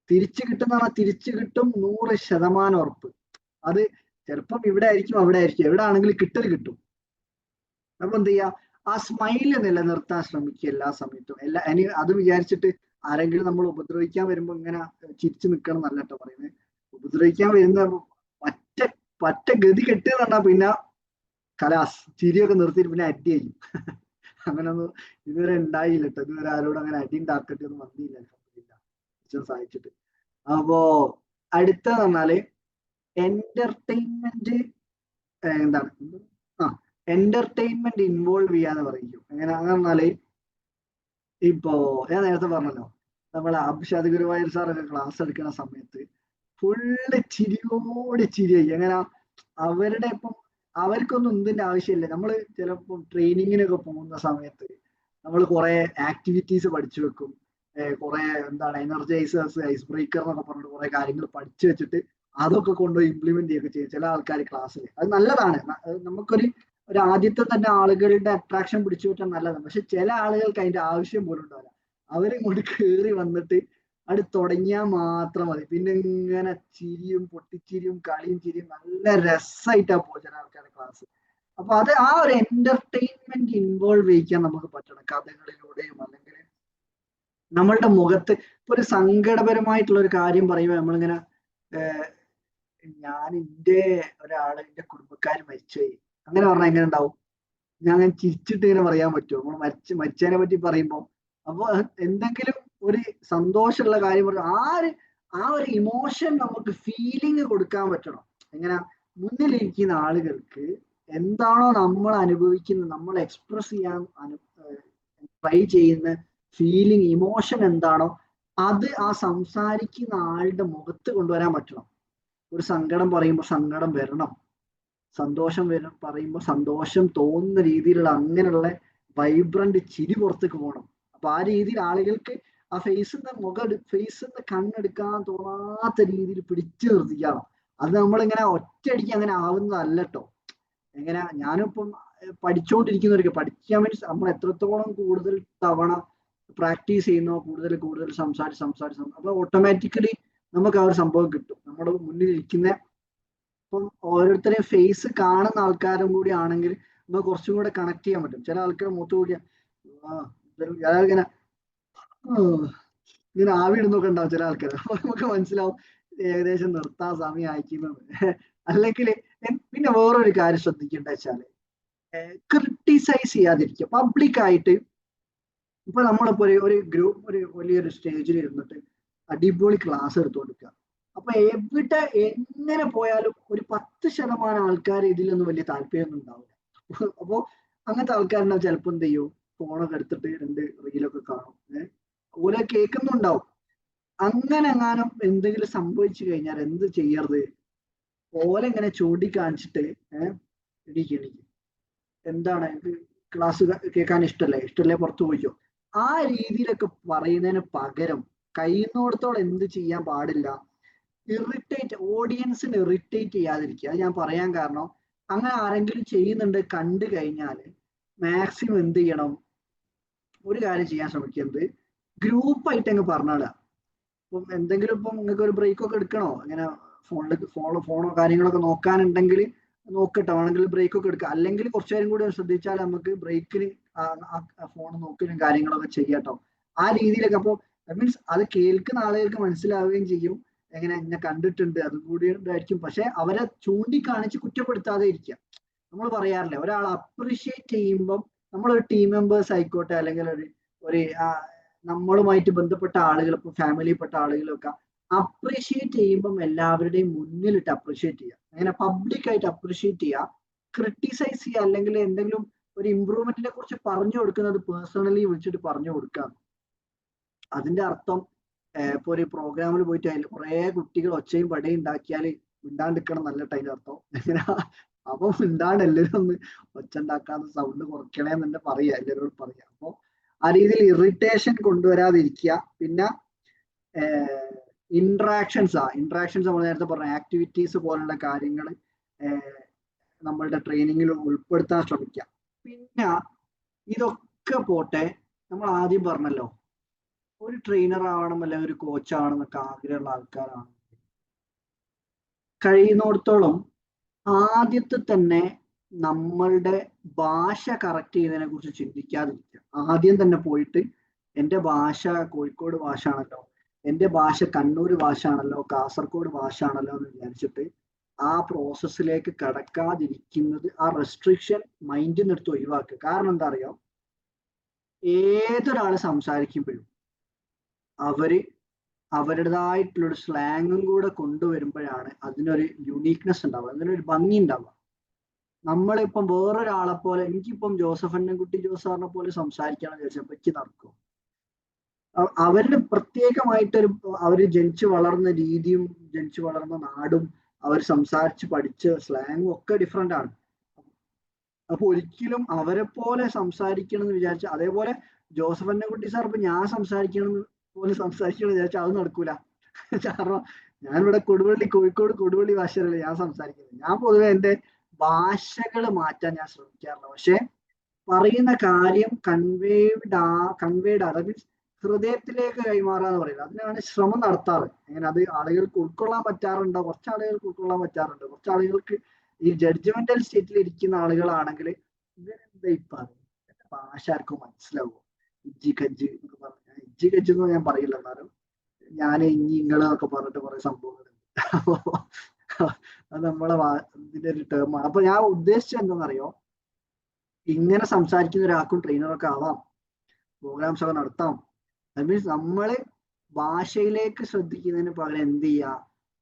തിരിച്ചു കിട്ടുന്ന പറഞ്ഞാൽ തിരിച്ചു കിട്ടും, 100% ഉറപ്പ്. അത് ചിലപ്പം ഇവിടെ ആയിരിക്കും, അവിടെ ആയിരിക്കും, എവിടെ ആണെങ്കിലും കിട്ടൽ കിട്ടും. അപ്പൊ എന്ത് ചെയ്യാ, ആ സ്മൈല് നിലനിർത്താൻ ശ്രമിക്കുക എല്ലാ സമയത്തും. അത് വിചാരിച്ചിട്ട് ആരെങ്കിലും നമ്മൾ ഉപദ്രവിക്കാൻ വരുമ്പോ ഇങ്ങനെ ചിരിച്ചു നിൽക്കണം എന്നല്ല കേട്ടോ പറയുന്നത്. ഉപദ്രവിക്കാൻ വരുന്ന പറ്റ ഗതി കെട്ടുക പറഞ്ഞാ പിന്നെ കലാസ് ചിരിയൊക്കെ നിർത്തിയിട്ട് പിന്നെ അടി ചെയ്യും. അങ്ങനൊന്നും ഇതുവരെ ഉണ്ടായില്ല കേട്ടോ. ഇതുവരെ ആരോടും അങ്ങനെ അടി ഉണ്ടാക്കട്ടെ ഒന്നും വന്നില്ല സഹായിച്ചിട്ട്. അപ്പോ അടുത്തതെന്ന് പറഞ്ഞാല് എന്റർടൈൻമെന്റ് എന്താണ് എന്റർടൈൻമെന്റ് ഇൻവോൾവ് ചെയ്യാന്ന് പറയും. അങ്ങനെ പറഞ്ഞാല് ഇപ്പോ ഞാൻ നേരത്തെ പറഞ്ഞല്ലോ, നമ്മളെ അബ്ഷാദ് ഗുരുവായൂർ സാറൊക്കെ ക്ലാസ് എടുക്കുന്ന സമയത്ത് ഫുള്ള് ചിരിയോട് ചിരിയായി. എങ്ങനെ അവരുടെ ഇപ്പം അവർക്കൊന്നും ഇതിന്റെ ആവശ്യമില്ല. നമ്മൾ ചിലപ്പോൾ ട്രെയിനിങ്ങിനൊക്കെ പോകുന്ന സമയത്ത് നമ്മൾ കുറെ ആക്ടിവിറ്റീസ് പഠിച്ചു വെക്കും, കുറെ എന്താണ് എനർജൈസേഴ്സ്, ഐസ് ബ്രേക്കർ എന്നൊക്കെ പറഞ്ഞിട്ട് കുറെ കാര്യങ്ങൾ പഠിച്ചു വെച്ചിട്ട് അതൊക്കെ കൊണ്ടുപോയി ഇംപ്ലിമെന്റ് ചെയ്യുകയൊക്കെ ചെയ്യും ചില ആൾക്കാർ ക്ലാസ്സിൽ. അത് നല്ലതാണ്. നമുക്കൊരു ആദ്യത്തെ തന്നെ ആളുകളുടെ അട്രാക്ഷൻ പിടിച്ചു പറ്റാൻ നല്ലതാണ്. പക്ഷെ ചില ആളുകൾക്ക് അതിന്റെ ആവശ്യം പോലും ഉണ്ടാവില്ല. അവരിങ്ങോട്ട് കയറി വന്നിട്ട് അത് തുടങ്ങിയാൽ മാത്രം മതി. പിന്നെ ഇങ്ങനെ ചിരിയും പൊട്ടിച്ചിരിയും കളിയും ചിരിയും നല്ല രസമായിട്ടാ പോകും ചില ആൾക്കാരുടെ ക്ലാസ്. അപ്പൊ അത് ആ ഒരു എന്റർടൈൻമെന്റ് ഇൻവോൾവ് ചെയ്യിക്കാൻ നമുക്ക് പറ്റണം, കഥകളിലൂടെയും അല്ലെങ്കിൽ നമ്മളുടെ മുഖത്ത്. ഇപ്പൊ ഒരു സങ്കടപരമായിട്ടുള്ള ഒരു കാര്യം പറയുമ്പോൾ നമ്മളിങ്ങനെ ഞാൻ എന്റെ എന്റെ കുടുംബക്കാര് മരിച്ചുപോയി അങ്ങനെ പറഞ്ഞാൽ എങ്ങനെ ഉണ്ടാവും? ഞാൻ ചിരിച്ചിട്ട് ഇങ്ങനെ പറയാൻ പറ്റുമോ? നമ്മൾ മരിച്ചതിനെ പറ്റി പറയുമ്പോ. അപ്പൊ എന്തെങ്കിലും ഒരു സന്തോഷമുള്ള കാര്യം പറഞ്ഞു ആ ഒരു ഇമോഷൻ നമുക്ക് ഫീലിംഗ് കൊടുക്കാൻ പറ്റണം. എങ്ങനെ മുന്നിലിരിക്കുന്ന ആളുകൾക്ക് എന്താണോ നമ്മൾ അനുഭവിക്കുന്നത്, നമ്മൾ എക്സ്പ്രസ് ചെയ്യാൻ ട്രൈ ചെയ്യുന്ന ഫീലിംഗ്, ഇമോഷൻ എന്താണോ അത് ആ സംസാരിക്കുന്ന ആളുടെ മുഖത്ത് കൊണ്ടുവരാൻ പറ്റണം. ഒരു സങ്കടം പറയുമ്പോൾ സങ്കടം വരണം, സന്തോഷം പറയുമ്പോൾ സന്തോഷം തോന്നുന്ന രീതിയിലുള്ള അങ്ങനെയുള്ള വൈബ്രന്റ് ചിരി പുറത്തേക്ക് പോകണം. അപ്പൊ ആ രീതിയിൽ ആളുകൾക്ക് ആ ഫേസിന്ന് കണ്ണെടുക്കാൻ തോന്നാത്ത രീതിയിൽ പിടിച്ചു നിർത്തിക്കണം. അത് നമ്മളിങ്ങനെ ഒറ്റയടിക്ക് അങ്ങനെ ആവുന്നതല്ല കേട്ടോ. എങ്ങനെ ഞാനിപ്പം പഠിച്ചുകൊണ്ടിരിക്കുന്നവർക്ക് പഠിക്കാൻ വേണ്ടി നമ്മൾ എത്രത്തോളം കൂടുതൽ തവണ പ്രാക്ടീസ് ചെയ്യുന്നോ കൂടുതൽ സംസാരിച്ച് അപ്പൊ ഓട്ടോമാറ്റിക്കലി നമുക്ക് ആ ഒരു സംഭവം കിട്ടും. നമ്മുടെ മുന്നിൽ ഇരിക്കുന്ന ഇപ്പം ഓരോരുത്തരെയും ഫേസ് കാണുന്ന ആൾക്കാരും കൂടി ആണെങ്കിൽ നമുക്ക് കുറച്ചും കൂടെ കണക്ട് ചെയ്യാൻ പറ്റും. ചില ആൾക്കാർ മുഖത്ത് കൂടിയ ഇങ്ങനെ ഇങ്ങനെ ആവി ഇടുന്നൊക്കെ ഉണ്ടാവും ചില ആൾക്കാർ. അപ്പൊ നമുക്ക് മനസ്സിലാവും ഏകദേശം നിർത്താൻ സമയം അയക്കുന്നത്. അല്ലെങ്കിൽ പിന്നെ വേറൊരു കാര്യം ശ്രദ്ധിക്കേണ്ട വെച്ചാല് ക്രിട്ടിസൈസ് ചെയ്യാതിരിക്കുക പബ്ലിക്കായിട്ട്. ഇപ്പൊ നമ്മളിപ്പോ ഒരു ഗ്രൂപ്പ് വലിയൊരു സ്റ്റേജിൽ ഇരുന്നിട്ട് അടിപൊളി ക്ലാസ് എടുത്തു കൊടുക്കുക. അപ്പൊ എവിടെ എങ്ങനെ പോയാലും ഒരു 10% ആൾക്കാർ ഇതിലൊന്നും വലിയ താല്പര്യമൊന്നും ഉണ്ടാവില്ല. അപ്പോ അങ്ങനത്തെ ആൾക്കാരുണ്ടാവും ചിലപ്പോൾ എന്ത് ചെയ്യും, ഫോണൊക്കെ എടുത്തിട്ട് 2 റീലൊക്കെ കാണും, ഓല കേൾക്കുന്നുണ്ടാവും. അങ്ങനെ എങ്ങാനും എന്തെങ്കിലും സംഭവിച്ചു കഴിഞ്ഞാൽ എന്ത് ചെയ്യരുത്, ഓല ഇങ്ങനെ ചൂണ്ടിക്കാണിച്ചിട്ട് എണീക്ക് എന്താണ് ക്ലാസ് കേൾക്കാൻ ഇഷ്ടല്ലേ പുറത്തു പോയിക്കോ, ആ രീതിയിലൊക്കെ പറയുന്നതിന് പകരം കഴിയുന്നിടത്തോളം എന്ത് ചെയ്യാൻ പാടില്ല, ഓഡിയൻസിന് ഇറിറ്റേറ്റ് ചെയ്യാതിരിക്കുക. അത് ഞാൻ പറയാൻ കാരണം, അങ്ങനെ ആരെങ്കിലും ചെയ്യുന്നുണ്ട് കണ്ടു കഴിഞ്ഞാൽ മാക്സിമം എന്ത് ചെയ്യണം, ഒരു കാര്യം ചെയ്യാൻ ശ്രമിക്കുന്നത് ഗ്രൂപ്പായിട്ട് അങ്ങ് പറഞ്ഞാടുക. ഇപ്പം എന്തെങ്കിലും ഇപ്പം നിങ്ങൾക്ക് ഒരു ബ്രേക്കൊക്കെ എടുക്കണോ, അങ്ങനെ ഫോണോ കാര്യങ്ങളൊക്കെ നോക്കാനുണ്ടെങ്കിൽ നോക്കട്ടെ, ആണെങ്കിൽ ബ്രേക്കൊക്കെ എടുക്കുക. അല്ലെങ്കിൽ കുറച്ചു നേരം കൂടി ശ്രദ്ധിച്ചാൽ നമുക്ക് ബ്രേക്കിന് ഫോൺ നോക്കലും കാര്യങ്ങളൊക്കെ ചെയ്യാട്ടോ. ആ രീതിയിലൊക്കെ. അപ്പോൾ മീൻസ് അത് കേൾക്കുന്ന ആളുകൾക്ക് മനസ്സിലാവുകയും ചെയ്യും എങ്ങനെ എന്നെ കണ്ടിട്ടുണ്ട്, അതും കൂടി ആയിരിക്കും. പക്ഷെ അവരെ ചൂണ്ടിക്കാണിച്ച് കുറ്റപ്പെടുത്താതെ ഇരിക്കുക. നമ്മൾ പറയാറില്ല, ഒരാൾ അപ്രിഷിയേറ്റ് ചെയ്യുമ്പം നമ്മളൊരു ടീം മെമ്പേഴ്സ് ആയിക്കോട്ടെ അല്ലെങ്കിൽ ഒരു നമ്മളുമായിട്ട് ബന്ധപ്പെട്ട ആളുകൾ, ഇപ്പൊ ഫാമിലിയിൽപ്പെട്ട ആളുകളൊക്കെ അപ്രിഷിയേറ്റ് ചെയ്യുമ്പം എല്ലാവരുടെയും മുന്നിലിട്ട് അപ്രിഷിയേറ്റ് ചെയ്യുക. അങ്ങനെ പബ്ലിക്കായിട്ട് അപ്രിഷിയേറ്റ് ചെയ്യുക. ക്രിട്ടിസൈസ് ചെയ്യുക അല്ലെങ്കിൽ എന്തെങ്കിലും ഒരു ഇമ്പ്രൂവ്മെന്റിനെ കുറിച്ച് പറഞ്ഞു കൊടുക്കുന്നത് പേഴ്സണലി വിളിച്ചിട്ട് പറഞ്ഞു കൊടുക്കുക. അതിന്റെ അർത്ഥം ഇപ്പൊ ഒരു പ്രോഗ്രാമിൽ പോയിട്ട് അതിൽ കുറെ കുട്ടികൾ ഒച്ചയും പടയും ഉണ്ടാക്കിയാൽ മിണ്ടാണ്ടിരിക്കണം എന്നല്ല അതിന്റെ അർത്ഥം. എങ്ങനെ അപ്പൊ മിണ്ടാണ്ട് എല്ലാവരും ഒന്ന് ഒച്ച ഉണ്ടാക്കാതെ സൗണ്ട് കുറയ്ക്കണേ എന്ന് തന്നെ പറയാ, എല്ലാവരോടും പറയാം. അപ്പൊ ആ രീതിയിൽ ഇറിറ്റേഷൻ കൊണ്ടുവരാതിരിക്കുക. പിന്നെ ഇന്ററാക്ഷൻസ് നമ്മൾ നേരത്തെ പറഞ്ഞ ആക്ടിവിറ്റീസ് പോലുള്ള കാര്യങ്ങൾ നമ്മളുടെ ട്രെയിനിങ്ങിൽ ഉൾപ്പെടുത്താൻ ശ്രമിക്കാം. പിന്നെ ഇതൊക്കെ പോട്ടെ, നമ്മൾ ആദ്യം പറഞ്ഞല്ലോ ഒരു ട്രെയിനർ ആവണം അല്ലെങ്കിൽ ഒരു കോച്ച് ആവണം എന്നൊക്കെ ആഗ്രഹമുള്ള ആൾക്കാരാണ് കഴിയുന്നിടത്തോളം ആദ്യത്തെ തന്നെ നമ്മളുടെ ഭാഷ കറക്റ്റ് ചെയ്യുന്നതിനെ കുറിച്ച് ചിന്തിക്കാതിരിക്കുക. ആദ്യം തന്നെ പോയിട്ട് എൻ്റെ ഭാഷ കോഴിക്കോട് ഭാഷ ആണല്ലോ, എൻ്റെ ഭാഷ കണ്ണൂർ ഭാഷ ആണല്ലോ, കാസർഗോഡ് ഭാഷ ആണല്ലോ എന്ന് വിചാരിച്ചിട്ട് ആ പ്രോസസ്സിലേക്ക് കടക്കാതിരിക്കുന്നത്, ആ റെസ്ട്രിക്ഷൻ മൈൻഡിൽ നിന്ന് എടുത്ത് ഒഴിവാക്കുക. കാരണം എന്താ അറിയാം, ഏതൊരാൾ സംസാരിക്കുമ്പോഴും അവരുടേതായിട്ടുള്ളൊരു സ്ലാങ്ങും കൂടെ കൊണ്ടുവരുമ്പോഴാണ് അതിനൊരു യുണീക്നെസ് ഉണ്ടാവുക, അതിനൊരു ഭംഗി ഉണ്ടാവുക. നമ്മളിപ്പം വേറൊരാളെ പോലെ, എനിക്കിപ്പം ജോസഫണ്ണൻകുട്ടി ജോസാറിനെ പോലെ സംസാരിക്കാന്ന് വിചാരിച്ചപ്പോൾ എനിക്ക് നടക്കും. അവരുടെ പ്രത്യേകമായിട്ടൊരു അവര് ജനിച്ചു വളർന്ന രീതിയും ജനിച്ചു വളർന്ന നാടും അവർ സംസാരിച്ച് പഠിച്ച സ്ലാങ്ങും ഒക്കെ ഡിഫറെന്റ് ആണ്. അപ്പൊ ഒരിക്കലും അവരെ പോലെ സംസാരിക്കണം എന്ന് വിചാരിച്ച, അതേപോലെ ജോസഫണ്ണൻകുട്ടി സാർ ഇപ്പൊ ഞാൻ സംസാരിക്കണം പോലെ സംസാരിക്കണം എന്ന് വിചാരിച്ചാൽ അത് നടക്കൂല. കാരണം ഞാനിവിടെ കോഴിക്കോട് കൊടുവള്ളി ഭാഷയിലല്ലേ ഞാൻ സംസാരിക്കുന്നത്. ഞാൻ പൊതുവെ എൻ്റെ ഭാഷകൾ മാറ്റാൻ ഞാൻ ശ്രമിക്കാറില്ല. പക്ഷെ പറയുന്ന കാര്യം കൺവേഡ് അതായത് ഹൃദയത്തിലേക്ക് കൈമാറാന്ന് പറയുന്നത്, അതിനാണ് ശ്രമം നടത്താറ്. അങ്ങനെ അത് ആളുകൾക്ക് ഉൾക്കൊള്ളാൻ പറ്റാറുണ്ടോ? കുറച്ച് ആളുകൾക്ക് ഉൾക്കൊള്ളാൻ പറ്റാറുണ്ട്. കുറച്ച് ആളുകൾക്ക് ഈ ജഡ്ജ്മെന്റൽ സ്റ്റേറ്റിൽ ഇരിക്കുന്ന ആളുകളാണെങ്കിൽ ഇവരെന്താ ഇപ്പൊ ഭാഷ ആർക്കും മനസ്സിലാവുമോ, ഇജ്ജി കജ്ജ് എന്നൊക്കെ പറഞ്ഞാൽ, ഇജ്ജി കജ്ജ് എന്ന് ഞാൻ പറയില്ല, എന്നാലും ഞാൻ ഇഞ്ഞി ഇങ്ങളൊക്കെ പറഞ്ഞിട്ട് കുറെ സംഭവങ്ങളുണ്ട്. അപ്പോ അത് നമ്മളെ ഇതിന്റെ ഒരു ടേമാണ്. അപ്പൊ ഞാൻ ഉദ്ദേശിച്ചത് എന്താണെന്നറിയോ, ഇങ്ങനെ സംസാരിക്കുന്ന ഒരാൾക്കും ട്രെയിനറൊക്കെ ആവാം, പ്രോഗ്രാംസ് ഒക്കെ നടത്താം. അത് മീൻസ് നമ്മള് ഭാഷയിലേക്ക് ശ്രദ്ധിക്കുന്നതിന് പകരം എന്ത് ചെയ്യുക,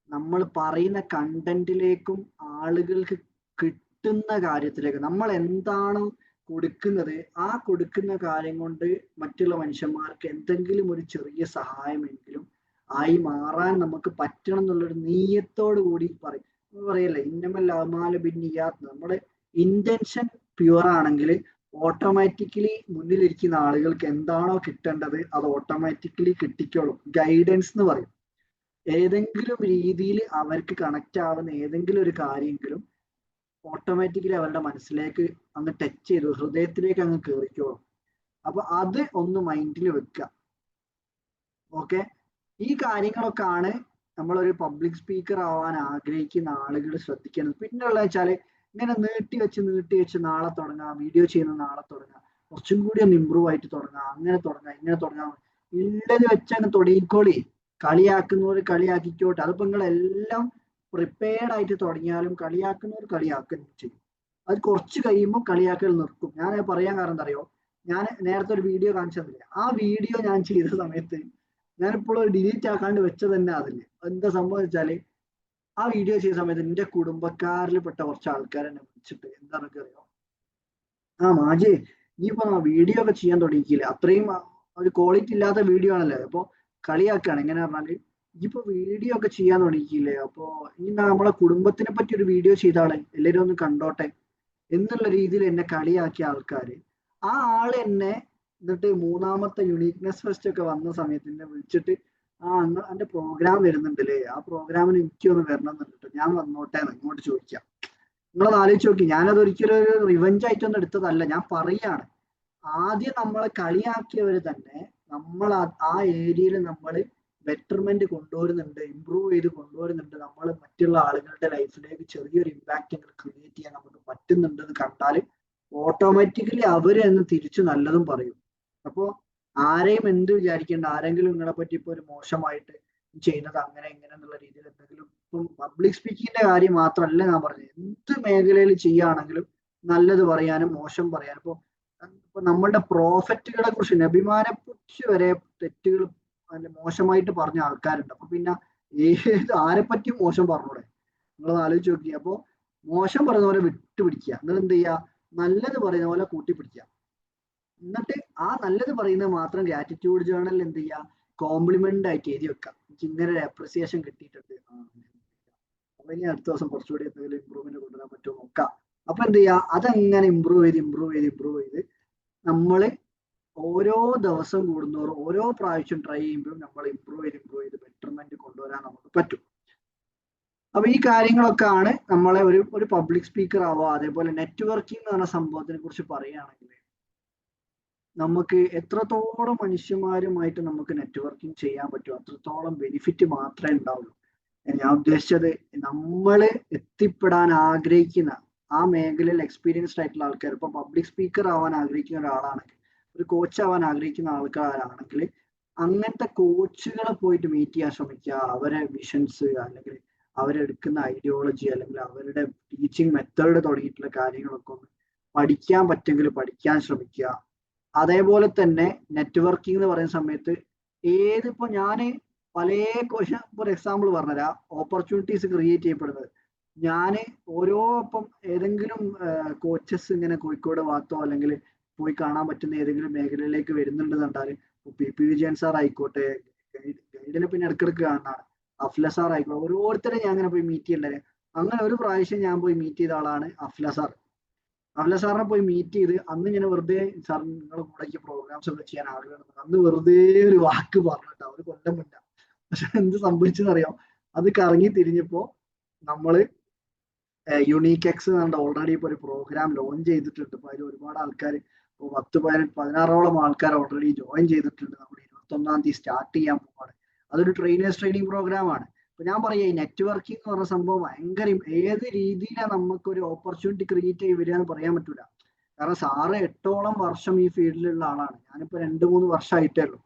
നമ്മൾ പറയുന്ന കണ്ടന്റിലേക്കും ആളുകൾക്ക് കിട്ടുന്ന കാര്യത്തിലേക്ക് നമ്മൾ എന്താണോ കൊടുക്കുന്നത്, ആ കൊടുക്കുന്ന കാര്യം കൊണ്ട് മറ്റുള്ള മനുഷ്യന്മാർക്ക് എന്തെങ്കിലും ഒരു ചെറിയ സഹായമെങ്കിലും ആയി മാറാൻ നമുക്ക് പറ്റണം എന്നുള്ളൊരു നീയത്തോടു കൂടി പറയല്ലേ, ഇന്നമൽ അഅ്മാലു ബിന്നിയാത്ത്. നമ്മുടെ ഇന്റൻഷൻ പ്യുവർ ആണെങ്കിൽ ഓട്ടോമാറ്റിക്കലി മുന്നിലിരിക്കുന്ന ആളുകൾക്ക് എന്താണോ കിട്ടേണ്ടത് അത് ഓട്ടോമാറ്റിക്കലി കിട്ടിക്കോളും. ഗൈഡൻസ് എന്ന് പറയും. ഏതെങ്കിലും രീതിയിൽ അവർക്ക് കണക്റ്റ് ആവുന്ന ഏതെങ്കിലും ഒരു കാര്യമെങ്കിലും ഓട്ടോമാറ്റിക്കലി അവരുടെ മനസ്സിലേക്ക് അങ്ങ് ടച്ച് ചെയ്തു, ഹൃദയത്തിലേക്ക് അങ്ങ് കയറിക്കോളും. അപ്പൊ അത് ഒന്ന് മൈൻഡിൽ വെക്കുക. ഓക്കെ, ഈ കാര്യങ്ങളൊക്കെ ആണ് നമ്മളൊരു പബ്ലിക് സ്പീക്കർ ആവാൻ ആഗ്രഹിക്കുന്ന ആളുകൾ ശ്രദ്ധിക്കുന്നത്. പിന്നെ ഉള്ളത് വെച്ചാല് ഇങ്ങനെ നീട്ടി വെച്ച് നാളെ തുടങ്ങാം, വീഡിയോ ചെയ്യുന്ന നാളെ തുടങ്ങാം, കുറച്ചും കൂടി ഒന്ന് ഇമ്പ്രൂവ് ആയിട്ട് തുടങ്ങാം, അങ്ങനെ തുടങ്ങാം, ഇങ്ങനെ തുടങ്ങാം, ഉള്ളത് വെച്ചങ്ങ് തുടങ്ങിക്കോളി. കളിയാക്കുന്നവർ കളിയാക്കിക്കോട്ടെ. അതിപ്പോ നിങ്ങളെല്ലാം പ്രിപ്പയർഡ് ആയിട്ട് തുടങ്ങിയാലും കളിയാക്കുന്നവർ കളിയാക്കുകയും ചെയ്യും. അത് കുറച്ച് കഴിയുമ്പോൾ കളിയാക്കൽ നിർത്തും. ഞാൻ പറയാൻ കാരണം എന്താ അറിയോ, ഞാൻ നേരത്തെ ഒരു വീഡിയോ കാണിച്ചു തന്നില്ലേ, ആ വീഡിയോ ഞാൻ ചെയ്ത സമയത്ത് ഞാനിപ്പോൾ ഡിലീറ്റ് ആക്കാണ്ട് വെച്ചത് തന്നെ അതില്. എന്താ സംഭവം വെച്ചാല്, ആ വീഡിയോ ചെയ്ത സമയത്ത് എൻ്റെ കുടുംബക്കാരിൽപ്പെട്ട കുറച്ച് ആൾക്കാർ എന്നെ വിളിച്ചിട്ട് എന്താണെന്നൊക്കെ അറിയോ, ആ മാജി നീ ഇപ്പൊ വീഡിയോ ഒക്കെ ചെയ്യാൻ തുടങ്ങിയില്ല, അത്രയും ഒരു ക്വാളിറ്റി ഇല്ലാത്ത വീഡിയോ ആണല്ലേ, അപ്പൊ കളിയാക്കാണ്. എങ്ങനെ പറഞ്ഞാല്, ഇപ്പൊ വീഡിയോ ഒക്കെ ചെയ്യാൻ തുടങ്ങിയില്ലേ, അപ്പൊ ഇനി നമ്മളെ കുടുംബത്തിനെ പറ്റി ഒരു വീഡിയോ ചെയ്താളെ എല്ലാവരും ഒന്ന് കണ്ടോട്ടെ എന്നുള്ള രീതിയിൽ എന്നെ കളിയാക്കിയ ആൾക്കാര്, ആ ആള് എന്നെ എന്നിട്ട് മൂന്നാമത്തെ യുണീക്നെസ് ഫെസ്റ്റ് ഒക്കെ വന്ന സമയത്ത് എന്നെ വിളിച്ചിട്ട്, എന്റെ പ്രോഗ്രാം വരുന്നുണ്ടല്ലേ, ആ പ്രോഗ്രാമിന് എനിക്കൊന്ന് വരണം എന്നിട്ട് ഞാൻ വന്നോട്ടെ ഇങ്ങോട്ട് ചോദിക്കാം. നിങ്ങളത് ആലോചിച്ച് നോക്കി. ഞാനത് ഒരിക്കലും ഒരു റിവഞ്ച് ആയിട്ടൊന്നും എടുത്തതല്ല, ഞാൻ പറയാണ്. ആദ്യം നമ്മളെ കളിയാക്കിയവര് തന്നെ നമ്മൾ ആ ഏരിയയിൽ നമ്മൾ ബെറ്റർമെന്റ് കൊണ്ടുവരുന്നുണ്ട്, ഇമ്പ്രൂവ് ചെയ്ത് കൊണ്ടുവരുന്നുണ്ട്, നമ്മൾ മറ്റുള്ള ആളുകളുടെ ലൈഫിലേക്ക് ചെറിയൊരു ഇമ്പാക്റ്റ് ക്രിയേറ്റ് ചെയ്യാൻ നമുക്ക് പറ്റുന്നുണ്ട് എന്ന് കണ്ടാൽ ഓട്ടോമാറ്റിക്കലി അവര് എന്ന് തിരിച്ചു നല്ലതും പറയും. അപ്പോ ആരെയും എന്ത് വിചാരിക്കേണ്ട, ആരെങ്കിലും നിങ്ങളെ പറ്റി ഇപ്പൊ ഒരു മോശമായിട്ട് ചെയ്യുന്നത് അങ്ങനെ ഇങ്ങനെ എന്നുള്ള രീതിയിൽ എന്തെങ്കിലും, ഇപ്പം പബ്ലിക് സ്പീക്കിങ്ങിന്റെ കാര്യം മാത്രമല്ല ഞാൻ പറഞ്ഞത്, എന്ത് മേഖലയിൽ ചെയ്യുകയാണെങ്കിലും നല്ലത് പറയാനും മോശം പറയാനും. ഇപ്പൊ നമ്മളുടെ പ്രോഫറ്റുകളെ കുറിച്ച്, നബിമാനെ കുറിച്ച് വരെ തെറ്റുകൾ മോശമായിട്ട് പറഞ്ഞ ആൾക്കാരുണ്ട്. അപ്പൊ പിന്നെ ആരെ പറ്റിയും മോശം പറഞ്ഞൂടെ? നിങ്ങളത് ആലോചിച്ച് നോക്കി. അപ്പൊ മോശം പറയുന്ന പോലെ വിട്ടുപിടിക്കുക, നിങ്ങൾ എന്ത് ചെയ്യുക, നല്ലത് പറയുന്ന പോലെ കൂട്ടിപ്പിടിക്കുക. എന്നിട്ട് ആ നല്ലത് പറയുന്നത് മാത്രം ഗ്രാറ്റിറ്റ്യൂഡ് ജേർണലിൽ എന്ത് ചെയ്യുക, കോംപ്ലിമെന്റ് ആയിട്ട് എഴുതി വെക്കാം. എനിക്ക് ഇങ്ങനെ ഒരു അപ്രിസിയേഷൻ കിട്ടിയിട്ടുണ്ട്, അപ്പൊ ഇനി അടുത്ത ദിവസം കുറച്ചുകൂടി എന്തെങ്കിലും ഇമ്പ്രൂവ്മെന്റ് കൊണ്ടുവരാൻ പറ്റുമോ നോക്കാം. അപ്പൊ എന്ത് ചെയ്യുക, അതങ്ങനെ ഇമ്പ്രൂവ് ചെയ്ത് നമ്മള് ഓരോ ദിവസം കൂടുന്നവരും ഓരോ പ്രാവശ്യം ട്രൈ ചെയ്യുമ്പോഴും നമ്മൾ ഇമ്പ്രൂവ് ചെയ്ത് ബെറ്റർമെന്റ് കൊണ്ടുവരാൻ പറ്റും. അപ്പൊ ഈ കാര്യങ്ങളൊക്കെ ആണ് നമ്മളെ ഒരു പബ്ലിക് സ്പീക്കർ ആവുക. അതേപോലെ നെറ്റ്വർക്കിംഗ് എന്ന് പറഞ്ഞ സംഭവത്തിനെ കുറിച്ച് പറയുകയാണെങ്കിൽ നമുക്ക് എത്രത്തോളം മനുഷ്യന്മാരുമായിട്ട് നമുക്ക് നെറ്റ്വർക്കിംഗ് ചെയ്യാൻ പറ്റും അത്രത്തോളം ബെനിഫിറ്റ് മാത്രമേ ഉണ്ടാവുള്ളൂ. ഞാൻ ഉദ്ദേശിച്ചത് നമ്മൾ എത്തിപ്പെടാൻ ആഗ്രഹിക്കുന്ന ആ മേഖലയിൽ എക്സ്പീരിയൻസ്ഡ് ആയിട്ടുള്ള ആൾക്കാർ, ഇപ്പൊ പബ്ലിക് സ്പീക്കർ ആവാൻ ആഗ്രഹിക്കുന്ന ഒരാളാണെങ്കിൽ, ഒരു കോച്ച് ആവാൻ ആഗ്രഹിക്കുന്ന ആൾക്കാരാണെങ്കിൽ അങ്ങനത്തെ കോച്ചുകളെ പോയിട്ട് മീറ്റ് ചെയ്യാൻ ശ്രമിക്കുക. അവരെ വിഷൻസ് അല്ലെങ്കിൽ അവരെടുക്കുന്ന ഐഡിയോളജി അല്ലെങ്കിൽ അവരുടെ ടീച്ചിങ് മെത്തേഡ് തുടങ്ങിയിട്ടുള്ള കാര്യങ്ങളൊക്കെ ഒന്ന് പഠിക്കാൻ പറ്റുമെങ്കിൽ പഠിക്കാൻ ശ്രമിക്കുക. അതേപോലെ തന്നെ നെറ്റ്വർക്കിംഗ് എന്ന് പറയുന്ന സമയത്ത് ഏതിപ്പോ ഞാൻ പല ഒരു എക്സാമ്പിൾ പറഞ്ഞുതരാം. ഓപ്പർച്യൂണിറ്റീസ് ക്രിയേറ്റ് ചെയ്യപ്പെടുന്നത് ഞാൻ ഓരോ ഇപ്പം ഏതെങ്കിലും കോച്ചസ് ഇങ്ങനെ കോഴിക്കോട് ഭാഗത്തോ അല്ലെങ്കിൽ പോയി കാണാൻ പറ്റുന്ന ഏതെങ്കിലും മേഖലയിലേക്ക് വരുന്നുണ്ട് കണ്ടാൽ പി വിജയൻ സാർ ആയിക്കോട്ടെ, ഗൈഡിനെ പിന്നെ ഇടക്കിടക്ക് കാണാനാണ്, അഫ്ല സാർ ആയിക്കോട്ടെ, ഓരോരുത്തരെ ഞാൻ അങ്ങനെ പോയി മീറ്റ് ചെയ്യണ്ടേ. അങ്ങനെ ഒരു പ്രാവശ്യം ഞാൻ പോയി മീറ്റ് ചെയ്ത ആളാണ് അഫ്ല സാർ. അഫ്ല സാറിനെ പോയി മീറ്റ് ചെയ്ത് അന്ന് ഇങ്ങനെ വെറുതെ സാർ നിങ്ങളുടെ കൂടെ പ്രോഗ്രാംസ് ഒക്കെ ചെയ്യാൻ ആഗ്രഹം, അന്ന് വെറുതെ ഒരു വാക്ക് പറഞ്ഞിട്ട് ഒരു കൊല്ലം മുന്നേ. പക്ഷെ എന്ത് സംഭവിച്ചെന്നറിയാം, അത് കറങ്ങി തിരിഞ്ഞപ്പോ നമ്മള് യുണീക്ക് എക്സ് എന്ന് പറഞ്ഞിട്ട് ഓൾറെഡി ഇപ്പൊ ഒരു പ്രോഗ്രാം ലോഞ്ച് ചെയ്തിട്ടുണ്ട്. ഇപ്പൊ അതിൽ ഒരുപാട് ആൾക്കാർ, ഇപ്പോൾ 16ഓളം ആൾക്കാർ ഓൾറെഡി ജോയിൻ ചെയ്തിട്ടുണ്ട്. നമ്മൾ 21-ാം തീയതി സ്റ്റാർട്ട് ചെയ്യാൻ പോവാണ്. അതൊരു ട്രെയിനേഴ്സ് ട്രെയിനിങ് പ്രോഗ്രാമാണ്. അപ്പൊ ഞാൻ പറയാം, ഈ നെറ്റ്വർക്കിംഗ് എന്ന് പറഞ്ഞ സംഭവം ഭയങ്കര ഏത് രീതിയിലാണ് നമുക്ക് ഒരു ഓപ്പർച്യൂണിറ്റി ക്രിയേറ്റ് ചെയ്ത് വരിക എന്ന് പറയാൻ പറ്റൂല. കാരണം സാറ് 8ഓളം വർഷം ഈ ഫീൽഡിലുള്ള ആളാണ്, ഞാനിപ്പോ 2-3 വർഷമായിട്ടേ ഉള്ളൂ.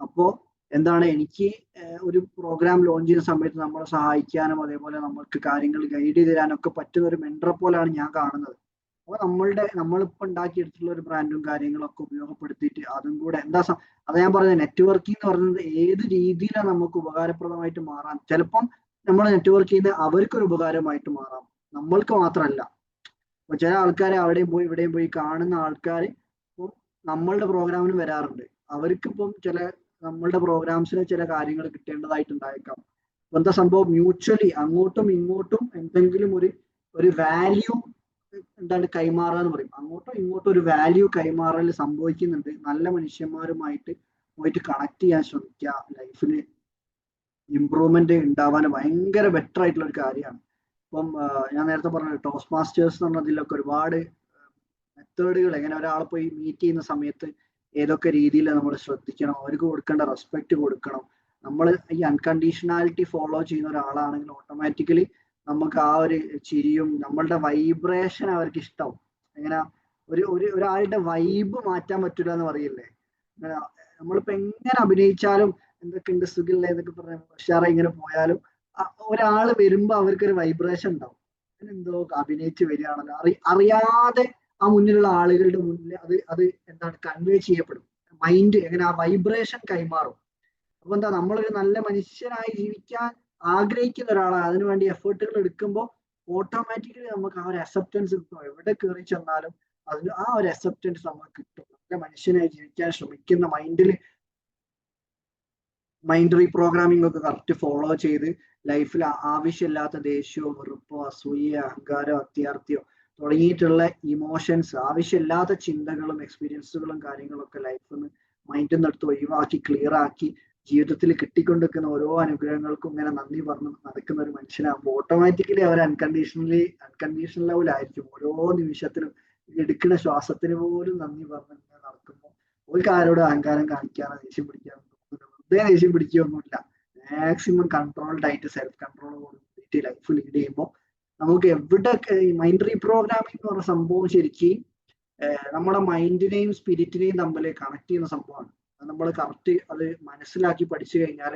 അപ്പോ എന്താണ്, എനിക്ക് ഒരു പ്രോഗ്രാം ലോഞ്ച് ചെയ്യുന്ന സമയത്ത് നമ്മളെ സഹായിക്കാനും അതേപോലെ നമ്മൾക്ക് കാര്യങ്ങൾ ഗൈഡ് ചെയ്ത് തരാനൊക്കെ പറ്റുന്ന ഒരു മെന്ററെ പോലെയാണ് ഞാൻ കാണുന്നത്. അപ്പൊ നമ്മളിപ്പോ ഉണ്ടാക്കിയെടുത്തിട്ടുള്ള ഒരു ബ്രാൻഡും കാര്യങ്ങളൊക്കെ ഉപയോഗപ്പെടുത്തിയിട്ട് അതും കൂടെ അത് ഞാൻ പറഞ്ഞത്, നെറ്റ്വർക്കിംഗ് എന്ന് പറയുന്നത് ഏത് രീതിയിലാണ് നമുക്ക് ഉപകാരപ്രദമായിട്ട് മാറാൻ. ചിലപ്പം നമ്മൾ നെറ്റ്വർക്ക് ചെയ്യുന്നത് അവർക്കൊരു ഉപകാരമായിട്ട് മാറാം, നമ്മൾക്ക് മാത്രമല്ല. അപ്പൊ ചില ആൾക്കാരെ അവിടെയും പോയി ഇവിടെയും പോയി കാണുന്ന ആൾക്കാർ ഇപ്പം നമ്മളുടെ പ്രോഗ്രാമിന് വരാറുണ്ട്. അവർക്കിപ്പം നമ്മളുടെ പ്രോഗ്രാംസിന് ചില കാര്യങ്ങൾ കിട്ടേണ്ടതായിട്ടുണ്ടായേക്കാം. അപ്പൊ എന്താ സംഭവം, മ്യൂച്വലി അങ്ങോട്ടും ഇങ്ങോട്ടും എന്തെങ്കിലും ഒരു വാല്യൂ എന്താണ് കൈമാറുക എന്ന് പറയും. അങ്ങോട്ടും ഇങ്ങോട്ടും ഒരു വാല്യൂ കൈമാറൽ സംഭവിക്കുന്നുണ്ട്. നല്ല മനുഷ്യന്മാരുമായിട്ട് പോയിട്ട് കണക്ട് ചെയ്യാൻ ശ്രമിക്കുക. ലൈഫിൽ ഇമ്പ്രൂവ്മെന്റ് ഉണ്ടാവാൻ ഭയങ്കര ബെറ്റർ ആയിട്ടുള്ള ഒരു കാര്യമാണ്. ഇപ്പം ഞാൻ നേരത്തെ പറഞ്ഞ ടോസ്റ്റ് മാസ്റ്റേഴ്സ് എന്ന് പറഞ്ഞതിലൊക്കെ ഒരുപാട് മെത്തേഡുകൾ, എങ്ങനെ ഒരാളെ പോയി മീറ്റ് ചെയ്യുന്ന സമയത്ത് ഏതൊക്കെ രീതിയിൽ നമ്മൾ ശ്രദ്ധിക്കണം, അവർക്ക് കൊടുക്കേണ്ട റെസ്പെക്ട് കൊടുക്കണം. നമ്മൾ ഈ അൺകണ്ടീഷണാലിറ്റി ഫോളോ ചെയ്യുന്ന ഒരാളാണെങ്കിൽ ഓട്ടോമാറ്റിക്കലി നമുക്ക് ആ ഒരു ചിരിയും നമ്മളുടെ വൈബ്രേഷൻ അവർക്ക് ഇഷ്ടമാവും. എങ്ങനെ ഒരാളുടെ വൈബ് മാറ്റാൻ പറ്റില്ല എന്ന് പറയില്ലേ. നമ്മളിപ്പോ എങ്ങനെ അഭിനയിച്ചാലും എന്തൊക്കെയുണ്ട് സുഖില്ലേ എന്നൊക്കെ പറഞ്ഞ ഉഷാറായി ഇങ്ങനെ പോയാലും ഒരാൾ വരുമ്പോ അവർക്കൊരു വൈബ്രേഷൻ ഉണ്ടാവും. എന്തോ അഭിനയിച്ച് വരികയാണല്ലോ, അറിയാതെ ആ മുന്നിലുള്ള ആളുകളുടെ മുന്നിൽ അത് എന്താണ് കൺവേ ചെയ്യപ്പെടും. മൈൻഡ് എങ്ങനെ ആ വൈബ്രേഷൻ കൈമാറും. അപ്പൊ എന്താ, നമ്മളൊരു നല്ല മനുഷ്യനായി ജീവിക്കാൻ ആഗ്രഹിക്കുന്ന ഒരാളാണ്, അതിനുവേണ്ടി എഫേർട്ടുകൾ എടുക്കുമ്പോൾ ഓട്ടോമാറ്റിക്കലി നമുക്ക് ആ ഒരു അക്സെപ്റ്റൻസ് കിട്ടും. എവിടെ കയറി ചെന്നാലും അതിന് ആ ഒരു അക്സെപ്റ്റൻസ് നമുക്ക് കിട്ടും. നല്ല മനുഷ്യനായി ജീവിക്കാൻ ശ്രമിക്കുന്ന മൈൻഡ് റീപ്രോഗ്രാമിംഗ് ഒക്കെ കറക്റ്റ് ഫോളോ ചെയ്ത് ലൈഫിൽ ആവശ്യമില്ലാത്ത ദേഷ്യമോ വെറുപ്പോ അസൂയ അഹങ്കാരോ അത്യാർത്ഥിയോ തുടങ്ങിയിട്ടുള്ള ഇമോഷൻസ്, ആവശ്യമില്ലാത്ത ചിന്തകളും എക്സ്പീരിയൻസുകളും കാര്യങ്ങളൊക്കെ ലൈഫിൽ നിന്ന് മൈൻഡിൽ നിന്ന് എടുത്ത് ഒഴിവാക്കി ക്ലിയർ ആക്കി ജീവിതത്തിൽ കിട്ടിക്കൊണ്ടിരിക്കുന്ന ഓരോ അനുഗ്രഹങ്ങൾക്കും ഇങ്ങനെ നന്ദി പറഞ്ഞ് നടക്കുന്ന ഒരു മനുഷ്യനാകുമ്പോൾ ഓട്ടോമാറ്റിക്കലി അവർ അൺകണ്ടീഷണൽ ലെവലായിരിക്കും. ഓരോ നിമിഷത്തിനും എടുക്കുന്ന ശ്വാസത്തിന് പോലും നന്ദി പറഞ്ഞ് നടക്കുമ്പോൾ ഒരു ആരോടും അഹങ്കാരം കാണിക്കാനോ ദേഷ്യം പിടിക്കാനോ വെറുതെ ദേഷ്യം പിടിക്കുകയൊന്നുമില്ല. മാക്സിമം കൺട്രോൾഡ് ആയിട്ട് സെൽഫ് കൺട്രോളോട് ലൈഫ് ലീഡ് ചെയ്യുമ്പോൾ നമുക്ക് എവിടെ മൈൻഡ് റീപ്രോഗ്രാമിംഗ് എന്ന് പറഞ്ഞ സംഭവം ശരിക്കും നമ്മുടെ മൈൻഡിനെയും സ്പിരിറ്റിനെയും തമ്മിൽ കണക്ട് ചെയ്യുന്ന സംഭവമാണ്. നമ്മൾ കറക്റ്റ് അത് മനസ്സിലാക്കി പഠിച്ചു കഴിഞ്ഞാൽ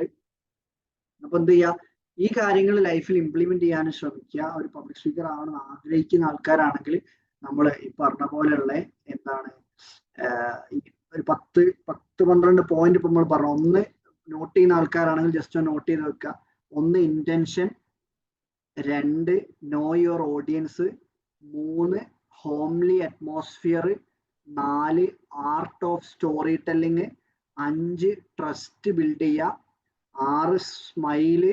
അപ്പൊ എന്ത് ചെയ്യുക, ഈ കാര്യങ്ങൾ ലൈഫിൽ ഇംപ്ലിമെന്റ് ചെയ്യാൻ ശ്രമിക്കുക. ഒരു പബ്ലിക് സ്പീക്കർ ആവണം ആഗ്രഹിക്കുന്ന ആൾക്കാരാണെങ്കിൽ നമ്മൾ ഈ പറഞ്ഞ പോലെയുള്ള എന്താണ് ഒരു 10-12 പോയിന്റ് ഇപ്പൊ നമ്മൾ പറഞ്ഞു. ഒന്ന്, നോട്ട് ചെയ്യുന്ന ആൾക്കാരാണെങ്കിൽ ജസ്റ്റ് നോട്ട് ചെയ്ത് വെക്കുക. ഒന്ന്, intention. 2, no your audience. 3, homely atmosphere. 4, art of story telling. 5, trust build ചെയ്യുക. 6, സ്മൈല്.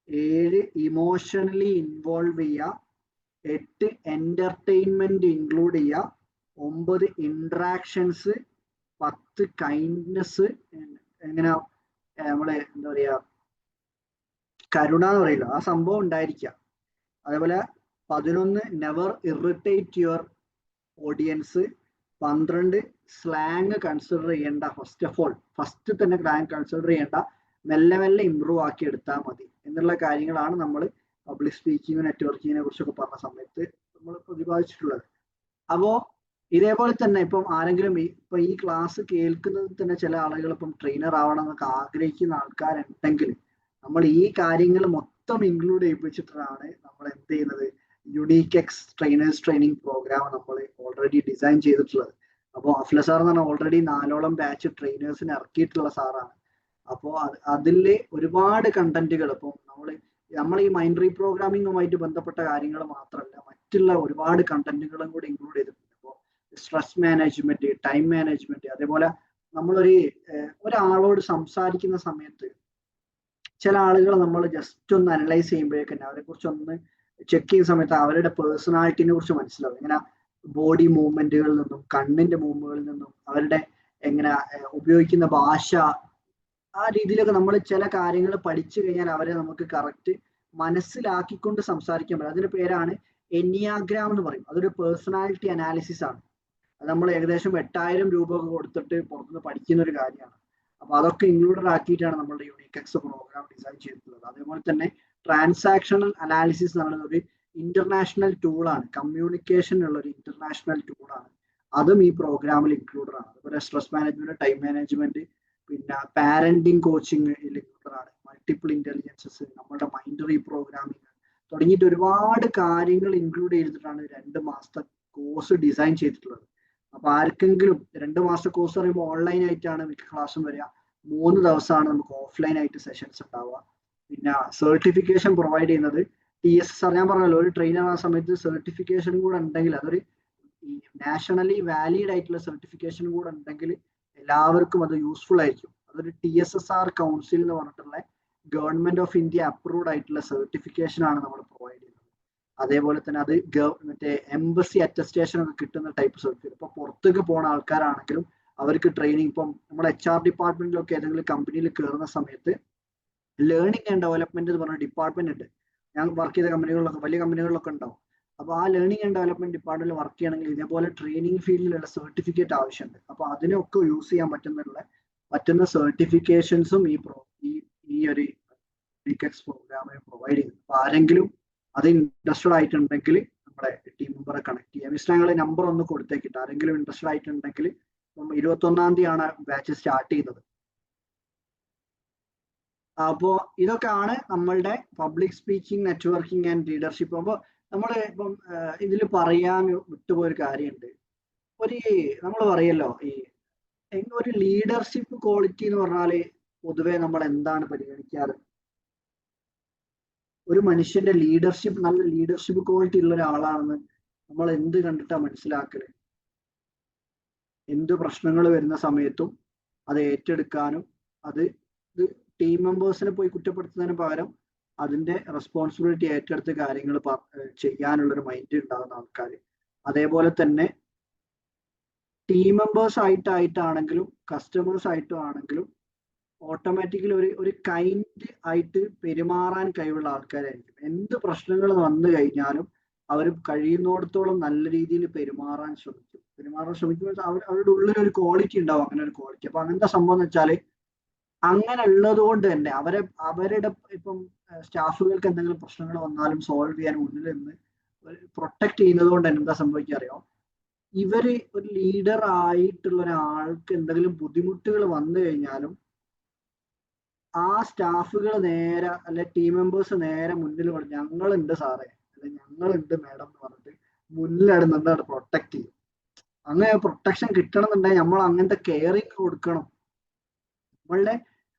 7, ഇമോഷണലി ഇൻവോൾവ് ചെയ്യുക. 8, എന്റർടൈൻമെന്റ് ഇൻക്ലൂഡ് ചെയ്യുക. 9, ഇന്ററാക്ഷൻസ്. 10, കൈൻഡ്നെസ്. എങ്ങനെ നമ്മളെ എന്താ പറയാ കരുണ എന്ന് പറയില്ല, ആ സംഭവം ഉണ്ടായിരിക്കുക. അതേപോലെ 11 never irritate your audience. 12 slang consider ചെയ്യേണ്ട. ഫസ്റ്റ് തന്നെ സ്ലാങ് കൺസിഡർ ചെയ്യേണ്ട, മെല്ലെ മെല്ലെ ഇമ്പ്രൂവ് ആക്കി എടുത്താൽ മതി എന്നുള്ള കാര്യങ്ങളാണ് നമ്മൾ പബ്ലിക് സ്പീക്കിംഗ് നെറ്റ്വർക്കിങ്ങിനെ കുറിച്ചൊക്കെ പറഞ്ഞ സമയത്ത് നമ്മൾ പ്രതിപാദിച്ചിട്ടുള്ളത്. അപ്പോ ഇതേപോലെ തന്നെ ഇപ്പം ആരെങ്കിലും ഇപ്പൊ ഈ ക്ലാസ് കേൾക്കുന്നത് തന്നെ ചില ആളുകൾ ഇപ്പം ട്രെയിനർ ആവണം എന്നൊക്കെ ആഗ്രഹിക്കുന്ന ആൾക്കാരുണ്ടെങ്കിൽ നമ്മൾ ഈ കാര്യങ്ങൾ മൊത്തം ഇൻക്ലൂഡ് ചെയ്യിപ്പിച്ചിട്ടാണ് നമ്മൾ എന്ത് ചെയ്യുന്നത്, unique ex trainers training program നമ്മൾ ഓൾറെഡി ഡിസൈൻ ചെയ്തിട്ടുള്ളത്. അപ്പോൾ അഫ്ല സാർ എന്ന് പറഞ്ഞാൽ ഓൾറെഡി 4ഓളം ബാച്ച് ട്രെയിനേഴ്സിനെ ഇറക്കിയിട്ടുള്ള സാറാണ്. അപ്പോൾ അതില് ഒരുപാട് കണ്ടന്റുകൾ ഇപ്പം നമ്മൾ ഈ മൈൻഡ് റീപ്രോഗ്രാമിങ്ങുമായിട്ട് ബന്ധപ്പെട്ട കാര്യങ്ങൾ മാത്രമല്ല, മറ്റുള്ള ഒരുപാട് കണ്ടന്റുകളും കൂടി ഇൻക്ലൂഡ് ചെയ്തിട്ടുണ്ട്. അപ്പോൾ സ്ട്രെസ് മാനേജ്മെന്റ്, ടൈം മാനേജ്മെന്റ്, അതേപോലെ ഒരാളോട് സംസാരിക്കുന്ന സമയത്ത് ചില ആളുകൾ നമ്മൾ ജസ്റ്റ് ഒന്ന് അനലൈസ് ചെയ്യുമ്പോഴേക്കും അവരെ കുറിച്ച് ഒന്ന് ചെക്ക് ചെയ്യുന്ന സമയത്ത് അവരുടെ പേഴ്സണാലിറ്റിനെ കുറിച്ച് മനസ്സിലാവും. ഇങ്ങനെ ബോഡി മൂവ്മെന്റുകളിൽ നിന്നും കണ്ണിന്റെ മൂവ്മെന്റുകളിൽ നിന്നും അവരുടെ എങ്ങനെ ഉപയോഗിക്കുന്ന ഭാഷ, ആ രീതിയിലൊക്കെ നമ്മൾ ചില കാര്യങ്ങൾ പഠിച്ചു കഴിഞ്ഞാൽ അവരെ നമുക്ക് കറക്റ്റ് മനസ്സിലാക്കിക്കൊണ്ട് സംസാരിക്കാൻ പറ്റും. അതിന്റെ പേരാണ് എനിയാഗ്രാം എന്ന് പറയും. അതൊരു പേഴ്സണാലിറ്റി അനാലിസിസ് ആണ്. അത് നമ്മൾ ഏകദേശം 8000 രൂപ ഒക്കെ കൊടുത്തിട്ട് പുറത്തുനിന്ന് പഠിക്കുന്ന ഒരു കാര്യമാണ്. അപ്പൊ അതൊക്കെ ഇൻക്ലൂഡഡ് ആക്കിയിട്ടാണ് നമ്മളുടെ യുണീക്ക് എക്സ് പ്രോഗ്രാം ഡിസൈൻ ചെയ്തിട്ടുള്ളത്. അതേപോലെ തന്നെ ട്രാൻസാക്ഷണൽ അനാലിസിസ് എന്ന് പറയുന്നത് ഒരു ഇന്റർനാഷണൽ ടൂളാണ്, കമ്മ്യൂണിക്കേഷൻ ഉള്ള ഒരു ഇന്റർനാഷണൽ ടൂളാണ്. അതും ഈ പ്രോഗ്രാമിൽ ഇൻക്ലൂഡഡ് ആണ്. അതുപോലെ സ്ട്രെസ് മാനേജ്മെന്റ്, ടൈം മാനേജ്മെന്റ്, പിന്നെ പാരന്റിങ് കോച്ചിങ് ഇൻക്ലൂഡഡ് ആണ്. മൾട്ടിപ്പിൾ ഇന്റലിജൻസസ്, നമ്മുടെ മൈൻഡ് റീപ്രോഗ്രാമിങ് തുടങ്ങിയിട്ട് ഒരുപാട് കാര്യങ്ങൾ ഇൻക്ലൂഡ് ചെയ്തിട്ടാണ് 2 മാസത്തെ കോഴ്സ് ഡിസൈൻ ചെയ്തിട്ടുള്ളത്. അപ്പൊ ആർക്കെങ്കിലും 2 മാസത്തെ കോഴ്സ് പറയുമ്പോൾ ഓൺലൈൻ ആയിട്ടാണ് മിക്ക ക്ലാസ്സും വരിക. 3 ദിവസമാണ് നമുക്ക് ഓഫ്ലൈൻ ആയിട്ട് സെഷൻസ് ഉണ്ടാവുക. പിന്നെ സർട്ടിഫിക്കേഷൻ പ്രൊവൈഡ് ചെയ്യുന്നത് TSSR, ഞാൻ പറഞ്ഞല്ലോ ഒരു ട്രെയിനർ ആ സമയത്ത് സർട്ടിഫിക്കേഷൻ കൂടെ ഉണ്ടെങ്കിൽ, അതൊരു നാഷണലി വാലിഡ് ആയിട്ടുള്ള സർട്ടിഫിക്കേഷൻ കൂടെ ഉണ്ടെങ്കിൽ എല്ലാവർക്കും അത് യൂസ്ഫുൾ ആയിരിക്കും. അതൊരു TSSR കൗൺസിൽ എന്ന് പറഞ്ഞിട്ടുള്ള ഗവൺമെന്റ് ഓഫ് ഇന്ത്യ അപ്രൂവ്ഡ് ആയിട്ടുള്ള സർട്ടിഫിക്കേഷൻ ആണ് നമ്മൾ പ്രൊവൈഡ് ചെയ്യുന്നത്. അതേപോലെ തന്നെ അത് മറ്റേ എംബസി അറ്റസ്റ്റേഷൻ ഒക്കെ കിട്ടുന്ന ടൈപ്പ് സർട്ടിഫിക്കറ്റ്. ഇപ്പൊ പുറത്തേക്ക് പോകുന്ന ആൾക്കാരാണെങ്കിലും അവർക്ക് ട്രെയിനിങ്, ഇപ്പം നമ്മുടെ HR ഡിപ്പാർട്ട്മെന്റിലൊക്കെ ഏതെങ്കിലും കമ്പനിയിൽ കയറുന്ന സമയത്ത് ലേണിംഗ് ആൻഡ് ഡെവലപ്മെന്റ് എന്ന് പറഞ്ഞ ഡിപ്പാർട്ട്മെന്റ് ഉണ്ട്. ഞാൻ വർക്ക് ചെയ്ത കമ്പനികളിലൊക്കെ, വലിയ കമ്പനികളിലൊക്കെ ഉണ്ടാവും. അപ്പൊ ആ ലേണിംഗ് ആൻഡ് ഡെവലപ്മെന്റ് ഡിപ്പാർട്ട്മെന്റിൽ വർക്ക് ചെയ്യണമെങ്കിൽ ഇതേപോലെ ട്രെയിനിങ് ഫീൽഡിലുള്ള സർട്ടിഫിക്കറ്റ് ആവശ്യമുണ്ട്. അപ്പൊ അതിനൊക്കെ യൂസ് ചെയ്യാൻ പറ്റുന്ന സർട്ടിഫിക്കേഷൻസും ഈ ഒരു യുണീക്ക് പ്രോഗ്രാമിന് പ്രൊവൈഡ് ചെയ്യുന്നു. അപ്പൊ ആരെങ്കിലും അത് ഇൻട്രസ്റ്റഡ് ആയിട്ടുണ്ടെങ്കിൽ നമ്മുടെ ടീം മെമ്പറെ കണക്ട് ചെയ്യാം. മിസ്റ്റർ ഞങ്ങൾ നമ്പർ ഒന്ന് കൊടുത്തേക്കിട്ട് ആരെങ്കിലും ഇൻട്രസ്റ്റഡ് ആയിട്ടുണ്ടെങ്കിൽ 21-ാം തീയതിയാണ് ബാച്ച് സ്റ്റാർട്ട് ചെയ്യുന്നത്. അപ്പോ ഇതൊക്കെയാണ് നമ്മളുടെ public speaking, networking and leadership. അപ്പോൾ നമ്മൾ ഇപ്പം ഇതിൽ പറയാൻ വിട്ടുപോയൊരു കാര്യമുണ്ട്. നമ്മൾ പറയല്ലോ ഒരു ലീഡർഷിപ്പ് ക്വാളിറ്റി എന്ന് പറഞ്ഞാല് പൊതുവെ നമ്മൾ എന്താണ് പരിഗണിക്കാറ്? ഒരു മനുഷ്യന്റെ നല്ല ലീഡർഷിപ്പ് ക്വാളിറ്റി ഉള്ള ഒരാളാണെന്ന് നമ്മൾ എന്ത് കണ്ടിട്ടാ മനസ്സിലാക്കല്? എന്ത് പ്രശ്നങ്ങൾ വരുന്ന സമയത്തും അത് ഏറ്റെടുക്കാനും ഇത് ടീം മെമ്പേഴ്സിനെ പോയി കുറ്റപ്പെടുത്തുന്നതിന് പകരം അതിന്റെ റെസ്പോൺസിബിലിറ്റി ഏറ്റെടുത്ത് കാര്യങ്ങൾ ചെയ്യാനുള്ളൊരു മൈൻഡ് ഉണ്ടാകുന്ന ആൾക്കാർ. അതേപോലെ തന്നെ ടീം മെമ്പേഴ്സ് ആയിട്ടാണെങ്കിലും കസ്റ്റമേഴ്സ് ആണെങ്കിലും ഓട്ടോമാറ്റിക്കലി ഒരു കൈൻഡ് ആയിട്ട് പെരുമാറാൻ കഴിവുള്ള ആൾക്കാരായിരിക്കും. എന്ത് പ്രശ്നങ്ങൾ വന്നു കഴിഞ്ഞാലും അവർ കഴിയുന്നിടത്തോളം നല്ല രീതിയിൽ പെരുമാറാൻ ശ്രമിക്കും. അവരുടെ ഉള്ളിൽ ഒരു ക്വാളിറ്റി ഉണ്ടാവും, അങ്ങനെ ഒരു ക്വാളിറ്റി. അപ്പൊ അങ്ങനത്തെ സംഭവം എന്ന് വെച്ചാല് അങ്ങനെ ഉള്ളത് കൊണ്ട് തന്നെ അവരുടെ ഇപ്പം സ്റ്റാഫുകൾക്ക് എന്തെങ്കിലും പ്രശ്നങ്ങൾ വന്നാലും സോൾവ് ചെയ്യാൻ മുന്നിൽ നിന്ന് പ്രൊട്ടക്ട് ചെയ്യുന്നത് കൊണ്ട് തന്നെ എന്താ സംഭവിക്കുക അറിയോ? ഇവര് ഒരു ലീഡർ ആയിട്ടുള്ള ഒരാൾക്ക് എന്തെങ്കിലും ബുദ്ധിമുട്ടുകൾ വന്നു കഴിഞ്ഞാലും ആ സ്റ്റാഫുകൾ നേരെ അല്ലെ ടീം മെമ്പേഴ്സ് നേരെ മുന്നിൽ പറഞ്ഞു ഞങ്ങളുണ്ട് സാറേ, അല്ലെ ഞങ്ങളുണ്ട് മാഡം എന്ന് പറഞ്ഞിട്ട് മുന്നിലാണ് നിന്നാണ് പ്രൊട്ടക്ട് ചെയ്യും. അങ്ങനെ പ്രൊട്ടക്ഷൻ കിട്ടണം എന്നുണ്ടെങ്കിൽ നമ്മൾ അങ്ങനത്തെ കെയറിങ് കൊടുക്കണം.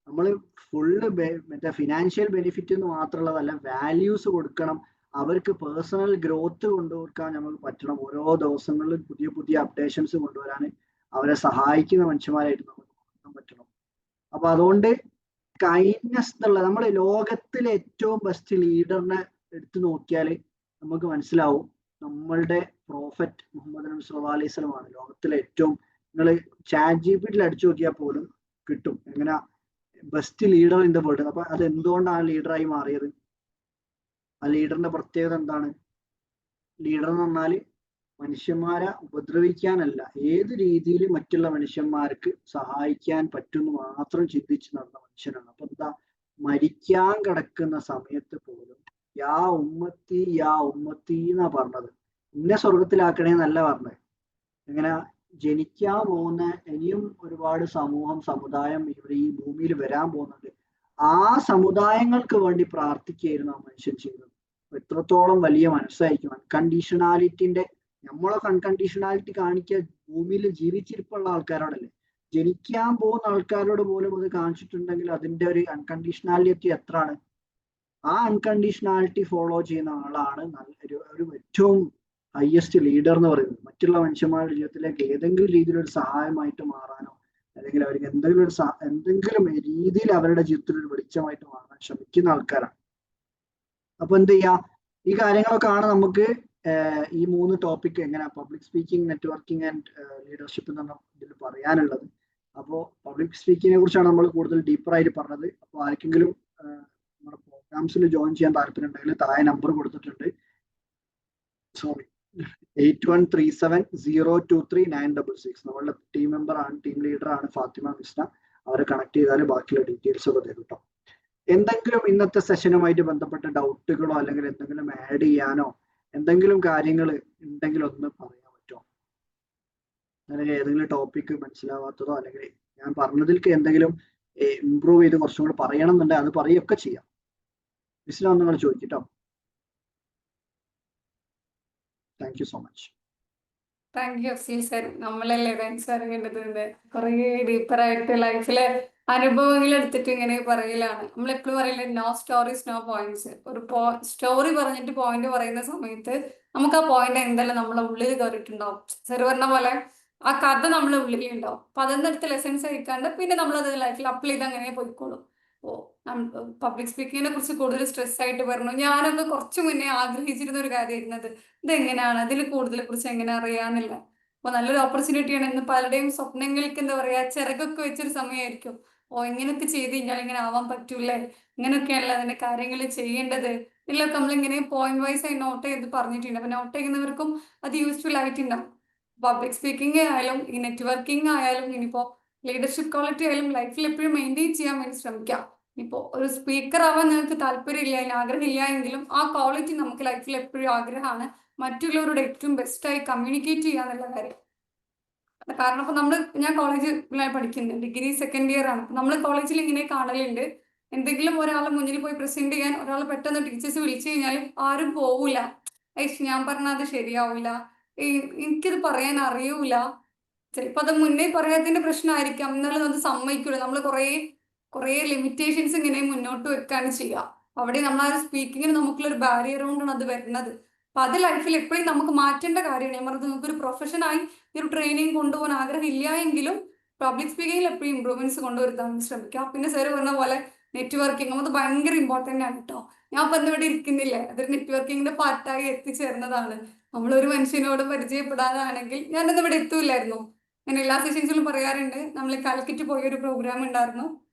നമ്മൾ ഫുള്ള് മറ്റേ ഫിനാൻഷ്യൽ ബെനിഫിറ്റ് എന്ന് മാത്രമുള്ളതല്ല, വാല്യൂസ് കൊടുക്കണം. അവർക്ക് പേഴ്സണൽ ഗ്രോത്ത് കൊണ്ടുകൊടുക്കാൻ നമുക്ക് പറ്റണം. ഓരോ ദിവസങ്ങളിലും പുതിയ പുതിയ അപ്ഡേഷൻസ് കൊണ്ടുവരാൻ അവരെ സഹായിക്കുന്ന മനുഷ്യന്മാരായിട്ട് നമുക്ക് കൊടുക്കാൻ പറ്റണം. അപ്പൊ അതുകൊണ്ട് കൈൻഡ്നെസ് എന്നുള്ള, നമ്മൾ ലോകത്തിലെ ഏറ്റവും ബെസ്റ്റ് ലീഡറിനെ എടുത്തു നോക്കിയാൽ നമുക്ക് മനസ്സിലാവും നമ്മളുടെ പ്രോഫറ്റ് മുഹമ്മദ് നബി സല്ലല്ലാഹു അലൈഹി വസല്ലം ആണ് ലോകത്തിലെ ഏറ്റവും. നിങ്ങൾ ChatGPT അടിച്ചു നോക്കിയാൽ പോലും കിട്ടും എങ്ങനെ best leader in the world. അപ്പൊ അത് എന്തുകൊണ്ടാണ് ലീഡറായി മാറിയത്? ആ ലീഡറിന്റെ പ്രത്യേകത എന്താണ്? ലീഡർ എന്ന് പറഞ്ഞാല് മനുഷ്യന്മാരെ ഉപദ്രവിക്കാനല്ല, ഏത് രീതിയിൽ മറ്റുള്ള മനുഷ്യന്മാർക്ക് സഹായിക്കാൻ പറ്റുമെന്ന് മാത്രം ചിന്തിച്ച് നടന്ന മനുഷ്യനാണ്. അപ്പൊ എന്താ, മരിക്കാൻ കിടക്കുന്ന സമയത്ത് പോലും യാ ഉമ്മത്തി യാ ഉമ്മത്തി എന്നാ പറഞ്ഞത്. ഇന്നെ സ്വർഗത്തിലാക്കണേന്നല്ല പറഞ്ഞത്. എങ്ങനെ, ജനിക്കാൻ പോകുന്ന ഇനിയും ഒരുപാട് സമുദായം ഇവിടെ ഈ ഭൂമിയിൽ വരാൻ പോകുന്നുണ്ട്. ആ സമുദായങ്ങൾക്ക് വേണ്ടി പ്രാർത്ഥിക്കുകയായിരുന്നു ആ മനുഷ്യൻ ചെയ്തത്. എത്രത്തോളം വലിയ മനസ്സായിരിക്കും. അൺകണ്ടീഷണാലിറ്റിന്റെ, നമ്മളൊക്കെ അൺകണ്ടീഷണാലിറ്റി കാണിക്കുക ഭൂമിയിൽ ജീവിച്ചിരിപ്പുള്ള ആൾക്കാരോടല്ലേ. ജനിക്കാൻ പോകുന്ന ആൾക്കാരോട് പോലും അത് കാണിച്ചിട്ടുണ്ടെങ്കിൽ അതിന്റെ ഒരു അൺകണ്ടീഷണാലിറ്റി എത്രയാണ്. ആ അൺകണ്ടീഷണാലിറ്റി ഫോളോ ചെയ്യുന്ന ആളാണ് ഒരു ഏറ്റവും ഹയസ്റ്റ് ലീഡർ എന്ന് പറയുന്നത്. മറ്റുള്ള മനുഷ്യന്മാരുടെ ജീവിതത്തിലേക്ക് ഏതെങ്കിലും രീതിയിലൊരു സഹായമായിട്ട് മാറാനോ, അല്ലെങ്കിൽ അവർക്ക് എന്തെങ്കിലും രീതിയിൽ അവരുടെ ജീവിതത്തിൽ ഒരു വെളിച്ചമായിട്ട് മാറാൻ ശ്രമിക്കുന്ന ആൾക്കാരാണ്. അപ്പൊ എന്ത് ചെയ്യാ, ഈ കാര്യങ്ങളൊക്കെയാണ് നമുക്ക് ഈ 3 ടോപ്പിക് എങ്ങനെ public speaking, networking and leadership എന്ന് ഇതിൽ പറയാനുള്ളത്. അപ്പോൾ പബ്ലിക് സ്പീക്കിങ്ങിനെ കുറിച്ചാണ് നമ്മൾ കൂടുതൽ ഡീപ്പറായിട്ട് പറഞ്ഞത്. അപ്പോൾ ആർക്കെങ്കിലും നമ്മുടെ പ്രോഗ്രാംസിൽ ജോയിൻ ചെയ്യാൻ താല്പര്യം ഉണ്ടെങ്കിൽ താഴെ നമ്പർ കൊടുത്തിട്ടുണ്ട്. സോറി, 8137023966. നമ്മളുടെ ടീം മെമ്പർ ആണ്, ടീം ലീഡർ ആണ് ഫാത്തിമ മിസ്ന. അവരെ കണക്ട് ചെയ്താൽ ബാക്കിയുള്ള ഡീറ്റെയിൽസ് ഒക്കെ തരും കേട്ടോ. എന്തെങ്കിലും ഇന്നത്തെ സെഷനുമായിട്ട് ബന്ധപ്പെട്ട ഡൗട്ടുകളോ അല്ലെങ്കിൽ എന്തെങ്കിലും ആഡ് ചെയ്യാനോ എന്തെങ്കിലും കാര്യങ്ങൾ ഉണ്ടെങ്കിൽ ഒന്ന് പറയാൻ പറ്റുമോ? അല്ലെങ്കിൽ ഏതെങ്കിലും ടോപ്പിക് മനസ്സിലാവാത്തതോ അല്ലെങ്കിൽ ഞാൻ പറഞ്ഞതിലേക്ക് എന്തെങ്കിലും ഇംപ്രൂവ് ചെയ്ത് കുറച്ചും കൂടെ പറയണം എന്നുണ്ടെങ്കിൽ അത് പറയുകയൊക്കെ ചെയ്യാം. മിസ്സിനെ നിങ്ങൾ ചോദിക്കട്ടോ. Thank you so much. Thank you Afsal sir. നമ്മളല്ലേ താങ്ക്സ് അറിയേണ്ടത്. കുറേ ഡീപ്പറായിട്ട് ലൈഫിലെ അനുഭവങ്ങൾ എടുത്തിട്ട് ഇങ്ങനെ പറയലാണ്. നമ്മളെപ്പോഴും പറയില്ലേ, നോ സ്റ്റോറീസ് നോ പോയിന്റ്സ്. ഒരു സ്റ്റോറി പറഞ്ഞിട്ട് പോയിന്റ് പറയുന്ന സമയത്ത് നമുക്ക് ആ പോയിന്റ് എന്തായാലും നമ്മളെ ഉള്ളിൽ കയറിയിട്ടുണ്ടാവും. സർ പറഞ്ഞ പോലെ ആ കഥ നമ്മളെ ഉള്ളിൽ ഉണ്ടാവും. അപ്പൊ അതൊന്നും എടുത്ത് ലെസൺസ് കഴിക്കാണ്ട് പിന്നെ നമ്മളത് ലൈഫിൽ അപ്ലൈ ചെയ്ത് അങ്ങനെ പോയിക്കോളും. ഓ, പബ്ലിക് സ്പീക്കിങ്ങിനെ കുറിച്ച് കൂടുതൽ സ്ട്രെസ് ആയിട്ട് പറഞ്ഞു. ഞാനൊക്കെ കുറച്ച് മുന്നേ ആഗ്രഹിച്ചിരുന്ന ഒരു കാര്യമായിരുന്നത് ഇതെങ്ങനെയാണ്, അതിൽ കൂടുതലെ കുറിച്ച് എങ്ങനെ അറിയാന്നില്ല. അപ്പൊ നല്ലൊരു ഓപ്പർച്യൂണിറ്റിയാണ്. ഇന്ന് പലരുടെയും സ്വപ്നങ്ങൾക്ക് എന്താ പറയാ ചിറകൊക്കെ വെച്ചൊരു സമയമായിരിക്കും. ഓ, ഇങ്ങനെയൊക്കെ ചെയ്ത് കഴിഞ്ഞാൽ ഇങ്ങനെ ആവാൻ പറ്റൂലേ, ഇങ്ങനെയൊക്കെയാണല്ലോ അതിന്റെ കാര്യങ്ങൾ ചെയ്യേണ്ടത്. ഇതിലൊക്കെ നമ്മളിങ്ങനെ പോയിന്റ് വൈസ് ആയി നോട്ട് ചെയ്ത് പറഞ്ഞിട്ടുണ്ട്. അപ്പൊ നോട്ട് ചെയ്യുന്നവർക്കും അത് യൂസ്ഫുൾ ആയിട്ടുണ്ടാവും. പബ്ലിക് സ്പീക്കിംഗ് ആയാലും ഈ നെറ്റ്വർക്കിംഗ് ആയാലും ഇനിയിപ്പോ ലീഡർഷിപ്പ് ക്വാളിറ്റി ആയാലും ലൈഫിൽ എപ്പോഴും മെയിൻറ്റെയിൻ ചെയ്യാൻ വേണ്ടി ശ്രമിക്കാം. ഇപ്പോ ഒരു സ്പീക്കർ ആവാൻ നിങ്ങൾക്ക് താല്പര്യമില്ല, അതിന് ആഗ്രഹമില്ല എങ്കിലും ആ ക്വാളിറ്റി നമുക്ക് ലൈഫിൽ എപ്പോഴും ആഗ്രഹമാണ്. മറ്റുള്ളവരോട് ഏറ്റവും ബെസ്റ്റായി കമ്മ്യൂണിക്കേറ്റ് ചെയ്യാന്നുള്ള കാര്യം. കാരണം ഇപ്പൊ ഞാൻ കോളേജിൽ പഠിക്കുന്നത്, ഡിഗ്രി സെക്കൻഡ് ഇയർ ആണ്. നമ്മൾ കോളേജിൽ ഇങ്ങനെ കാണലുണ്ട്, എന്തെങ്കിലും ഒരാളെ മുന്നിൽ പോയി പ്രസന്റ് ചെയ്യാൻ ഒരാളെ പെട്ടെന്ന് ടീച്ചേഴ്സ് വിളിച്ചു കഴിഞ്ഞാൽ ആരും പോവില്ല. ഞാൻ പറഞ്ഞാൽ അത് ശരിയാവില്ല, എനിക്കിത് പറയാൻ അറിയൂല. ചിലപ്പോ അത് മുന്നേ പറയാത്തതിന്റെ പ്രശ്നമായിരിക്കാം, എന്നാലും അത് സമ്മതിക്കൂല. നമ്മൾ കുറേ ലിമിറ്റേഷൻസ് ഇങ്ങനെ മുന്നോട്ട് വെക്കാണ് ചെയ്യുക. അവിടെ നമ്മൾ ആ ഒരു സ്പീക്കിങ്ങിന് നമുക്കുള്ളൊരു ബാരിയർ കൊണ്ടാണ് അത് വരുന്നത്. അപ്പൊ അത് ലൈഫിൽ എപ്പോഴും നമുക്ക് മാറ്റേണ്ട കാര്യമാണ്. ഞാൻ പറഞ്ഞത് നമുക്കൊരു പ്രൊഫഷനായി ഈ ഒരു ട്രെയിനിങ് കൊണ്ടുപോകാൻ ആഗ്രഹമില്ല എങ്കിലും പബ്ലിക് സ്പീക്കിങ്ങിൽ എപ്പോഴും ഇമ്പ്രൂവ്മെന്റ്സ് കൊണ്ടുവരുത്താൻ ശ്രമിക്കാം. പിന്നെ സാർ പറഞ്ഞ പോലെ നെറ്റ്വർക്കിംഗ് അത് ഭയങ്കര ഇമ്പോർട്ടന്റ് ആണ് കേട്ടോ. ഞാൻ ഇപ്പൊ ഇവിടെ ഇരിക്കുന്നില്ലേ, അതൊരു നെറ്റ്വർക്കിങ്ങിന്റെ പാർട്ടായി എത്തിച്ചേർന്നതാണ്. നമ്മളൊരു മനുഷ്യനോട് പരിചയപ്പെടാനാണെങ്കിൽ ഞാനത് ഇവിടെ എത്തൂല്ലായിരുന്നു. ഞാൻ എല്ലാ സെഷൻസിലും പറയാറുണ്ട്, നമ്മൾ കാലിക്കറ്റ് പോയ ഒരു പ്രോഗ്രാം ഉണ്ടായിരുന്നു.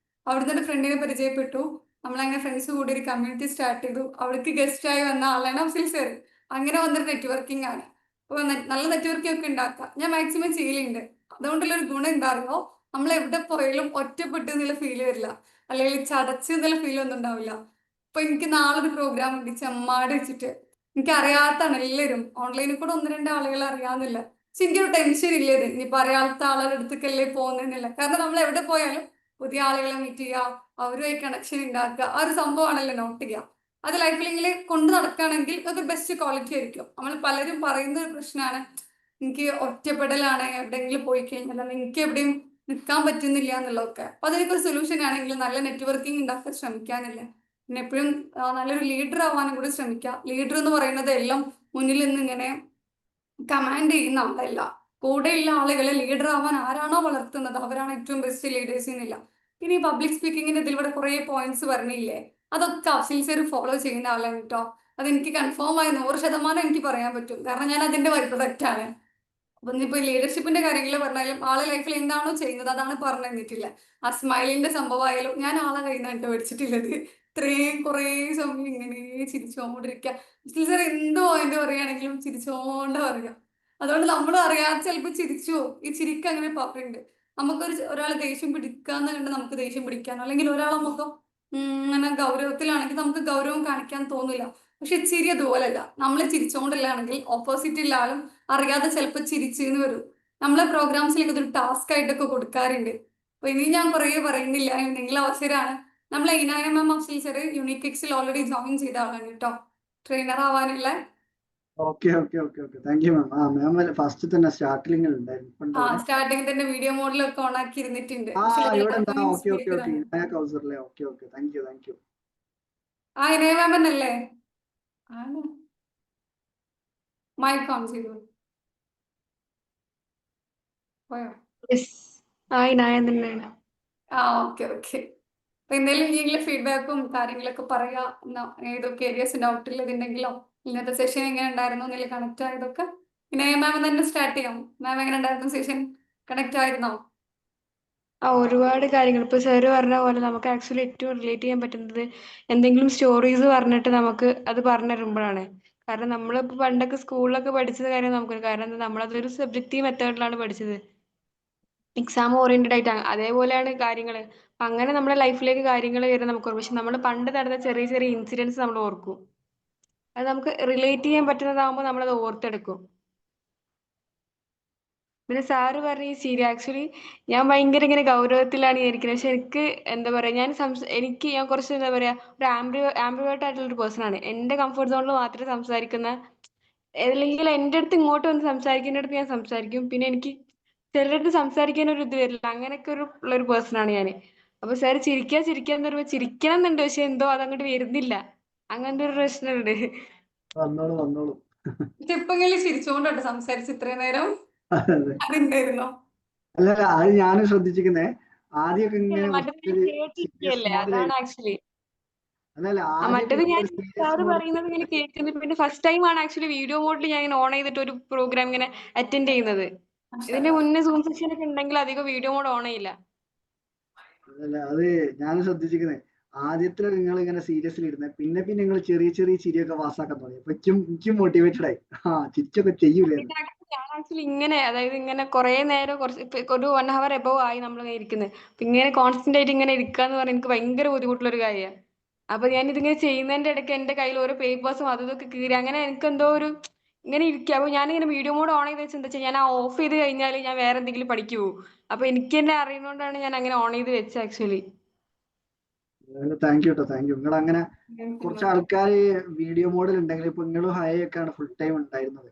അവിടുന്ന് ഒരു ഫ്രണ്ടിനെ പരിചയപ്പെട്ടു. നമ്മളങ്ങനെ ഫ്രണ്ട്സ് കൂടി ഒരു കമ്മ്യൂണിറ്റി സ്റ്റാർട്ട് ചെയ്തു. അവിടേക്ക് ഗസ്റ്റ് ആയി വന്ന ആളാണ് അഫ്സൽ സർ. അങ്ങനെ വന്നൊരു നെറ്റ്വർക്കിംഗ് ആണ്. അപ്പൊ നല്ല നെറ്റ്വർക്കിംഗ് ഒക്കെ ഉണ്ടാക്കാം ഞാൻ മാക്സിമം ചെയ്യലുണ്ട്. അതുകൊണ്ടുള്ള ഒരു ഗുണം എന്താണെന്നോ, നമ്മൾ എവിടെ പോയാലും ഒറ്റപ്പെട്ടു എന്നുള്ള ഫീല് വരില്ല, അല്ലെങ്കിൽ ചടച്ച് എന്നുള്ള ഫീൽ ഒന്നും ഉണ്ടാവില്ല. ഇപ്പൊ എനിക്ക് നാളെ ഒരു പ്രോഗ്രാം ഉണ്ട് ചെമ്മാട് വെച്ചിട്ട്. എനിക്ക് അറിയാത്താണ് എല്ലാവരും, ഓൺലൈനിൽ കൂടെ 1-2 ആളുകളെ അറിയാവുന്നില്ല. പക്ഷെ എനിക്കൊരു ടെൻഷൻ ഇല്ലേത് ഇനിയിപ്പോ അറിയാത്ത ആളുടെ അടുത്തേക്കല്ലേ പോകുന്നില്ല. കാരണം നമ്മൾ എവിടെ പോയാലും പുതിയ ആളുകളെ മീറ്റ് ചെയ്യുക, അവരുമായി കണക്ഷൻ ഉണ്ടാക്കുക, ആ ഒരു സംഭവമാണല്ലോ നോട്ട് ചെയ്യുക. അത് ലൈഫിൽ ഇങ്ങനെ കൊണ്ടു നടക്കുകയാണെങ്കിൽ അത് ബെസ്റ്റ് ക്വാളിറ്റി ആയിരിക്കും. നമ്മൾ പലരും പറയുന്ന ഒരു പ്രശ്നമാണ്, എനിക്ക് ഒറ്റപ്പെടലാണ്, എവിടെയെങ്കിലും പോയി കഴിഞ്ഞാൽ എനിക്ക് എവിടെയും നിൽക്കാൻ പറ്റുന്നില്ല എന്നുള്ളതൊക്കെ. അപ്പൊ അതിനൊക്കെ ഒരു സൊല്യൂഷൻ ആണെങ്കിൽ നല്ല നെറ്റ്വർക്കിംഗ് ഉണ്ടാക്കാൻ ശ്രമിക്കാനില്ല. പിന്നെ എപ്പോഴും നല്ലൊരു ലീഡർ ആവാനും കൂടി ശ്രമിക്കുക. ലീഡർ എന്ന് പറയുന്നത് എല്ലാം മുന്നിൽ നിന്ന് ഇങ്ങനെ കമാൻഡ് ചെയ്യുന്ന ആളല്ല. കൂടെയുള്ള ആളുകളെ ലീഡർ ആവാൻ ആരാണോ വളർത്തുന്നത് അവരാണ് ഏറ്റവും ബെസ്റ്റ് ലീഡേഴ്സ് എന്നില്ല. പിന്നെ ഈ പബ്ലിക് സ്പീക്കിങ്ങിന്റെ ഇതിലൂടെ കുറെ പോയിന്റ്സ് പറഞ്ഞില്ലേ, അതൊക്കെ അഫ്സൽ സർ ഫോളോ ചെയ്യുന്ന ആളാണ് കേട്ടോ. അതെനിക്ക് കൺഫേം ആയി 100% എനിക്ക് പറയാൻ പറ്റും. കാരണം ഞാൻ അതിന്റെ ബൈ പ്രൊഡക്റ്റ് ആണ്. അപ്പൊ ഇനിയിപ്പോ ലീഡർഷിപ്പിന്റെ കാര്യങ്ങൾ പറഞ്ഞാലും ആളെ ലൈഫിൽ എന്താണോ ചെയ്യുന്നത് അതാണ് പറഞ്ഞു തന്നിട്ടില്ല. ആ സ്മൈലിന്റെ സംഭവമായാലും ഞാൻ ആളെ കയ്യിൽ പഠിച്ചിട്ടില്ലത്. ഇത്രയും കുറേ സമയം ഇങ്ങനെ ചിരിച്ചോണ്ടിരിക്കുക. ടീച്ചർ എന്തോ പോയിന്റ് പറയുകയാണെങ്കിലും ചിരിച്ചോണ്ട പറയാം. അതുകൊണ്ട് നമ്മൾ അറിയാതെ ചിലപ്പോൾ ചിരിച്ചു പോകും. ഈ ചിരിക്ക് അങ്ങനെ പറയുന്നുണ്ട്. ഒരാൾ ദേഷ്യം പിടിക്കാന്ന് കണ്ട് നമുക്ക് ദേഷ്യം പിടിക്കാനോ, അല്ലെങ്കിൽ ഒരാളെ മുഖം അങ്ങനെ ഗൗരവത്തിലാണെങ്കിൽ നമുക്ക് ഗൗരവം കാണിക്കാൻ തോന്നില്ല. പക്ഷെ ചിരി അതുപോലല്ല. നമ്മൾ ചിരിച്ചോണ്ടില്ലാണെങ്കിൽ ഓപ്പോസിറ്റുള്ള ആളും അറിയാതെ ചിലപ്പോൾ ചിരിച്ചെന്ന് വരും. നമ്മളെ പ്രോഗ്രാംസിലേക്ക് ഇതൊരു ടാസ്ക് ആയിട്ടൊക്കെ കൊടുക്കാറുണ്ട്. അപ്പൊ ഇനി ഞാൻ കുറേ പറയുന്നില്ല, എന്തെങ്കിലും അവസരമാണ്. നമ്മൾ ഇനായ മാം ടീച്ചർ യൂണിക് എക്സിൽ ഓൾറെഡി ജോയിൻ ചെയ്ത ആളാണ് കേട്ടോ, ട്രെയിനർ ആവാനുള്ള. Okay okay okay okay thank you ma'am. Ma'am first തന്നെ സ്റ്റാർട്ടിങ് ഉണ്ടായിരുന്നു. സ്റ്റാർട്ടിങ് തന്നെ വീഡിയോ മോഡിലൊക്കെ ഓൺ ആക്കി ഇരുന്നിട്ടുണ്ട്. ഇവിടെ ഉണ്ടാ. ഓക്കെ ഓക്കെ ഓക്കെ ഇനായ കൗസറിലെ. Okay okay thank you thank you. ആ ഇനായ മാം തന്നെയല്ലേ? ആണ്. മൈക്ക് ഓൺ ചെയ്തു പോയോ? ഇനായ തന്നെയാണ്. ആ ഓക്കെ ഓക്കെ. അപ്പൊ എന്തെങ്കിലും ഫീഡ്ബാക്കും കാര്യങ്ങളൊക്കെ പറയാ. ഏതൊക്കെ ഏരിയസ് ഡൗട്ട് ഉള്ളതുണ്ടെങ്കിലോ, ഇന്നത്തെ സെഷൻ എങ്ങനെ ഉണ്ടായിരുന്നു എന്നിൽ കണക്ട് ആയതൊക്കെ. പിന്നെ മാം തന്നെ സ്റ്റാർട്ട് ചെയ്യാം. മാം എങ്ങനെ ഉണ്ടായിരുന്നു സെഷൻ? കണക്ട് ആയിരുന്നോ? ഒരുപാട് കാര്യങ്ങൾ ഇപ്പൊ സാറ് പറഞ്ഞ പോലെ നമുക്ക് ആക്ച്വലി ഏറ്റവും റിലേറ്റ് ചെയ്യാൻ പറ്റുന്നത് എന്തെങ്കിലും സ്റ്റോറീസ് പറഞ്ഞിട്ട് നമുക്ക് അത് പറഞ്ഞു തരുമ്പോഴാണ്. കാരണം നമ്മളിപ്പോ പണ്ടൊക്കെ സ്കൂളിലൊക്കെ പഠിച്ചത് കാര്യം നമുക്ക്, കാരണം നമ്മളതൊരു സബ്ജക്റ്റീവ് മെത്തേഡിലാണ് പഠിച്ചത്, എക്സാം ഓറിയന്റഡ് ആയിട്ട്. അതേപോലെയാണ് കാര്യങ്ങൾ. അങ്ങനെ നമ്മുടെ ലൈഫിലേക്ക് കാര്യങ്ങൾ വരെ നമുക്ക് ഓർക്കും. പക്ഷെ നമ്മൾ പണ്ട് നടന്ന ചെറിയ ചെറിയ ഇൻസിഡൻസ് നമ്മൾ ഓർക്കും. അത് നമുക്ക് റിലേറ്റ് ചെയ്യാൻ പറ്റുന്നതാകുമ്പോൾ നമ്മളത് ഓർത്തെടുക്കും. പിന്നെ സാറ് പറഞ്ഞ ഈ ചിരി, ആക്ച്വലി ഞാൻ ഭയങ്കര ഇങ്ങനെ ഗൗരവത്തിലാണ് ഇരിക്കുന്നത്. പക്ഷെ എനിക്ക് എന്താ പറയാ, ഞാൻ കുറച്ച് എന്താ പറയാ ഒരു ആംബിവേർട്ട് ആയിട്ടുള്ള ഒരു പേഴ്സൺ ആണ്. എന്റെ കംഫർട്ട് സോണിൽ മാത്രമേ സംസാരിക്കുന്ന, അല്ലെങ്കിൽ എൻ്റെ അടുത്ത് ഇങ്ങോട്ട് വന്ന് സംസാരിക്കുന്ന അടുത്ത് ഞാൻ സംസാരിക്കും. പിന്നെ എനിക്ക് ചിലരുടെ അടുത്ത് സംസാരിക്കാൻ ഒരു ഇത് വരില്ല. അങ്ങനെയൊക്കെ ഉള്ളൊരു പേഴ്സൺ ആണ് ഞാൻ. അപ്പൊ സാറ് ചിരിക്കാന്ന് പറയുമ്പോ ചിരിക്കണം എന്നുണ്ട്, പക്ഷെ എന്തോ അതങ്ങോട്ട് വരുന്നില്ല. അങ്ങനത്തെ ഒരു പ്രശ്നമുണ്ട്. വന്നോളൂ വന്നോളൂ. ഇപ്പെങ്കിലും ചിരിച്ചുകൊണ്ടോ സംസാരിച്ച് ഇത്രയും നേരം? അതുണ്ടായിരുന്നോ? അല്ല അത് ഞാനും ശ്രദ്ധിച്ചിരിക്കുന്നേ. ആദ്യമൊക്കെ ഇങ്ങനെ അതാണ് ആക്ച്വലി. അതല്ല മറ്റേത് ഞാൻ സാറ് പറയുന്നത് ഇങ്ങനെ കേൾക്കുന്നത്. പിന്നെ ഫസ്റ്റ് ടൈം ആണ് ആക്ച്വലി വീഡിയോ മോഡിൽ ഞാൻ ഇങ്ങനെ ഓൺ ചെയ്തിട്ട് ഒരു പ്രോഗ്രാം ഇങ്ങനെ അറ്റൻഡ് ചെയ്യുന്നത്. ഇതിന്റെ മുന്നേ സൂം സെഷൻ ഒക്കെ ഉണ്ടെങ്കിൽ അധികം വീഡിയോ മോഡ് ഓൺ ചെയ്യില്ല. അതല്ല അത് ഞാനും ശ്രദ്ധിച്ചിരിക്കുന്നേ. ആദ്യത്തിൽ നിങ്ങൾ ഇങ്ങനെ സീരിയസ്ലി ഇരുന്നേ, പിന്നെ പിന്നെ നിങ്ങൾ ചെറിയ ചെറിയ ചിരിയൊക്കെ പാസ്സാക്കാൻ തുടങ്ങി. അപ്പൊ എനിക്കും മോട്ടിവേറ്റഡ് ആയി. ചിരിച്ചൊക്കെ ചെയ്യൂലേ. ഞാൻ ആക്ച്വലി ഇങ്ങനെ, അതായത് ഇങ്ങനെ കുറെ നേരം ഒരു 1 hour എബവ് ആയി നമ്മളിങ്ങനെ ഇരിക്കുന്നത്. അപ്പൊ ഇങ്ങനെ കോൺസ്റ്റന്റ് ആയിട്ട് ഇങ്ങനെ ഇരിക്കാന്ന് പറഞ്ഞാൽ എനിക്ക് ഭയങ്കര ബുദ്ധിമുട്ടുള്ള ഒരു കാര്യമാണ്. അപ്പൊ ഞാൻ ഇതിങ്ങനെ ചെയ്യുന്നതിന്റെ ഇടയ്ക്ക് എന്റെ കയ്യിൽ ഓരോ പേപ്പേഴ്സും അതും ഇതൊക്കെ കീറി അങ്ങനെ എനിക്ക് എന്തോ ഒരു ഇങ്ങനെ ഇരിക്കുക. അപ്പൊ ഞാനിങ്ങനെ വീഡിയോ മോഡ് ഓൺ ചെയ്ത് വെച്ച് എന്താ വെച്ചാൽ ഞാൻ ആ ഓഫ് ചെയ്ത് കഴിഞ്ഞാൽ ഞാൻ വേറെ എന്തെങ്കിലും പഠിക്കു പോകും. അപ്പൊ എനിക്ക് തന്നെ അറിയുന്നോണ്ടാണ് ഞാൻ അങ്ങനെ ഓൺ ചെയ്ത് വെച്ചത് ആക്ച്വലി. താങ്ക് യു കേട്ടോ, താങ്ക് യു. നിങ്ങൾ അങ്ങനെ കുറച്ച് ആൾക്കാർ വീഡിയോ മോഡിൽ ഉണ്ടെങ്കിൽ, ഇപ്പൊ നിങ്ങളും ഹയൊക്കെയാണ് ഫുൾ ടൈം ഉണ്ടായിരുന്നത്.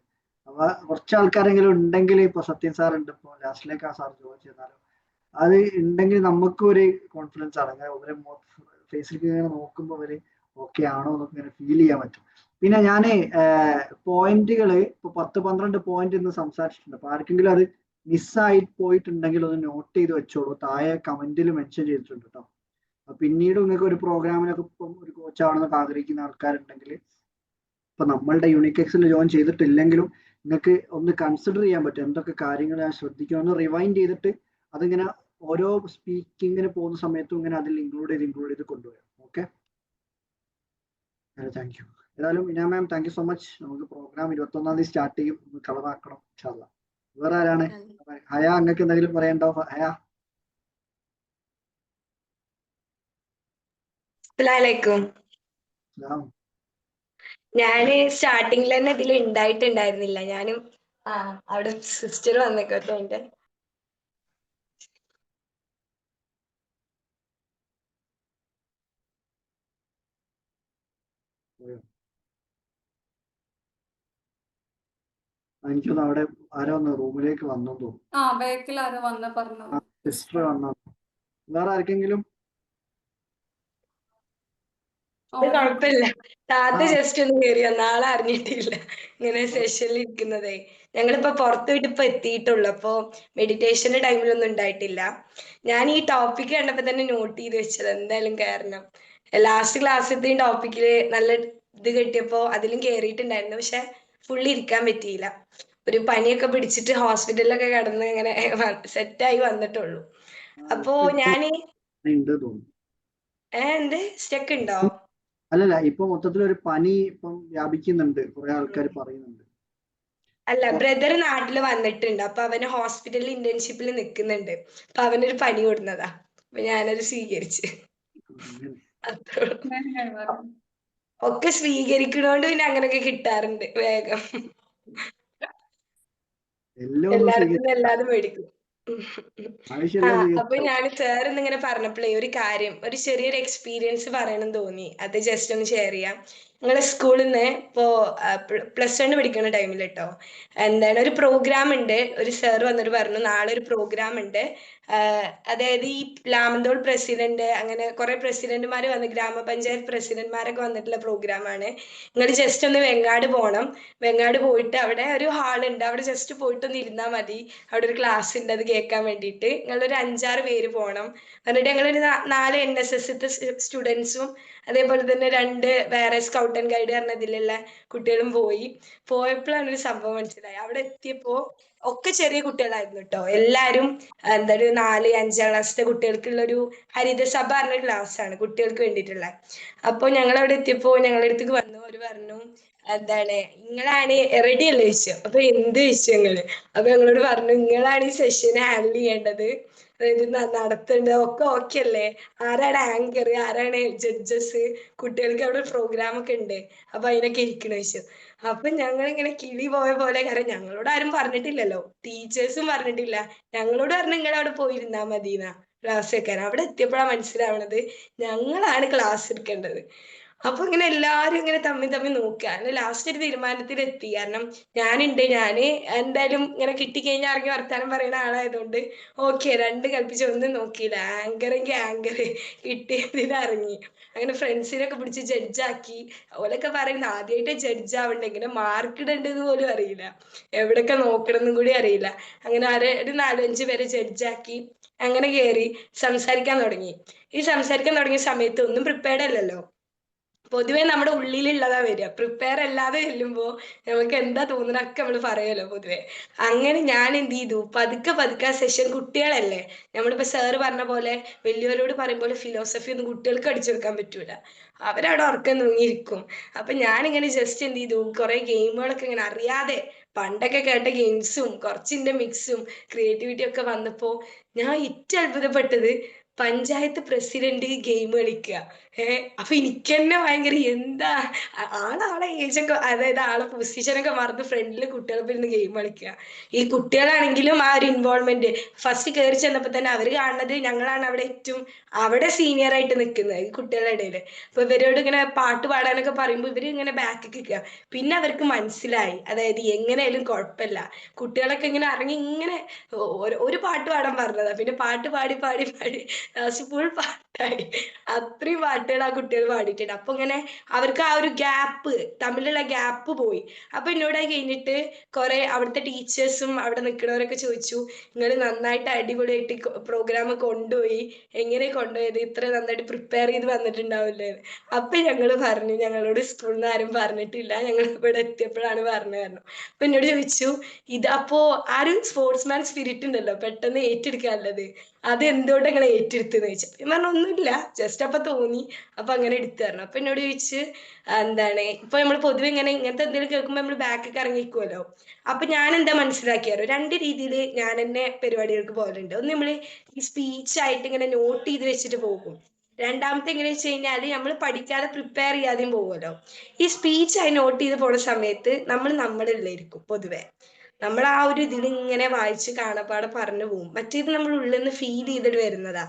അപ്പൊ കുറച്ച് ആൾക്കാരെങ്കിലും ഉണ്ടെങ്കിൽ, ഇപ്പൊ സത്യൻ സാർ ഉണ്ട്, ഇപ്പൊ ലാസ്റ്റിലേക്ക് ആ സാർ ജോയിൻ ചെയ്താലും അത് ഉണ്ടെങ്കിൽ നമുക്കും ഒരു കോൺഫിഡൻസ് ആണ്. അങ്ങനെ അവരെ ഫേസിലേക്ക് ഇങ്ങനെ നോക്കുമ്പോൾ അവര് ഓക്കെ ആണോ എന്നൊക്കെ ഇങ്ങനെ ഫീൽ ചെയ്യാൻ പറ്റും. പിന്നെ ഞാന് പോയിന്റുകൾ ഇപ്പൊ 10-12 പോയിന്റ് ഇന്ന് സംസാരിച്ചിട്ടുണ്ട്. അപ്പൊ ആർക്കെങ്കിലും അത് മിസ്സായി പോയിട്ടുണ്ടെങ്കിൽ ഒന്ന് നോട്ട് ചെയ്ത് വെച്ചോളൂ. താഴെ കമന്റിൽ മെൻഷൻ ചെയ്തിട്ടുണ്ട് കേട്ടോ. പിന്നീട് നിങ്ങൾക്ക് ഒരു പ്രോഗ്രാമിനൊക്കെ ഇപ്പം ഒരു കോച്ച് ആവണമെന്നൊക്കെ ആഗ്രഹിക്കുന്ന ആൾക്കാരുണ്ടെങ്കിൽ, ഇപ്പൊ നമ്മളുടെ യൂണിക് എക്സിൽ ജോയിൻ ചെയ്തിട്ടില്ലെങ്കിലും നിങ്ങൾക്ക് ഒന്ന് കൺസിഡർ ചെയ്യാൻ പറ്റും എന്തൊക്കെ കാര്യങ്ങൾ ഞാൻ ശ്രദ്ധിക്കണം എന്ന് റിവൈൻഡ് ചെയ്തിട്ട് അതിങ്ങനെ ഓരോ സ്പീക്കിങ്ങിന് പോകുന്ന സമയത്തും ഇങ്ങനെ അതിൽ ഇൻക്ലൂഡ് ചെയ്ത് കൊണ്ടുവരാം. Okay, thank you. ഏതായാലും Ina ma'am thank you so much. നമുക്ക് പ്രോഗ്രാം 21-ാം തീയതി സ്റ്റാർട്ട് ചെയ്യും. ഒന്ന് കളറാക്കണം ഇൻഷാ അല്ലാഹ്. വേറെ ആരാണ്? ഹയ, നിങ്ങൾക്ക് എന്തെങ്കിലും പറയണ്ടോ? ഹയ. അസ്സലാമലൈക്കും. ഞാന് സ്റ്റാർട്ടിങ്ങിൽ തന്നെ ഇതിൽ ഉണ്ടായിട്ടുണ്ടായിരുന്നില്ല. ഞാനും അവിടെ സിസ്റ്റർ വന്നേക്കട്ടോ എന്റെ. എനിക്കൊന്ന് അവിടെ ആരോ ഒന്ന് റൂമിലേക്ക് വന്നു തോന്നുന്നു. ബാക്കിൽ ആരോ വന്ന പറഞ്ഞു. സിസ്റ്റർ വന്നു. വേറെ ആർക്കെങ്കിലും? കുഴപ്പമില്ല, താത്ത ജസ്റ്റ് ഒന്ന് കയറി വന്ന ആളെ അറിഞ്ഞിട്ടില്ല ഇങ്ങനെ സെഷനിൽ ഇരിക്കുന്നതേ. ഞങ്ങളിപ്പോ പുറത്തു പോയിട്ട് ഇപ്പൊ എത്തിയിട്ടുള്ളൂ. അപ്പൊ മെഡിറ്റേഷന്റെ ടൈമിലൊന്നും ഉണ്ടായിട്ടില്ല. ഞാൻ ഈ ടോപ്പിക് കണ്ടപ്പോ തന്നെ നോട്ട് ചെയ്ത് വെച്ചത് എന്തായാലും കയറണം. ലാസ്റ്റ് ക്ലാസ്സിലത്തെയും ടോപ്പിക്കില് നല്ല ഇത് കിട്ടിയപ്പോ അതിലും കയറിയിട്ടുണ്ടായിരുന്നു. പക്ഷെ ഫുള്ളി ഇരിക്കാൻ പറ്റിയില്ല. ഒരു പനിയൊക്കെ പിടിച്ചിട്ട് ഹോസ്പിറ്റലിലൊക്കെ കിടന്ന് ഇങ്ങനെ സെറ്റായി വന്നിട്ടുള്ളൂ. അപ്പോ ഞാന് ഉണ്ട് തോന്നുന്നു. എന്ത് സ്റ്റക്ക് ഉണ്ടോ? അല്ലല്ല, ഇപ്പൊ മൊത്തത്തിൽ ഒരു പനി ഇപ്പം വ്യാപിക്കുന്നുണ്ട്, കുറെ ആൾക്കാർ പറയുന്നുണ്ട്. അല്ല, ബ്രദർ നാട്ടില് വന്നിട്ടുണ്ട്. അപ്പൊ അവന് ഹോസ്പിറ്റലിൽ ഇന്റേൺഷിപ്പിൽ നിൽക്കുന്നുണ്ട്. അപ്പൊ അവനൊരു പനി കൊടുന്നതാ. അപ്പൊ ഞാനത് സ്വീകരിച്ച്. അത്രേ ഉള്ളൂ. അങ്ങനെയാണ് പറയുന്നത്. ഒക്കെ സ്വീകരിക്കണോണ്ട് പിന്നെ അങ്ങനെയൊക്കെ കിട്ടാറുണ്ട് വേഗം. എല്ലാം ഒന്നും എല്ലായിടത്തും എല്ലാതും മേടിക്കും. ആവശ്യമെല്ലാം അപ്പൊ ഞാൻ സാർ ഇന്നിങ്ങനെ പറഞ്ഞപ്പോഴേ ഒരു കാര്യം, ഒരു ചെറിയൊരു എക്സ്പീരിയൻസ് പറയണം തോന്നി. അത് ജസ്റ്റ് ഒന്ന് ഷെയർ ചെയ്യാം. നിങ്ങളെ സ്കൂളിൽ നിന്ന് ഇപ്പോ +1 പഠിക്കുന്ന ടൈമിൽ കേട്ടോ, എന്താണ് ഒരു പ്രോഗ്രാം ഉണ്ട്. ഒരു സാർ വന്നിട്ട് പറഞ്ഞു നാളെ ഒരു പ്രോഗ്രാം ഉണ്ട്. അതായത് ഈ ലാമന്തോൾ പ്രസിഡന്റ്, അങ്ങനെ കുറെ പ്രസിഡന്റുമാർ വന്ന്, ഗ്രാമപഞ്ചായത്ത് പ്രസിഡന്റ്മാരൊക്കെ വന്നിട്ടുള്ള പ്രോഗ്രാമാണ്. നിങ്ങൾ ജസ്റ്റ് ഒന്ന് വെങ്ങാട് പോകണം. വെങ്ങാട് പോയിട്ട് അവിടെ ഒരു ഹാൾ ഉണ്ട്, അവിടെ ജസ്റ്റ് പോയിട്ടൊന്ന് ഇരുന്നാൽ മതി. അവിടെ ഒരു ക്ലാസ് ഉണ്ട്, അത് കേൾക്കാൻ വേണ്ടിയിട്ട് നിങ്ങളൊരു 5-6 പേര് പോകണം. എന്നിട്ട് ഞങ്ങളൊരു 4 NSS സ്റ്റുഡൻസും അതേപോലെ തന്നെ 2 വേറെ സ്കൗട്ട് ആൻഡ് ഗൈഡ് പറഞ്ഞതിലുള്ള കുട്ടികളും പോയപ്പോഴാണ് ഒരു സംഭവം മനസ്സിലായി. അവിടെ എത്തിയപ്പോ ഒക്കെ ചെറിയ കുട്ടികളായിരുന്നു കേട്ടോ. എല്ലാരും എന്താ ഒരു 4-5 ക്ലാസ്സിലെ കുട്ടികൾക്കുള്ള ഒരു ഹരിതസഭ പറഞ്ഞ ക്ലാസ് ആണ് കുട്ടികൾക്ക് വേണ്ടിയിട്ടുള്ള. അപ്പൊ ഞങ്ങൾ അവിടെ എത്തിയപ്പോ ഞങ്ങളുടെ അടുത്തേക്ക് വന്നു. അവര് പറഞ്ഞു എന്താണ് നിങ്ങളാണ് റെഡി അല്ലേ ചോദിച്ചു. അപ്പൊ എന്ത് ചോദിച്ചു ഞങ്ങള്. അപ്പൊ ഞങ്ങളോട് പറഞ്ഞു നിങ്ങളാണ് ഈ സെഷനെ ഹാൻഡിൽ ചെയ്യേണ്ടത്, അതായത് നടത്തേണ്ടത് ഒക്കെ ഓക്കെ അല്ലേ, ആരാണ് ആങ്കർ, ആരാണ് ജഡ്ജസ്, കുട്ടികൾക്ക് അവിടെ പ്രോഗ്രാം ഒക്കെ ഉണ്ട്, അപ്പൊ അതിനൊക്കെ ഇരിക്കണ ചോദിച്ചു. അപ്പൊ ഞങ്ങളിങ്ങനെ കിളി പോയ പോലെ, കാരണം ഞങ്ങളോട് ആരും പറഞ്ഞിട്ടില്ലല്ലോ, ടീച്ചേഴ്സും പറഞ്ഞിട്ടില്ല. ഞങ്ങളോട് പറഞ്ഞു നിങ്ങൾ അവിടെ പോയിരുന്നാ മതിന്നാ ക്ലാസ് വെക്കാൻ. അവിടെ എത്തിയപ്പോഴാണ് മനസ്സിലാവണത് ഞങ്ങളാണ് ക്ലാസ് എടുക്കേണ്ടത്. അപ്പൊ ഇങ്ങനെ എല്ലാരും ഇങ്ങനെ തമ്മിൽ നോക്കുക. അങ്ങനെ ലാസ്റ്റ് ഒരു തീരുമാനത്തിലെത്തി. കാരണം ഞാനുണ്ട്, ഞാന് എന്തായാലും ഇങ്ങനെ കിട്ടിക്കഴിഞ്ഞാൽ ഇറങ്ങി വർത്താനം പറയുന്ന ആളായതുകൊണ്ട് ഓക്കെ 2 കൽപ്പിച്ച് ഒന്നും നോക്കിയില്ല. ആങ്കറെങ്കിൽ ആങ്കർ കിട്ടിയതിന് ഇറങ്ങി. അങ്ങനെ ഫ്രണ്ട്സിനൊക്കെ പിടിച്ച് ജഡ്ജാക്കി. ഓലൊക്കെ പറയുന്ന ആദ്യമായിട്ട് ജഡ്ജ് ആവണ്ട, ഇങ്ങനെ മാർക്ക് ഇടേണ്ടത് പോലും അറിയില്ല, എവിടെയൊക്കെ നോക്കണം എന്നും കൂടി അറിയില്ല. അങ്ങനെ ഒരു 4-5 പേരെ ജഡ്ജാക്കി. അങ്ങനെ കയറി സംസാരിക്കാൻ തുടങ്ങി. ഈ സംസാരിക്കാൻ തുടങ്ങിയ സമയത്ത് ഒന്നും പ്രിപ്പയർഡ് അല്ലല്ലോ. പൊതുവെ നമ്മുടെ ഉള്ളിലുള്ളതാ വരിക. പ്രിപ്പയർ അല്ലാതെ ചെല്ലുമ്പോ നമുക്ക് എന്താ തോന്നുന്നതൊക്കെ നമ്മൾ പറയുമല്ലോ പൊതുവെ. അങ്ങനെ ഞാൻ എന്ത് ചെയ്തു, പതുക്കെ സെഷൻ, കുട്ടികളല്ലേ, നമ്മളിപ്പോ സാറ് പറഞ്ഞ പോലെ വലിയവരോട് പറയുമ്പോൾ ഫിലോസഫി ഒന്നും കുട്ടികൾക്ക് അടിച്ചെടുക്കാൻ പറ്റൂല. അവരവിടെ ഉറക്കം തൂങ്ങിയിരിക്കും. അപ്പൊ ഞാനിങ്ങനെ ജസ്റ്റ് എന്ത് ചെയ്തു, കുറെ ഗെയിമുകളൊക്കെ ഇങ്ങനെ അറിയാതെ പണ്ടൊക്കെ കേട്ട ഗെയിംസും കുറച്ചിന്റെ മിക്സും ക്രിയേറ്റിവിറ്റി ഒക്കെ വന്നപ്പോ ഞാൻ ഏറ്റവും അത്ഭുതപ്പെട്ടത് പഞ്ചായത്ത് പ്രസിഡന്റ് ഗെയിം കളിക്കുക. അപ്പൊ എനിക്ക് തന്നെ ഭയങ്കര എന്താ, ആളെ ഏജൊക്കെ, അതായത് ആളെ പൊസിഷനൊക്കെ മറന്ന് ഫ്രണ്ടില് കുട്ടികളൊപ്പം ഇരുന്ന് ഗെയിം കളിക്കുക. ഈ കുട്ടികളാണെങ്കിലും ആ ഒരു ഇൻവോൾവ്മെന്റ്, ഫസ്റ്റ് കയറി ചെന്നപ്പോ തന്നെ അവര് കാണുന്നത് ഞങ്ങളാണ് അവിടെ സീനിയർ ആയിട്ട് നിൽക്കുന്നത് ഈ കുട്ടികളുടെ ഇടയില്. അപ്പൊ ഇവരോട് ഇങ്ങനെ പാട്ട് പാടാനൊക്കെ പറയുമ്പോൾ ഇവര് ഇങ്ങനെ ബാക്കിൽ നിൽക്കുക. പിന്നെ അവർക്ക് മനസ്സിലായി, അതായത് എങ്ങനെയായാലും കുഴപ്പമില്ല, കുട്ടികളൊക്കെ ഇങ്ങനെ ഇറങ്ങി ഇങ്ങനെ ഒരു പാട്ട് പാടാൻ പറഞ്ഞതാ. പിന്നെ പാട്ട് പാടി ലാസ്റ്റ് ഫുൾ പാട്ടായി. അത്രയും പാട്ടുകൾ ആ കുട്ടികൾ പാടിയിട്ടുണ്ട്. അപ്പൊ ഇങ്ങനെ അവർക്ക് ആ ഒരു ഗ്യാപ്പ്, തമ്മിലുള്ള ഗ്യാപ്പ് പോയി. അപ്പൊ എന്നോടായി കഴിഞ്ഞിട്ട് കുറെ അവിടുത്തെ ടീച്ചേഴ്സും അവിടെ നിൽക്കുന്നവരൊക്കെ ചോദിച്ചു, നിങ്ങൾ നന്നായിട്ട് അടിപൊളിയായിട്ട് പ്രോഗ്രാം കൊണ്ടുപോയി, എങ്ങനെ കൊണ്ടുപോയത്, ഇത്ര നന്നായിട്ട് പ്രിപ്പയർ ചെയ്ത് വന്നിട്ടുണ്ടാവില്ലേ. അപ്പൊ ഞങ്ങൾ പറഞ്ഞു ഞങ്ങളോട് സ്കൂളിൽ നിന്ന് ആരും പറഞ്ഞിട്ടില്ല, ഞങ്ങൾ ഇവിടെ എത്തിയപ്പോഴാണ് പറഞ്ഞു. അപ്പൊ എന്നോട് ചോദിച്ചു, ഇതപ്പോ ആ ഒരു സ്പോർട്സ്മാൻ സ്പിരിറ്റ് ഉണ്ടല്ലോ, പെട്ടെന്ന് ഏറ്റെടുക്കാനുള്ളത്, അത് എന്തുകൊണ്ട് നിങ്ങൾ ഏറ്റെടുത്തെന്ന് ചോദിച്ചു. ഞാൻ പറഞ്ഞു ഒന്നുമില്ല, ജസ്റ്റ് അപ്പൊ തോന്നി, അപ്പൊ അങ്ങനെ എടുത്തു തരണം. അപ്പൊ എന്നോട് ചോദിച്ച് എന്താണ്, ഇപ്പൊ നമ്മൾ പൊതുവെ ഇങ്ങനത്തെ എന്തെങ്കിലും കേൾക്കുമ്പോൾ നമ്മൾ ബാക്കൊക്കെ ഇറങ്ങിക്കുമല്ലോ. അപ്പൊ ഞാൻ എന്താ മനസ്സിലാക്കിയാലോ, 2 രീതിയിൽ ഞാൻ തന്നെ പരിപാടികൾക്ക് പോകലുണ്ട്. ഒന്ന് നമ്മൾ ഈ സ്പീച്ച് ആയിട്ട് ഇങ്ങനെ നോട്ട് ചെയ്ത് വെച്ചിട്ട് പോകും. രണ്ടാമത്തെ എങ്ങനെ വെച്ച് കഴിഞ്ഞാൽ നമ്മൾ പഠിക്കാതെ പ്രിപ്പയർ ചെയ്യാതെയും പോകുമല്ലോ. ഈ സ്പീച്ച് ആയി നോട്ട് ചെയ്ത് പോണ സമയത്ത് നമ്മളുടെ ഉള്ളിലായിരിക്കും പൊതുവെ, നമ്മൾ ആ ഒരു ഇതിൽ ഇങ്ങനെ വായിച്ച് കാണപ്പാടെ പറഞ്ഞു പോകും. മറ്റേത് നമ്മൾ ഉള്ളിൽ നിന്ന് ഫീൽ ചെയ്തിട്ട് വരുന്നതാ.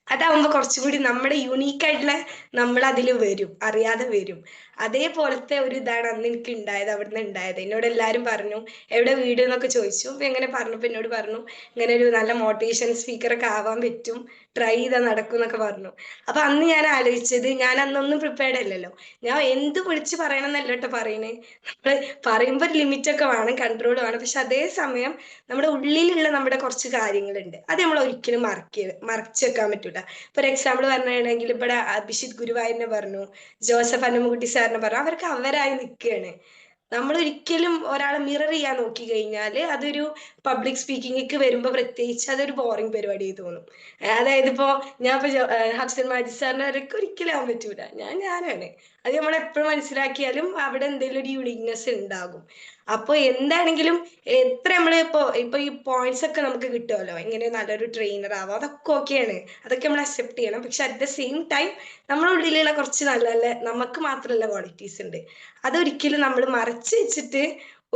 അതാവുമ്പോ കുറച്ചുകൂടി നമ്മുടെ യുണീക്ക് ആയിട്ടുള്ള നമ്മൾ അതിൽ വരും, അറിയാതെ വരും. അതേപോലത്തെ ഒരു ഇതാണ് അന്ന് എനിക്ക് ഉണ്ടായത്, അവിടുന്ന് ഉണ്ടായത്. എന്നോട് എല്ലാവരും പറഞ്ഞു എവിടെ വീട് എന്നൊക്കെ ചോദിച്ചു. അപ്പൊ എങ്ങനെ പറഞ്ഞപ്പോ എന്നോട് പറഞ്ഞു ഇങ്ങനെ ഒരു നല്ല മോട്ടിവേഷൻ സ്പീക്കറൊക്കെ ആവാൻ പറ്റും, ട്രൈ ചെയ്താൽ നടക്കും എന്നൊക്കെ പറഞ്ഞു. അപ്പൊ അന്ന് ഞാൻ ആലോചിച്ചത്, ഞാൻ അന്നൊന്നും പ്രിപ്പയർഡ് അല്ലല്ലോ, ഞാൻ എന്ത് വിളിച്ച് പറയണം എന്നല്ല കേട്ടോ പറയണേ. നമ്മള് പറയുമ്പോൾ ഒരു ലിമിറ്റ് ഒക്കെ വേണം, കൺട്രോൾ വേണം. പക്ഷെ അതേ സമയം നമ്മുടെ ഉള്ളിലുള്ള നമ്മുടെ കുറച്ച് കാര്യങ്ങളുണ്ട്, അത് നമ്മൾ ഒരിക്കലും മറച്ചു വെക്കാൻ പറ്റൂല. ഫോർ എക്സാമ്പിൾ പറഞ്ഞിട്ടുണ്ടെങ്കിൽ ഇവിടെ അഭിഷിത് ഗുരുവായൂരിനെ പറഞ്ഞു, ജോസഫ് അന്നമ്മക്കുട്ടി സാറിനെ പറഞ്ഞു, അവർക്ക് അവരായി നിൽക്കുകയാണ്. നമ്മൾ ഒരിക്കലും ഒരാളെ മിറർ ചെയ്യാൻ നോക്കി കഴിഞ്ഞാൽ അതൊരു പബ്ലിക് സ്പീക്കിംഗിക്ക് വരുമ്പോൾ പ്രത്യേകിച്ച് അതൊരു ബോറിംഗ് പരിപാടി തോന്നും. അതായത് ഇപ്പോ ഞാൻ ഇപ്പൊ ഹഫ്സൽ മാജിദ് സാറിനെ അവരൊക്കെ ഒരിക്കലും ആവാൻ പറ്റൂല. ഞാനാണ്. അത് നമ്മൾ എപ്പോഴും മനസ്സിലാക്കിയാലും അവിടെ എന്തെങ്കിലും ഒരു യുണീക്നെസ് ഉണ്ടാകും. അപ്പൊ എന്താണെങ്കിലും എത്ര നമ്മള് ഇപ്പൊ ഈ പോയിന്റ്സ് ഒക്കെ നമുക്ക് കിട്ടുമല്ലോ, എങ്ങനെ നല്ലൊരു ട്രെയിനർ ആവാം, അതൊക്കെ ഓക്കെയാണ്. അതൊക്കെ നമ്മൾ അക്സെപ്റ്റ് ചെയ്യണം. പക്ഷെ അറ്റ് ദ സെയിം ടൈം നമ്മുടെ ഉള്ളിലുള്ള കുറച്ച് നല്ല നല്ല നമുക്ക് മാത്രമുള്ള ക്വാളിറ്റീസ് ഉണ്ട്. അതൊരിക്കലും നമ്മൾ മറച്ചു വെച്ചിട്ട്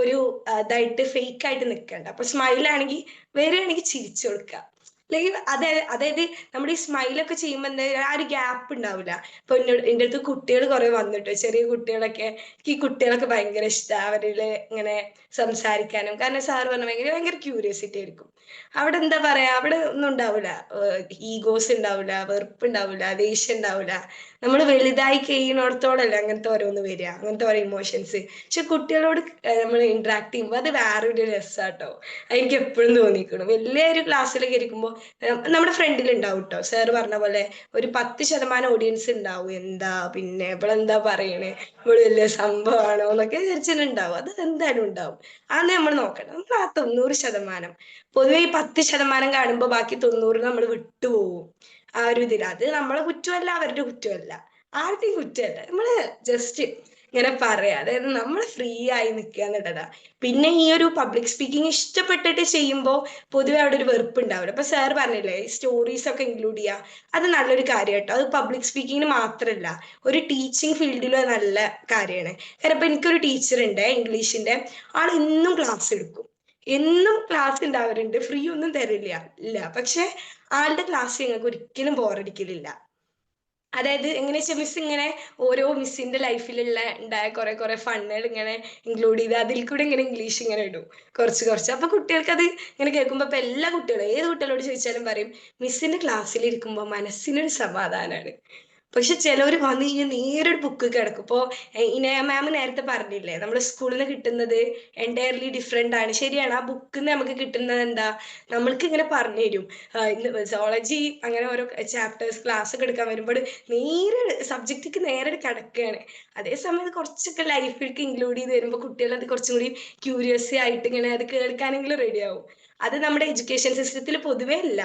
ഒരു ഇതായിട്ട് ഫേക്ക് ആയിട്ട് നിൽക്കണ്ട. അപ്പൊ സ്മൈൽ ആണെങ്കിൽ വരികയാണെങ്കിൽ ചിരിച്ചു കൊടുക്കുക. അല്ലെങ്കിൽ അതായത് നമ്മുടെ ഈ സ്മൈലൊക്കെ ചെയ്യുമ്പോൾ എന്താ ആ ഒരു ഗ്യാപ്പ് ഉണ്ടാവില്ല. ഇപ്പൊ എൻ്റെ അടുത്ത് കുട്ടികൾ കുറെ വന്നിട്ടോ, ചെറിയ കുട്ടികളൊക്കെ. ഈ കുട്ടികളൊക്കെ ഭയങ്കര ഇഷ്ടമാണ് അവരില് ഇങ്ങനെ സംസാരിക്കാനും. കാരണം സാറ് പറഞ്ഞ ഭയങ്കര ക്യൂരിയോസിറ്റി ആയിരിക്കും. അവിടെ എന്താ പറയാ, അവിടെ ഒന്നും ഉണ്ടാവില്ല. ഈഗോസ് ഉണ്ടാവില്ല, വെറുപ്പ് ഉണ്ടാവില്ല, ദേഷ്യം ഉണ്ടാവില്ല. നമ്മൾ വലുതായി കഴിയുന്നിടത്തോളല്ലേ അങ്ങനത്തെ ഓരോന്ന് വരിക, അങ്ങനത്തെ ഓരോ ഇമോഷൻസ്. പക്ഷെ കുട്ടികളോട് നമ്മൾ ഇന്ററാക്ട് ചെയ്യുമ്പോൾ അത് വേറൊരു രസാട്ടോ. എനിക്ക് എപ്പോഴും തോന്നിക്കണം. വലിയൊരു ക്ലാസ്സിലൊക്കെ ഇരിക്കുമ്പോൾ നമ്മുടെ ഫ്രണ്ടിൽ ഉണ്ടാവും കേട്ടോ, സാറ് പറഞ്ഞ പോലെ ഒരു 10% ഓഡിയൻസ് ഉണ്ടാവും. എന്താ പിന്നെ ഇവളെന്താ പറയണേ, ഇവള് വലിയ സംഭവമാണോ എന്നൊക്കെ വിചാരിച്ചിട്ടുണ്ടാവും. അത് എന്തായാലും ഉണ്ടാവും. അന്ന് നമ്മൾ നോക്കണം. നമ്മൾ ആ 90%, പൊതുവെ ഈ 10% കാണുമ്പോൾ ബാക്കി 90 നമ്മൾ വിട്ടുപോകും. ആ ഒരു ഇതിൽ അത് നമ്മളെ കുറ്റമല്ല, അവരുടെ കുറ്റമല്ല, ആരുടെയും കുറ്റമല്ല. നമ്മള് ജസ്റ്റ് ഇങ്ങനെ പറയാ, അതായത് നമ്മൾ ഫ്രീ ആയി നിൽക്കുക എന്നുള്ളതാ. പിന്നെ ഈ ഒരു പബ്ലിക് സ്പീക്കിംഗ് ഇഷ്ടപ്പെട്ടിട്ട് ചെയ്യുമ്പോൾ പൊതുവെ അവിടെ ഒരു വെറുപ്പ് ഉണ്ടാവില്ല. ഇപ്പൊ സാർ പറഞ്ഞില്ലേ സ്റ്റോറീസ് ഒക്കെ ഇൻക്ലൂഡ് ചെയ്യുക, അത് നല്ലൊരു കാര്യം കേട്ടോ. അത് പബ്ലിക് സ്പീക്കിങ്ങിന് മാത്രമല്ല, ഒരു ടീച്ചിങ് ഫീൽഡിലും നല്ല കാര്യമാണ്. കാരണം ഇപ്പൊ എനിക്കൊരു ടീച്ചർ ഉണ്ട് ഇംഗ്ലീഷിന്റെ. ആൾ എന്നും ക്ലാസ് എടുക്കും, എന്നും ക്ലാസ് ഉണ്ടാവാറുണ്ട്, ഫ്രീ ഒന്നും തരില്ല ഇല്ല. പക്ഷെ ആളുടെ ക്ലാസ് ഞങ്ങൾക്ക് ഒരിക്കലും ബോറടിക്കലില്ല. അതായത് എങ്ങനെ വെച്ചാൽ മിസ് ഇങ്ങനെ ഓരോ മിസ്സിന്റെ ലൈഫിലുള്ള ഉണ്ടായ കുറെ ഫണ്ണുകൾ ഇങ്ങനെ ഇൻക്ലൂഡ് ചെയ്ത് അതിൽ കൂടെ ഇങ്ങനെ ഇംഗ്ലീഷ് ഇങ്ങനെ ഇടും കുറച്ച് കുറച്ച്. അപ്പൊ കുട്ടികൾക്ക് അത് ഇങ്ങനെ കേൾക്കുമ്പോൾ ഇപ്പൊ എല്ലാ കുട്ടികളും ഏത് കുട്ടികളോട് ചോദിച്ചാലും പറയും മിസ്സിന്റെ ക്ലാസ്സിൽ ഇരിക്കുമ്പോൾ മനസ്സിനൊരു സമാധാനമാണ്. പക്ഷെ ചിലവർ വന്നു കഴിഞ്ഞാൽ നേരെ ഒരു ബുക്ക് കിടക്കും. ഇപ്പോ മാം നേരത്തെ പറഞ്ഞില്ലേ നമ്മുടെ സ്കൂളിൽ നിന്ന് കിട്ടുന്നത് എൻറ്റയർലി ഡിഫറെന്റ് ആണ്. ശരിയാണ്. ആ ബുക്കിൽ നിന്ന് നമുക്ക് കിട്ടുന്നത് എന്താ, നമ്മൾക്ക് ഇങ്ങനെ പറഞ്ഞു തരും. സോളജി അങ്ങനെ ഓരോ ചാപ്റ്റേഴ്സ് ക്ലാസ് ഒക്കെ എടുക്കാൻ വരുമ്പോൾ നേരെ സബ്ജക്റ്റിക്ക് നേരെ കിടക്കുകയാണ്. അതേസമയം കുറച്ചൊക്കെ ലൈഫിലേക്ക് ഇൻക്ലൂഡ് ചെയ്ത് വരുമ്പോൾ കുട്ടികൾ അത് കുറച്ചും കൂടി ക്യൂരിയസ് ആയിട്ട് ഇങ്ങനെ അത് കേൾക്കാനെങ്കിലും റെഡി ആവും. അത് നമ്മുടെ എഡ്യൂക്കേഷൻ സിസ്റ്റത്തിൽ പൊതുവേ ഇല്ല.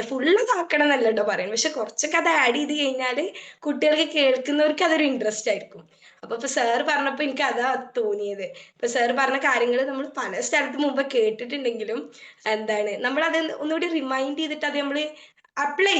ഫുള്ള് താക്കണം എന്നല്ല കേട്ടോ പറയുന്നത്, പക്ഷെ കുറച്ചൊക്കെ അത് ആഡ് ചെയ്ത് കഴിഞ്ഞാല് കുട്ടികൾക്ക് കേൾക്കുന്നവർക്ക് അതൊരു ഇൻട്രസ്റ്റ് ആയിരിക്കും. ഇപ്പൊ സാറ് പറഞ്ഞപ്പോ എനിക്ക് അതാ തോന്നിയത്. ഇപ്പൊ സാറ് പറഞ്ഞ കാര്യങ്ങൾ നമ്മൾ പല സ്ഥലത്ത് മുമ്പ് കേട്ടിട്ടുണ്ടെങ്കിലും എന്താണ് നമ്മൾ അത് ഒന്നുകൂടി റിമൈൻഡ് ചെയ്തിട്ട് അത് നമ്മൾ അപ്ലൈ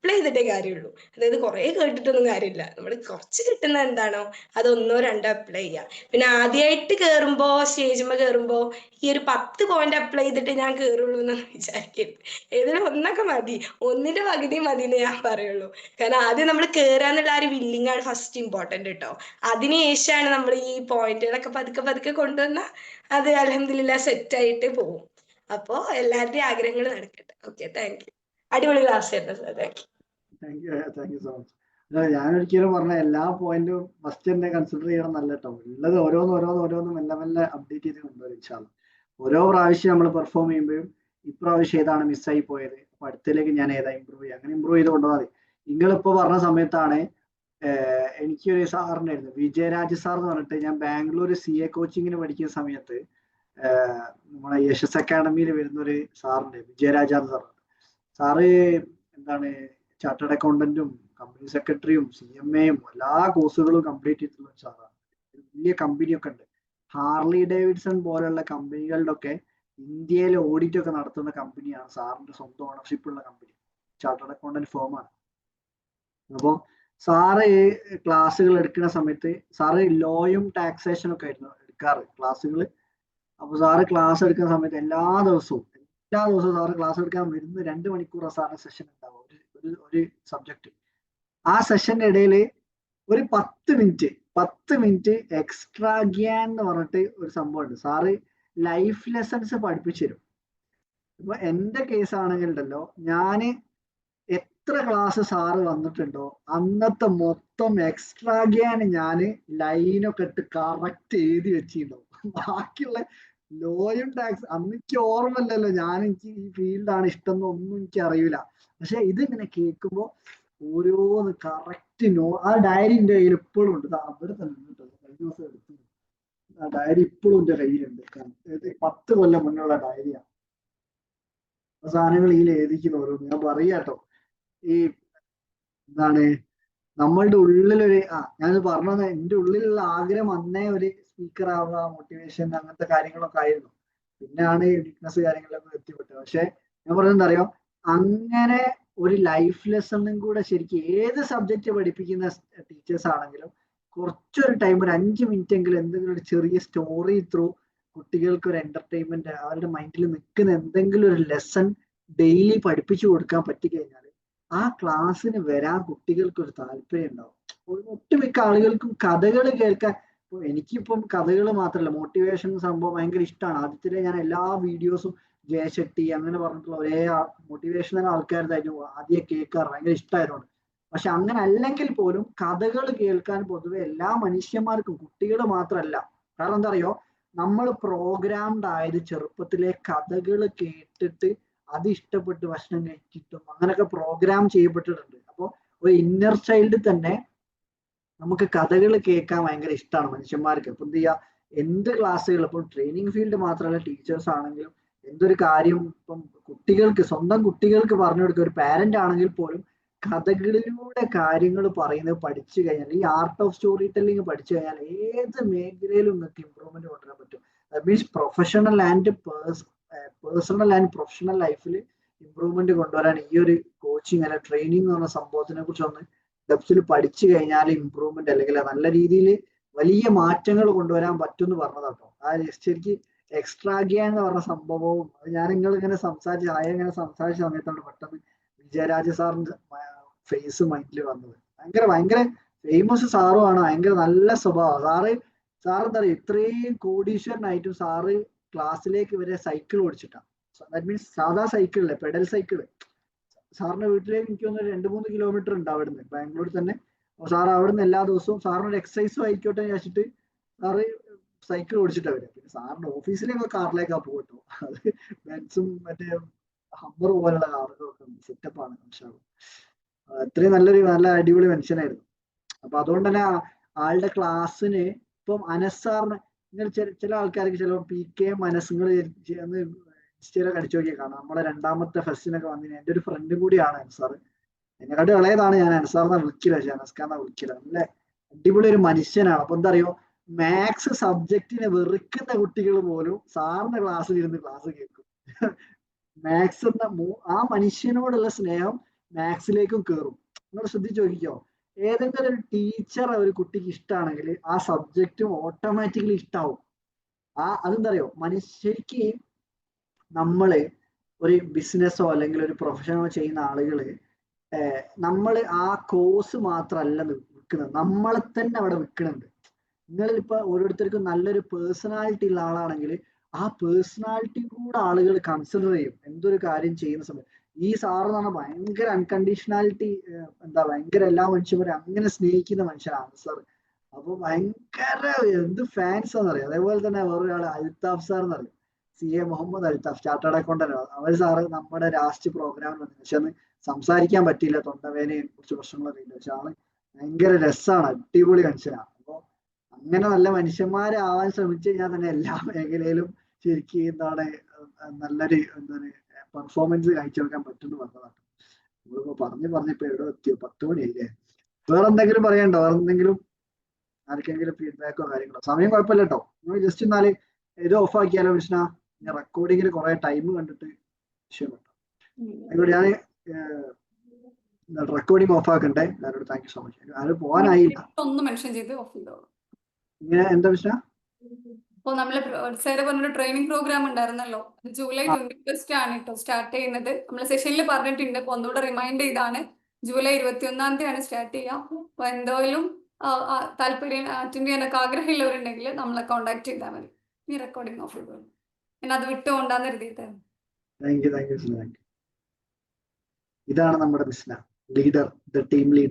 ചെയ്തിട്ടേ കാര്യമുള്ളൂ. അതായത് കുറെ കേട്ടിട്ടൊന്നും കാര്യമില്ല. നമ്മൾ കുറച്ച് കിട്ടുന്ന എന്താണോ അത് 1 or 2 അപ്ലൈ ചെയ്യുക. പിന്നെ ആദ്യമായിട്ട് കയറുമ്പോ സ്റ്റേജിൽ കയറുമ്പോ ഈ ഒരു 10 പോയിന്റ് അപ്ലൈ ചെയ്തിട്ട് ഞാൻ കയറുള്ളൂ എന്ന് വിചാരിക്കരുത്. ഏതെങ്കിലും ഒന്നൊക്കെ മതി, ഒന്നിന്റെ പകുതി മതി എന്ന് ഞാൻ പറയുള്ളൂ. കാരണം ആദ്യം നമ്മൾ കയറാന്നുള്ള ആ ഒരു വില്ലിംഗ് ആണ് ഫസ്റ്റ് ഇമ്പോർട്ടന്റ് കേട്ടോ. അതിനുശേഷമാണ് നമ്മൾ ഈ പോയിന്റുകളൊക്കെ പതുക്കെ പതുക്കെ കൊണ്ടുവന്ന അത് അൽഹംദുലില്ലാ സെറ്റ് ആയിട്ട് പോകും. അപ്പോ എല്ലാവരുടെയും ആഗ്രഹങ്ങൾ നടക്കട്ടെ. Okay, thank U. അടിപൊളി ക്ലാസ് ആയിരുന്നു sir. Thank you. Thank you so much. ഞാനൊരിക്കലും പറഞ്ഞ എല്ലാ പോയിന്റും ഫസ്റ്റ് തന്നെ കൺസിഡർ ചെയ്യണം എന്നല്ല കേട്ടോ. ഉള്ളത് ഓരോന്ന് മെല്ലെ മെല്ലെ അപ്ഡേറ്റ് ചെയ്ത് കൊണ്ടുവരും ഇൻഷാ അല്ലാ. ഓരോ പ്രാവശ്യം നമ്മൾ പെർഫോം ചെയ്യുമ്പോഴും ഇപ്രാവശ്യം ഏതാണ് മിസ്സായി പോയത്, അപ്പൊ അടുത്തേക്ക് ഞാൻ ഏതാ ഇമ്പ്രൂവ് ചെയ്യുക, അങ്ങനെ ഇമ്പ്രൂവ് ചെയ്ത് കൊണ്ടുപോകാൻ മതി. നിങ്ങളിപ്പോ പറഞ്ഞ സമയത്താണ് എനിക്കൊരു സാറിനായിരുന്നു വിജയരാജ് സാർ എന്ന് പറഞ്ഞിട്ട്, ഞാൻ ബാംഗ്ലൂർ CA കോച്ചിങ്ങിന് പഠിക്കുന്ന സമയത്ത് നമ്മളെ യശസ് അക്കാഡമിയിൽ വരുന്ന ഒരു സാറുണ്ട്, വിജയരാജ സാർ. സാറ് എന്താണ് ചാർട്ടേഡ് അക്കൗണ്ടന്റും കമ്പനി സെക്രട്ടറിയും CMAയും എല്ലാ കോഴ്സുകളും കംപ്ലീറ്റ് ചെയ്തിട്ടുള്ള ഒരു സാറാണ്. വലിയ കമ്പനിയൊക്കെ ഉണ്ട്. ഹാർലി ഡേവിഡ്സൺ പോലുള്ള കമ്പനികളുടെ ഒക്കെ ഇന്ത്യയിലെ ഓഡിറ്റ് ഒക്കെ നടത്തുന്ന കമ്പനിയാണ് സാറിന്റെ സ്വന്തം ഓണർഷിപ്പ് ഉള്ള കമ്പനി. Chartered accountant ഫേമാണ്. അപ്പോൾ സാറ് ക്ലാസ്സുകൾ എടുക്കുന്ന സമയത്ത് സാറ് ലോയും ടാക്സേഷനും ഒക്കെ ആയിരുന്നു എടുക്കാറ് ക്ലാസ്സുകൾ. അപ്പൊ സാറ് ക്ലാസ് എടുക്കുന്ന സമയത്ത് എല്ലാ ദിവസവും സാറ് ക്ലാസ് എടുക്കാൻ വരുന്ന 2 മണിക്കൂർ സാറിന് സെഷൻ ഉണ്ടാവും ഒരു സബ്ജക്ട്. ആ സെഷന്റെ ഇടയിൽ ഒരു 10 മിനിറ്റ് എക്സ്ട്രാ ഗ്യാൻ എന്ന് പറഞ്ഞിട്ട് ഒരു സംഭവമുണ്ട്. സാറ് ലൈഫ് ലെസൺസ് പഠിപ്പിച്ചു തരും. ഇപ്പൊ എന്റെ കേസ് ആണെങ്കിൽ ഉണ്ടല്ലോ, ഞാന് എത്ര ക്ലാസ് സാറ് വന്നിട്ടുണ്ടോ അന്നത്തെ മൊത്തം എക്സ്ട്രാ ഗ്യാൻ ഞാന് ലൈനൊക്കെ ഇട്ട് കറക്റ്റ് എഴുതി വെച്ചിട്ടുണ്ടാവും. ബാക്കിയുള്ള ലോയും ടാക്സ് അന്ന് എനിക്ക് ഓർമ്മയില്ലല്ലോ, എനിക്ക് ഈ ഫീൽഡാണ് ഇഷ്ടം എന്നൊന്നും എനിക്ക് അറിയില്ല. പക്ഷെ ഇതിങ്ങനെ കേൾക്കുമ്പോ ഓരോന്ന് കറക്റ്റ് ആ ഡയറി എന്റെ കയ്യിൽ ഇപ്പോഴും ഉണ്ട്. അവിടെ തന്നെ കഴിഞ്ഞ ദിവസം എടുത്തു. ആ ഡയറി ഇപ്പോഴും എന്റെ കയ്യിലുണ്ട്. ഇത് 10 കൊല്ലം മുന്നുള്ള ഡയറിയാണ്. ആ സാധനങ്ങൾ ഇതിൽ എഴുതിക്കുന്ന ഓരോന്ന് ഞാൻ പറയാട്ടോ. ഈ എന്താണ് നമ്മളുടെ ഉള്ളിലൊരു ഞാൻ പറഞ്ഞത് എന്റെ ഉള്ളിലുള്ള ആഗ്രഹം അന്നേ ഒരു സ്പീക്കർ ആവുക, മോട്ടിവേഷൻ അങ്ങനത്തെ കാര്യങ്ങളൊക്കെ ആയിരുന്നു. പിന്നെയാണ് വീക്ക്നെസ് കാര്യങ്ങളിലൊക്കെ എത്തിപ്പെട്ടത്. പക്ഷെ ഞാൻ പറഞ്ഞത് എന്താ അറിയോ, അങ്ങനെ ഒരു ലൈഫ് ലെസണും കൂടെ ശരിക്കും ഏത് സബ്ജക്റ്റ് പഠിപ്പിക്കുന്ന ടീച്ചേഴ്സ് ആണെങ്കിലും കുറച്ചൊരു ടൈം, ഒരു 5 മിനിറ്റ് എങ്കിലും എന്തെങ്കിലും ഒരു ചെറിയ സ്റ്റോറി ത്രൂ കുട്ടികൾക്ക് ഒരു എന്റർടൈൻമെന്റ്, അവരുടെ മൈൻഡിൽ നിൽക്കുന്ന എന്തെങ്കിലും ഒരു ലെസൺ ഡെയിലി പഠിപ്പിച്ചു കൊടുക്കാൻ പറ്റിക്കഴിഞ്ഞാൽ ആ ക്ലാസ്സിന് വരാൻ കുട്ടികൾക്ക് ഒരു താല്പര്യം ഉണ്ടാവും. ഒട്ടുമിക്ക ആളുകൾക്കും കഥകൾ കേൾക്കാൻ, എനിക്കിപ്പം കഥകൾ മാത്രമല്ല മോട്ടിവേഷൻ സംഭവം ഭയങ്കര ഇഷ്ടമാണ്. ആദ്യത്തിലെ ഞാൻ എല്ലാ വീഡിയോസും ജയശക്തി അങ്ങനെ പറഞ്ഞിട്ടുള്ള ഒരേ മോട്ടിവേഷണൽ ആൾക്കാരുതായിരുന്നു ആദ്യം കേൾക്കാറ്, ഭയങ്കര ഇഷ്ടമായിരുന്നു. പക്ഷെ അങ്ങനെ അല്ലെങ്കിൽ പോലും കഥകൾ കേൾക്കാൻ പൊതുവെ എല്ലാ മനുഷ്യന്മാർക്കും, കുട്ടികൾ മാത്രമല്ല. കാരണം എന്താ അറിയോ, നമ്മൾ പ്രോഗ്രാംഡ് ആയത് ചെറുപ്പത്തിലെ കഥകൾ കേട്ടിട്ട് അത് ഇഷ്ടപ്പെട്ട് ഭക്ഷണം കഴിച്ചിട്ടും അങ്ങനെയൊക്കെ പ്രോഗ്രാം ചെയ്യപ്പെട്ടിട്ടുണ്ട്. അപ്പോൾ ഒരു ഇന്നർ ചൈൽഡ് തന്നെ നമുക്ക് കഥകൾ കേൾക്കാൻ ഭയങ്കര ഇഷ്ടമാണ് മനുഷ്യന്മാർക്ക്. അപ്പൊ എന്ത് ചെയ്യുക, എന്ത് ക്ലാസ്സുകൾ, ഇപ്പോൾ ട്രെയിനിങ് ഫീൽഡ് മാത്രമല്ല ടീച്ചേഴ്സ് ആണെങ്കിലും എന്തൊരു കാര്യം ഇപ്പം കുട്ടികൾക്ക്, സ്വന്തം കുട്ടികൾക്ക് പറഞ്ഞു കൊടുക്കുക, ഒരു പാരന്റ് ആണെങ്കിൽ പോലും കഥകളിലൂടെ കാര്യങ്ങൾ പറയുന്നത് പഠിച്ചു കഴിഞ്ഞാൽ, ഈ ആർട്ട് ഓഫ് സ്റ്റോറി ടെല്ലിങ് പഠിച്ചു കഴിഞ്ഞാൽ ഏത് മേഖലയിലും നിങ്ങൾക്ക് ഇമ്പ്രൂവ്മെന്റ് കൊണ്ടുവരാൻ പറ്റും. That means professional and personal and professional ലൈഫിൽ ഇമ്പ്രൂവ്മെന്റ് കൊണ്ടുവരാൻ ഈ ഒരു കോച്ചിങ് അല്ല ട്രെയിനിങ് എന്ന് പറഞ്ഞ സംഭവത്തിനെ കുറിച്ച് ഒന്ന് ഡെപ്തിൽ പഠിച്ചു കഴിഞ്ഞാൽ ഇമ്പ്രൂവ്മെന്റ് അല്ലെങ്കിൽ നല്ല രീതിയിൽ വലിയ മാറ്റങ്ങൾ കൊണ്ടുവരാൻ പറ്റും എന്ന് പറഞ്ഞതാട്ടോ. ശരിക്കും എക്സ്ട്രാഗിയ എന്ന് പറഞ്ഞ സംഭവവും അത് ഞാൻ ഇങ്ങനെ സംസാരിച്ച സമയത്താണ് പെട്ടെന്ന് വിജയരാജ സാറിന്റെ ഫേസ് മൈൻഡിൽ വന്നത്. ഭയങ്കര ഫേമസ് സാറുമാണ്, ഭയങ്കര നല്ല സ്വഭാവം. സാർ എന്താ പറയുക, ഇത്രയും കോടീശ്വരനായിട്ടും സാറ് ക്ലാസ്സിലേക്ക് വരെ സൈക്കിൾ ഓടിച്ചിട്ടാണ്. ദാറ്റ് മീൻസ് സാധാ സൈക്കിളില്ലേ, പെഡൽ സൈക്കിള്. സാറിന്റെ വീട്ടിലേക്ക് എനിക്ക് തോന്നുന്നു 2-3 കിലോമീറ്റർ ഉണ്ട് അവിടുന്ന്, ബാംഗ്ലൂരിൽ തന്നെ. സാർ അവിടുന്ന് എല്ലാ ദിവസവും സാറിനൊരു എക്സസൈസും ആയിക്കോട്ടെ എന്ന് വെച്ചിട്ട് സാറ് സൈക്കിൾ ഓടിച്ചിട്ടാണ് വരിക. പിന്നെ സാറിന്റെ ഓഫീസിലേക്ക് കാറിലേക്കാ പോകട്ടോ. അത് ബെൻസും മറ്റേ ഹമ്മർ പോലുള്ള കാറുകളൊക്കെ സെറ്റപ്പാണ്. അത്രയും നല്ല അടിപൊളി മനുഷ്യനായിരുന്നു. അപ്പൊ അതുകൊണ്ട് തന്നെ ആളുടെ ക്ലാസ്സിന് ഇപ്പം അനസാറിന് ഇങ്ങനെ ചില ആൾക്കാർക്ക് ചിലപ്പോൾ PK മനസ്സുകൾ ഇൻസ്റ്റയിലൊക്കെ അടിച്ചു നോക്കിയാൽ കാണാം. നമ്മളെ 2ാമത്തെ ഫെസ്റ്റിനൊക്കെ വന്നിന് എൻ്റെ ഒരു ഫ്രണ്ടും കൂടിയാണ് അൻസാർ. എന്നെക്കാട്ട് ഇളയതാണ്, ഞാൻ അൻസാറിനെ വിളിക്കില്ല, പക്ഷെ അനസ്കാറിനെ വിളിക്കില്ല. നല്ല അടിപൊളി ഒരു മനുഷ്യനാണ്. അപ്പൊ എന്താ അറിയോ, മാത്സ് സബ്ജക്റ്റിനെ വെറുക്കുന്ന കുട്ടികൾ പോലും സാറിന്റെ ക്ലാസ്സിൽ ഇരുന്ന് ക്ലാസ് കേൾക്കും. മാത്സ് എന്ന ആ മനുഷ്യനോടുള്ള സ്നേഹം മാത്സിലേക്കും കയറും. നിങ്ങൾ ശ്രദ്ധിച്ചു നോക്കിക്കോ, ഏതെങ്കിലും ഒരു ടീച്ചറെ ഒരു കുട്ടിക്ക് ഇഷ്ടമാണെങ്കിൽ ആ സബ്ജക്റ്റും ഓട്ടോമാറ്റിക്കലി ഇഷ്ടാവും. അതെന്താ അറിയോ, മനുഷ്യർക്ക് നമ്മള് ഒരു ബിസിനസ്സോ അല്ലെങ്കിൽ ഒരു പ്രൊഫഷനോ ചെയ്യുന്ന ആളുകള് നമ്മൾ ആ കോഴ്സ് മാത്രമല്ല വിൽക്കുന്നത്, നമ്മളെ തന്നെ അവിടെ വിൽക്കുന്നുണ്ട്. നിങ്ങളിപ്പോ ഓരോരുത്തർക്കും നല്ലൊരു പേഴ്സണാലിറ്റി ഉള്ള ആളാണെങ്കിൽ ആ പേഴ്സണാലിറ്റി കൂടെ ആളുകൾ കൺസിഡർ ചെയ്യും എന്തൊരു കാര്യം ചെയ്യുന്ന സമയത്ത്. ഈ സാറ് എന്ന് പറഞ്ഞാൽ ഭയങ്കര അൺകണ്ടീഷണാലിറ്റി, ഭയങ്കര എല്ലാ മനുഷ്യന്മാരും അങ്ങനെ സ്നേഹിക്കുന്ന മനുഷ്യനാണ് സാർ. അപ്പൊ ഭയങ്കര എന്ത് ഫാൻസ് ആണെന്നറിയാം. അതേപോലെ തന്നെ വേറൊരാൾ അൽത്താഫ് സാർ എന്നറിയാം, CA Muhammad Althaf, chartered accountant. അവർ സാറ് നമ്മുടെ ലാസ്റ്റ് പ്രോഗ്രാമിൽ വന്നു, പക്ഷെ അന്ന് സംസാരിക്കാൻ പറ്റിയില്ല, തൊണ്ടവേനയും കുറച്ച് പ്രശ്നങ്ങളൊക്കെ ഉണ്ട്. പക്ഷെ ആള് ഭയങ്കര രസമാണ്, അടിപൊളി മനുഷ്യനാണ്. അപ്പൊ അങ്ങനെ നല്ല മനുഷ്യന്മാരാവാൻ ശ്രമിച്ചു കഴിഞ്ഞാൽ തന്നെ എല്ലാ മേഖലയിലും ശരിക്കും നല്ലൊരു പെർഫോമൻസ് കാഴ്ചവെക്കാൻ പറ്റുമെന്ന് പറഞ്ഞതാണ്. നമ്മളിപ്പോ പറഞ്ഞിപ്പോ എവിടെ എത്തിയോ, 10 മണിയായില്ലേ. വേറെ എന്തെങ്കിലും പറയണ്ടോ? വേറെ എന്തെങ്കിലും ആർക്കെങ്കിലും ഫീഡ്ബാക്കോ കാര്യങ്ങളോ? സമയം കുഴപ്പമില്ല കേട്ടോ. നമ്മൾ ജസ്റ്റ് എന്നാല് ഇത് ഓഫ് ആക്കിയാലോ കൃഷ്ണ? ഞാൻ റെക്കോർഡിങ്ങിൽ കുറെ ടൈം കണ്ടിട്ട് വിഷയപ്പെട്ടു. ആയിക്കോട്ടെ, ഞാൻ റെക്കോർഡിംഗ് ഓഫ് ആക്കണ്ടേ. എല്ലാവരോടും താങ്ക് യു സോ മച്ച്. ആരും പോകാനായില്ല. ഒന്ന് മെൻഷൻ ചെയ്ത് ഓഫ് ചെയ്തോളൂ. ഇങ്ങനെ എന്താ കൃഷ്ണ? അപ്പോൾ നമ്മള് സാറ് പറഞ്ഞൊരു ട്രെയിനിങ് പ്രോഗ്രാം ഉണ്ടായിരുന്നല്ലോ, ജൂലൈ 21 ആണ് കേട്ടോ സ്റ്റാർട്ട് ചെയ്യുന്നത്. നമ്മൾ സെഷനിൽ പറഞ്ഞിട്ടുണ്ട്, അപ്പോൾ ഒന്നുകൂടെ റിമൈൻഡ് ചെയ്താണ്. ജൂലൈ 21 തീയതിയാണ് സ്റ്റാർട്ട് ചെയ്യുക. അപ്പോൾ എന്തായാലും താല്പര്യം അറ്റൻഡ് ചെയ്യാനൊക്കെ ആഗ്രഹമുള്ളവരുണ്ടെങ്കിൽ നമ്മളെ കോൺടാക്ട് ചെയ്താൽ മതി. ഈ റെക്കോർഡിംഗ് ഓഫ് ചെയ്തോളൂ. ഞാൻ അത് വിട്ടുകൊണ്ടാന്ന് എഴുതിയിട്ടായിരുന്നു. Thank you. ഇതാണ് നമ്മുടെ Bisna leader, the team leader.